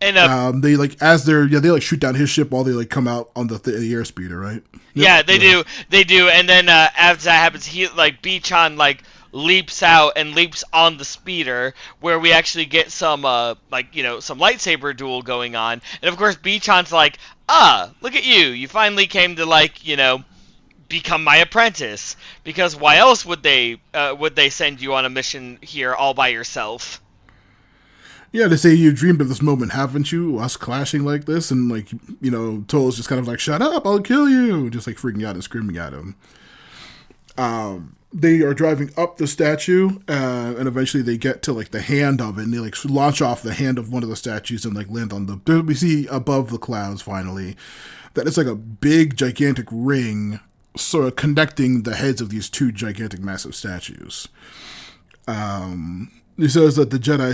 And They like as they're they like shoot down his ship while they like come out on the airspeeder, right? yeah, Yep. they do, and then as that happens, he like Beachon like leaps out and leaps on the speeder, where we actually get some some lightsaber duel going on, and of course Beachon's like, look at you, you finally came to become my apprentice, because why else would they send you on a mission here all by yourself? Yeah, they say you dreamed of this moment, haven't you? Us clashing like this, and like Toll's just kind of like, "Shut up, I'll kill you!" Just like freaking out and screaming at him. They are driving up the statue, and eventually they get to like the hand of it, and they like launch off the hand of one of the statues and like land on the. We see above the clouds finally that it's like a big, gigantic ring, sort of connecting the heads of these two gigantic, massive statues. He says that the Jedi,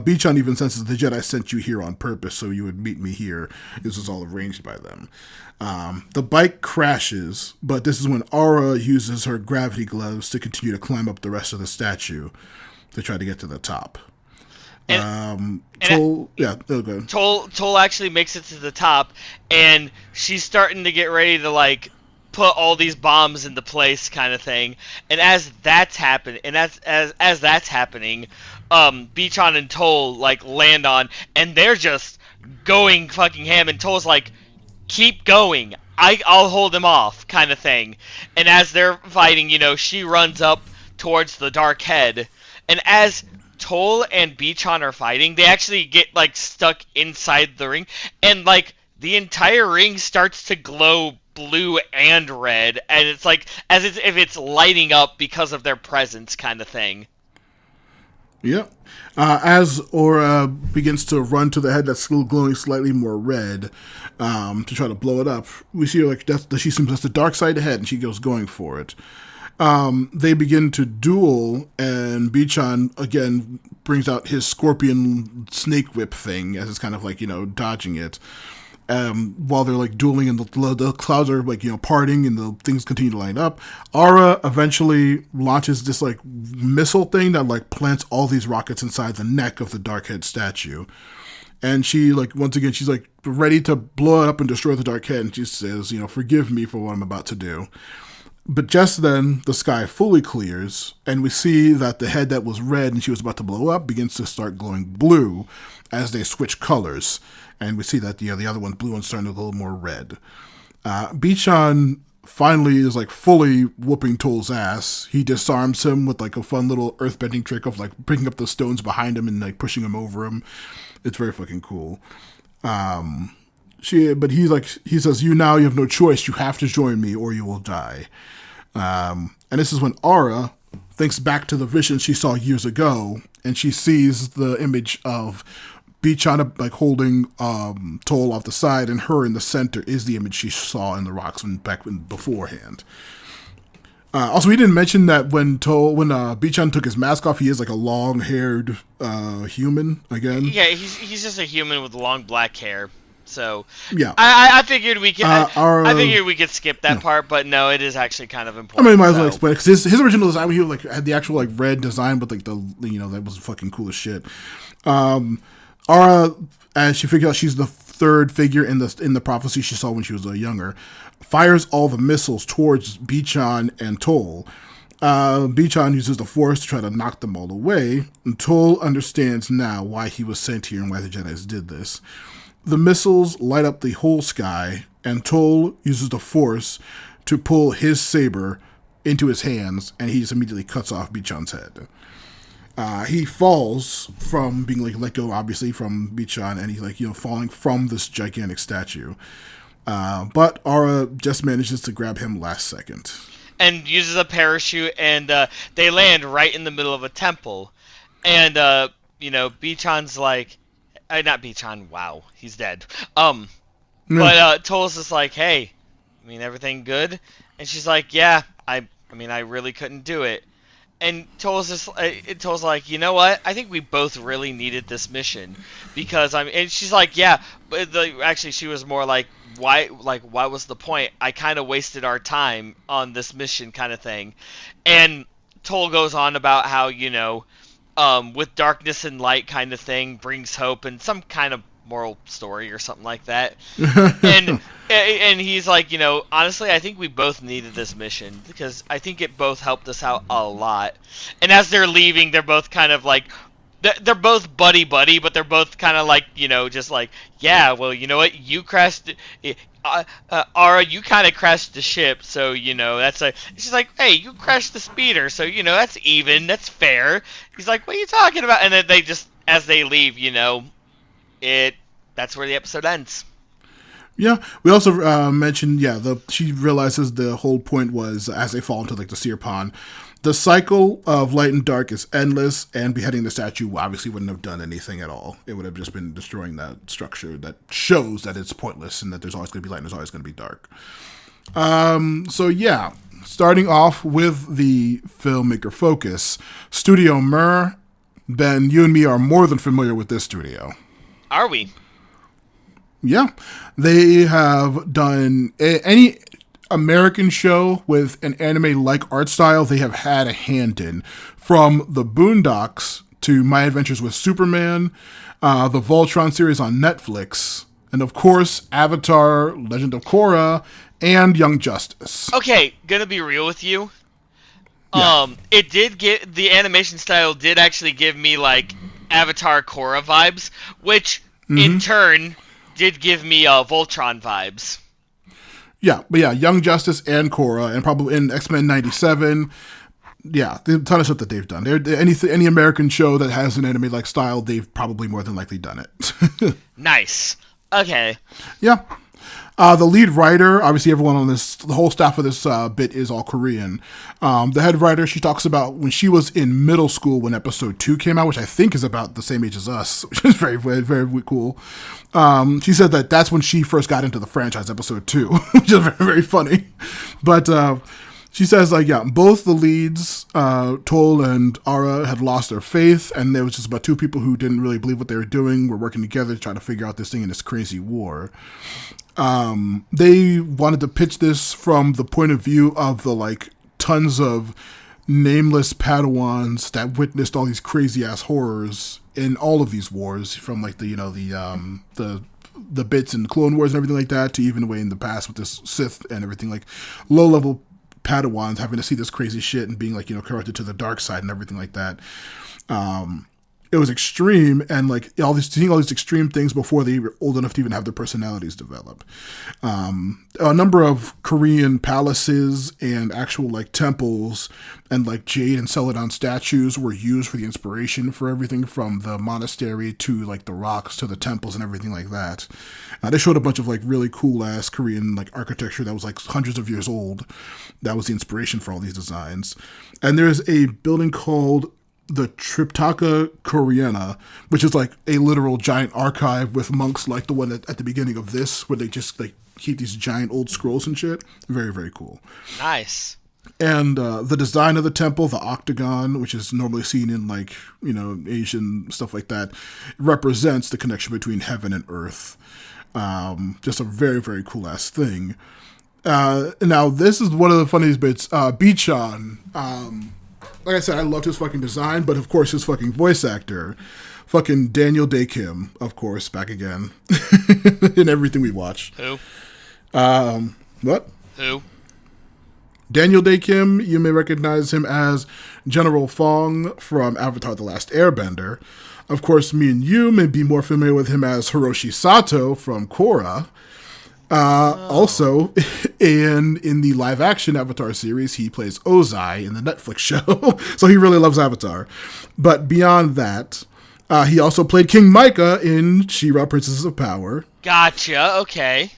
Beachon even senses the Jedi sent you here on purpose, so you would meet me here. This was all arranged by them. The bike crashes, but this is when Aura uses her gravity gloves to continue to climb up the rest of the statue to try to get to the top. Toll actually makes it to the top, and she's starting to get ready to like put all these bombs into place, kind of thing. And as that's happening, Beachon and Toll like land on, and they're just going fucking ham. And Toll's like, "Keep going, I'll hold him off," kind of thing. And as they're fighting, she runs up towards the dark head, and as Toll and Beachon are fighting, they actually get like stuck inside the ring, and like the entire ring starts to glow blue and red, and it's like as if it's lighting up because of their presence, kind of thing. Yep. As Aura begins to run to the head that's still glowing slightly more red, to try to blow it up, we see her like she seems that's the dark side ahead, and she goes going for it. They begin to duel, and Beachon again brings out his scorpion snake whip thing as it's kind of like dodging it. While they're like dueling and the clouds are like parting and the things continue to line up, Aura eventually launches this like missile thing that like plants all these rockets inside the neck of the Darkhead statue, and she like once again she's like ready to blow it up and destroy the Darkhead, and she says, "Forgive me for what I'm about to do." But just then, the sky fully clears, and we see that the head that was red and she was about to blow up begins to start glowing blue as they switch colors. And we see that the other one's blue and starting to glow more red. Beachon finally is like fully whooping Toll's ass. He disarms him with like a fun little earthbending trick of like picking up the stones behind him and like pushing him over him. It's very fucking cool. But he says, you have no choice. You have to join me or you will die. And this is when Aura thinks back to the vision she saw years ago, and she sees the image of Beachon like holding Toll off the side, and her in the center is the image she saw in the rocks beforehand. Also, we didn't mention that when Beachon took his mask off, he is like a long-haired human again. Yeah, he's just a human with long black hair. So yeah, I figured we could. I figured we could skip that part, but no, it is actually kind of important. I mean, might as well explain it, because his original design, he like had the actual like red design, but like that was fucking cool as shit. Aura, as she figured out she's the third figure in the prophecy she saw when she was younger, fires all the missiles towards Beachon and Toll. Beachon uses the Force to try to knock them all away, and Toll understands now why he was sent here and why the Jedis did this. The missiles light up the whole sky, and Toll uses the Force to pull his saber into his hands, and he just immediately cuts off Beachon's head. He falls from being like let go, obviously, from Beachon, and he's like falling from this gigantic statue. But Aura just manages to grab him last second and uses a parachute, and they land right in the middle of a temple. And Beachon's like, not Beachon. Wow, he's dead. But Toll's just like, hey, everything good? And she's like, yeah, I really couldn't do it. And Toll's like, you know what? I think we both really needed this mission, because and she's like, yeah, but actually she was more like, why was the point? I kind of wasted our time on this mission, kind of thing. And Toll goes on about how with darkness and light kind of thing brings hope, and some kind of moral story or something like that. And he's like, honestly, I think we both needed this mission because I think it both helped us out a lot. And as they're leaving, they're both kind of like, they're both buddy, but they're both kind of like, just like, yeah, well, you know what, you crashed, Ara, you kind of crashed the ship, so, that's a, she's like, hey, you crashed the speeder, so, that's even, that's fair. He's like, what are you talking about? And then they just, as they leave, that's where the episode ends. Yeah, we also mentioned, she realizes the whole point was, as they fall into, like, the seer pond, the cycle of light and dark is endless, and beheading the statue obviously wouldn't have done anything at all. It would have just been destroying that structure that shows that it's pointless and that there's always going to be light and there's always going to be dark. Starting off with the filmmaker focus, Studio Mir. Ben, you and me are more than familiar with this studio. Are we? Yeah. They have done any American show with an anime-like art style they have had a hand in. From The Boondocks to My Adventures with Superman, the Voltron series on Netflix, and of course, Avatar, Legend of Korra, and Young Justice. Okay, gonna be real with you. Yeah. It did get, the animation style did actually give me like Avatar Korra vibes, which in turn did give me Voltron vibes. Yeah, but yeah, Young Justice and Korra, and probably in X-Men 97. Yeah, the ton of stuff that they've done. Any American show that has an anime-like style, they've probably more than likely done it. Nice. Okay. Yeah. The lead writer, obviously everyone on this, the whole staff of this bit is all Korean. The head writer, she talks about when she was in middle school when episode 2 came out, which I think is about the same age as us, which is very, very, very cool. She said that that's when she first got into the franchise, episode 2, which is very, very funny. But she says, like, yeah, both the leads, Toll and Ara, had lost their faith, and there was just about 2 people who didn't really believe what they were doing, were working together to try to figure out this thing in this crazy war. They wanted to pitch this from the point of view of the, like, tons of nameless Padawans that witnessed all these crazy ass horrors in all of these wars, from like the bits in the Clone Wars and everything like that, to even way in the past with this Sith and everything, like low level Padawans having to see this crazy shit and being like, corrupted to the dark side and everything like that. It was extreme, and like seeing all these extreme things before they were old enough to even have their personalities develop. A number of Korean palaces and actual like temples and like jade and celadon statues were used for the inspiration for everything from the monastery to like the rocks to the temples and everything like that. They showed a bunch of like really cool ass Korean like architecture that was like hundreds of years old. That was the inspiration for all these designs. And there's a building called the Triptaka Koreana, which is like a literal giant archive with monks like the one at the beginning of this, where they just like keep these giant old scrolls and shit. Very, very cool. Nice. And the design of the temple, the octagon, which is normally seen in like, Asian stuff like that, represents the connection between heaven and earth. Just a very, very cool ass thing. Now, this is one of the funniest bits. Bichan, like I said, I loved his fucking design, but of course his fucking voice actor, fucking Daniel Day Kim, of course, back again in everything we watch. Who? What? Who? Daniel Day Kim, you may recognize him as General Fong from Avatar: The Last Airbender. Of course, me and you may be more familiar with him as Hiroshi Sato from Korra. Also, in the live-action Avatar series, he plays Ozai in the Netflix show, so he really loves Avatar. But beyond that, he also played King Micah in She-Ra Princesses of Power. Gotcha, okay.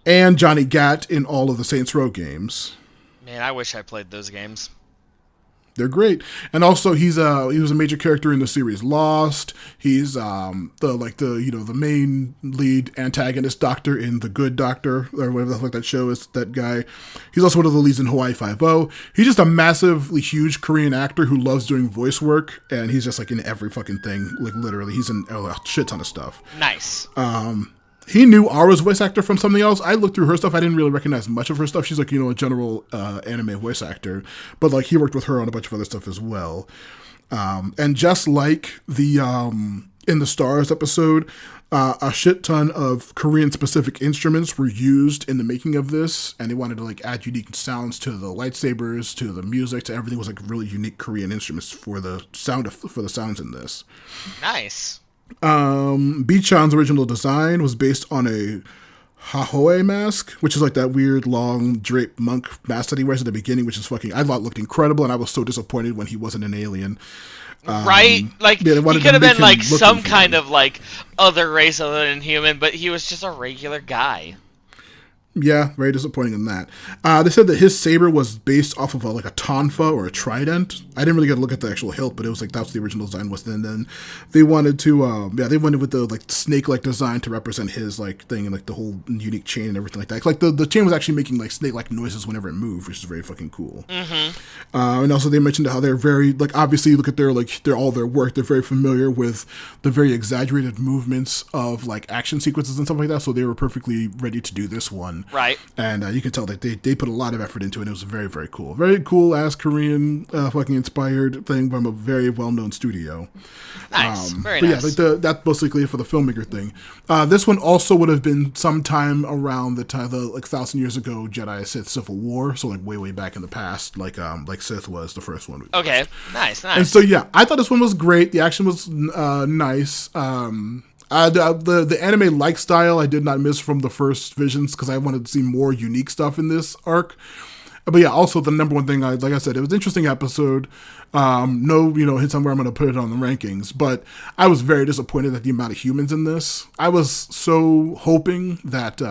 And Johnny Gat in all of the Saints Row games. Man, I wish I played those games. They're great. And also he was a major character in the series Lost. He's the main lead antagonist doctor in The Good Doctor, or whatever the fuck that show is, that guy. He's also one of the leads in Hawaii Five-0. He's just a massively huge Korean actor who loves doing voice work, and he's just like in every fucking thing. Like literally, he's in a shit ton of stuff. Nice. He knew Ara's voice actor from something else. I looked through her stuff. I didn't really recognize much of her stuff. She's like, a general anime voice actor. But like he worked with her on a bunch of other stuff as well. And just like the In the Stars episode, a shit ton of Korean-specific instruments were used in the making of this, and they wanted to like add unique sounds to the lightsabers, to the music, to everything. Was like really unique Korean instruments for the sounds in this. Nice. Bichan's original design was based on a Hahoe mask, which is like that weird long draped monk mask that he wears at the beginning, which is fucking, I thought looked incredible, and I was so disappointed when he wasn't an alien. Right? Like, yeah, he could have been like some kind of like other race other than human, but he was just a regular guy. Yeah, very disappointing in that. They said that his saber was based off of like a tonfa or a trident. I didn't really get a look at the actual hilt, but it was like that's the original design was. And then they wanted to, they went with the like snake-like design to represent his like thing and like the whole unique chain and everything like that. Like the chain was actually making like snake-like noises whenever it moved, which is very fucking cool. Mm-hmm. And also they mentioned how they're very like obviously you look at their all their work. They're very familiar with the very exaggerated movements of like action sequences and stuff like that. So they were perfectly ready to do this one. Right. And you can tell that they put a lot of effort into it. It was very, very cool. Very cool ass Korean fucking inspired thing from a very well-known studio. Nice. Very but nice. Yeah, like that's basically for the filmmaker thing. This one also would have been sometime around the time, like 1,000 years ago, Jedi Sith Civil War. So like way, way back in the past, like Sith was the first one. Okay. Nice. And so yeah, I thought this one was great. The action was nice. The anime like style I did not miss from the first visions because I wanted to see more unique stuff in this arc. But yeah, also the number one thing, like I said, it was an interesting episode. No, hits on where I'm going to put it on the rankings, but I was very disappointed at the amount of humans in this. I was so hoping that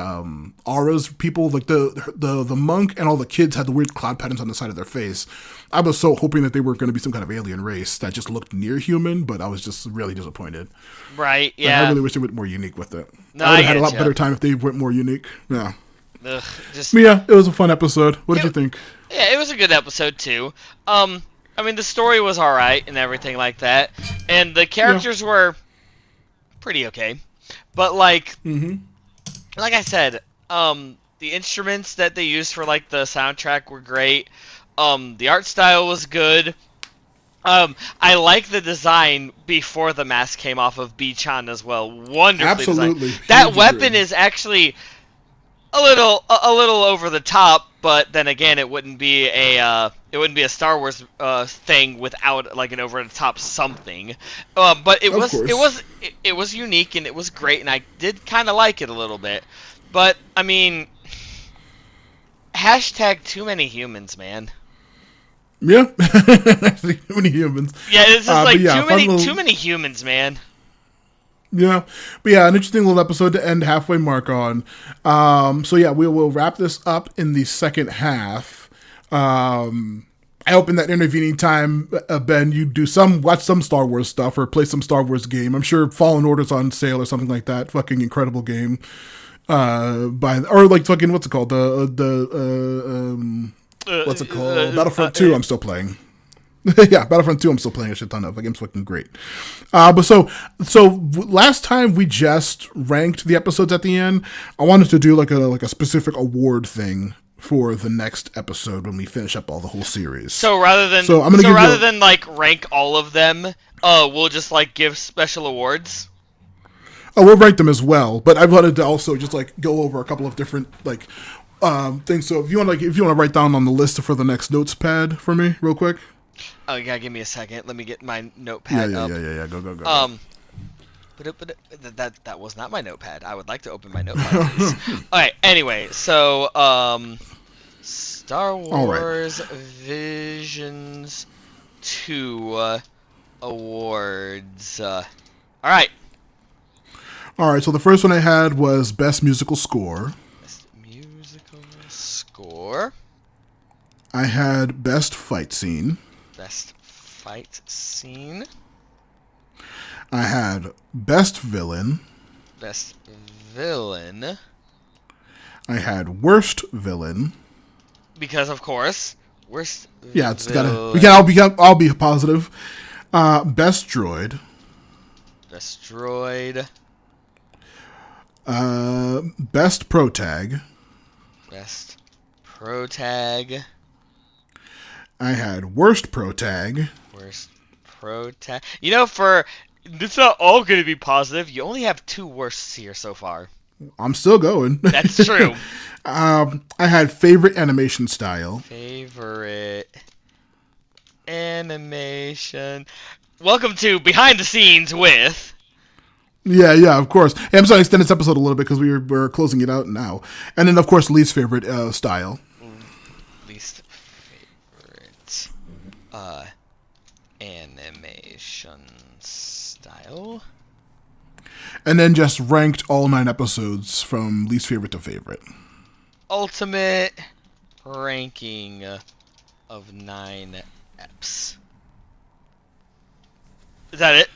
Aura's people, like the monk and all the kids had the weird cloud patterns on the side of their face. I was so hoping that they were going to be some kind of alien race that just looked near human, but I was just really disappointed. Right, yeah. Like, I really wish they went more unique with it. No, I would have had a lot better time if they went more unique. Yeah. Ugh, But yeah, it was a fun episode. What did you think? Yeah, it was a good episode too. I mean, the story was alright and everything like that, and the characters were pretty okay. But like I said, the instruments that they used for like the soundtrack were great. The art style was good. I like the design before the mask came off of B-chan as well. Wonderfully Absolutely. designed. That weapon is actually a little over the top, but then again, it wouldn't be a Star Wars thing without like an over the top something. But it was unique and it was great, and I did kind of like it a little bit. But I mean, hashtag too many humans, man. Yeah, too many humans. Yeah, it's just like too many humans, man. Yeah, but yeah, an interesting little episode to end halfway mark on. So yeah, we will wrap this up in the second half. I hope in that intervening time, Ben, you watch some Star Wars stuff or play some Star Wars game. I'm sure Fallen Order's on sale or something like that. Fucking incredible game. Or like fucking what's it called? What's it called? Battlefront 2 I'm still playing. Yeah, Battlefront 2 I'm still playing a shit ton of. The game's fucking great. But so last time we just ranked the episodes at the end. I wanted to do like a specific award thing for the next episode when we finish up all the whole series. So rather than like rank all of them, we'll just like give special awards. Oh, we'll rank them as well, but I wanted to also just like go over a couple of different like things. So if you want to write down on the list for the next notes pad for me, real quick. Oh, yeah, give me a second. Let me get my notepad up. Yeah. Go. But that was not my notepad. I would like to open my notepad, please. Alright, anyway, so, Star Wars Visions 2 awards. Alright. Alright, so the first one I had was Best Musical Score. Best Musical Score. I had Best Fight Scene. Best Fight Scene. I had Best Villain. Best Villain. I had Worst Villain. Because of course, worst. Yeah, it's gotta. We can all be positive. Best Droid. Best Droid. Best Pro Tag. Best Pro Tag. I had Worst Pro Tag. Worst Pro Tag. You know, for it's not all going to be positive. You only have 2 worsts here so far. I'm still going. That's true. I had favorite animation style. Favorite animation. Welcome to Behind the Scenes with... Yeah, of course. Hey, I'm sorry to extend this episode a little bit because we're closing it out now. And then, of course, least favorite style. Least favorite animation style. And then just ranked all 9 episodes from least favorite to favorite. Ultimate ranking of 9 eps. Is that it?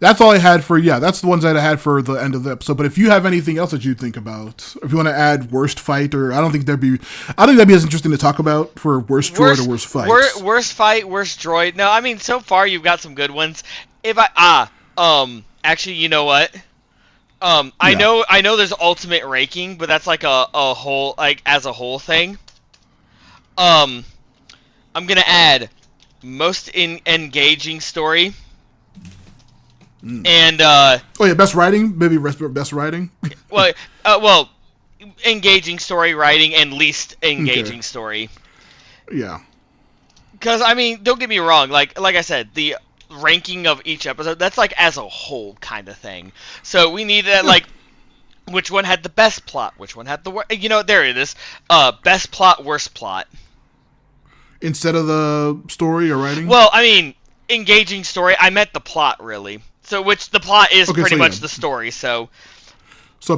That's all I had for, that's the ones that I had for the end of the episode. But if you have anything else that you think about, if you want to add worst fight, or I don't think that'd be as interesting to talk about for worst droid or worst fight. Worst fight, worst droid. No, I mean, so far you've got some good ones. Actually, you know what? I know there's ultimate ranking, but that's like a whole, like, as a whole thing. I'm gonna add most engaging story. And best writing, maybe best writing. well, engaging story writing and least engaging story. Yeah. Because I mean, don't get me wrong. Like I said, the ranking of each episode, that's like as a whole kind of thing. So we need that, like, which one had the best plot, which one had the worst. There it is. Best plot, worst plot. Instead of the story or writing. Well, I mean, engaging story. I meant the plot, really. So, which the plot is pretty much the story. So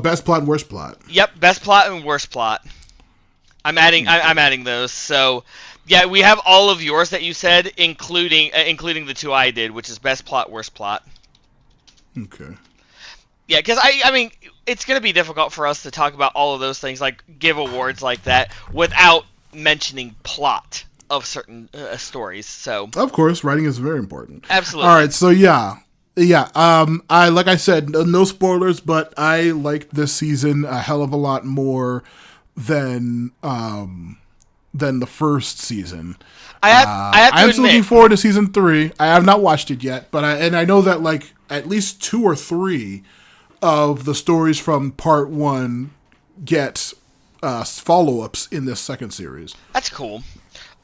best plot and worst plot. Yep, best plot and worst plot. I'm adding those. So, yeah, we have all of yours that you said, including the 2 I did, which is best plot, worst plot. Okay. Yeah, because I mean, it's gonna be difficult for us to talk about all of those things, like give awards like that, without mentioning plot of certain stories. So, of course, writing is very important. Absolutely. All right, so yeah. I like I said, no spoilers, but I liked this season a hell of a lot more than the first season. I'm still looking forward to season 3. I have not watched it yet, but I know that like at least 2 or 3 of the stories from part 1 get follow-ups in this second series. That's cool.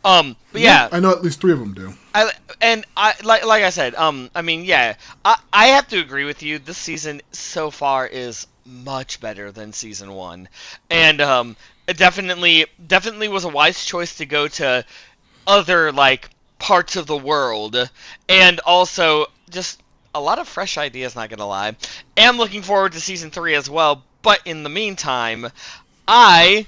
But yeah, I know at least 3 of them do. Like I said, I mean, yeah, I have to agree with you. This season so far is much better than season 1, and it definitely was a wise choice to go to other, like, parts of the world, and also just a lot of fresh ideas. Not gonna lie, am looking forward to season 3 as well. But in the meantime, I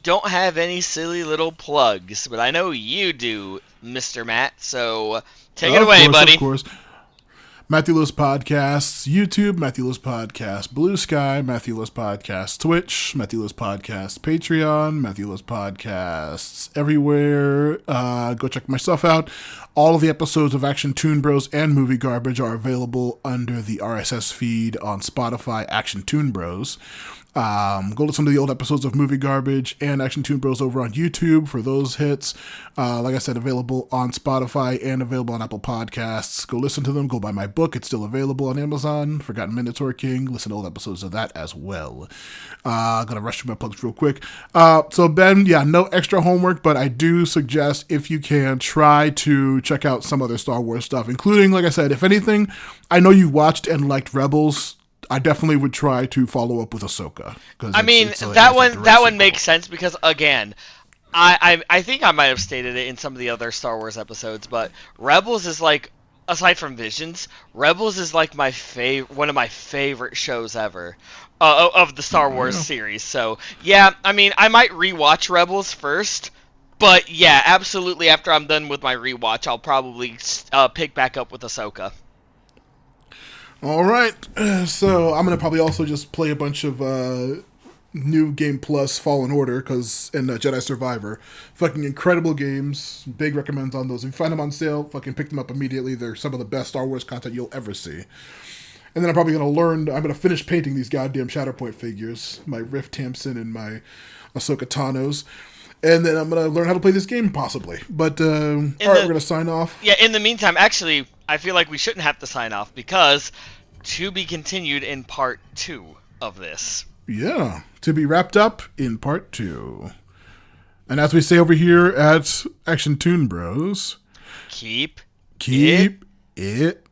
don't have any silly little plugs, but I know you do, Mr. Matt, so take it away, buddy. Of course. Matthew Lewis Podcasts, YouTube, Matthew Lewis Podcast, Blue Sky, Matthew Lewis Podcast, Twitch, Matthew Lewis Podcast, Patreon, Matthew Lewis Podcasts, everywhere. Go check my stuff out. All of the episodes of Action Toon Bros and Movie Garbage are available under the RSS feed on Spotify, Action Toon Bros. Go listen to the old episodes of Movie Garbage and Action Toon Bros over on YouTube for those hits. Like I said, available on Spotify and available on Apple Podcasts. Go listen to them. Go buy my book. It's still available on Amazon. Forgotten Minotaur King. Listen to old episodes of that as well. Gonna rush through my plugs real quick. So Ben, no extra homework, but I do suggest, if you can, try to check out some other Star Wars stuff, including, like I said, if anything, I know you watched and liked Rebels. I definitely would try to follow up with Ahsoka. I mean, that one makes sense because, again, I think I might have stated it in some of the other Star Wars episodes, but Rebels is like, aside from Visions, Rebels is like one of my favorite shows ever of the Star Wars series. So yeah, I mean, I might rewatch Rebels first, but yeah, absolutely. After I'm done with my rewatch, I'll probably pick back up with Ahsoka. All right, so I'm gonna probably also just play a bunch of New Game Plus Fallen Order and Jedi Survivor. Fucking incredible games. Big recommends on those. If you find them on sale, fucking pick them up immediately. They're some of the best Star Wars content you'll ever see. And then I'm probably gonna finish painting these goddamn Shatterpoint figures, my Rift Tamsin and my Ahsoka Tano's. And then I'm going to learn how to play this game, possibly. But, all right, we're going to sign off. Yeah, in the meantime, actually, I feel like we shouldn't have to sign off because to be continued in part 2 of this. Yeah, to be wrapped up in part 2. And as we say over here at Action Toon Bros, Keep it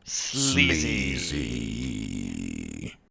sleazy. sleazy.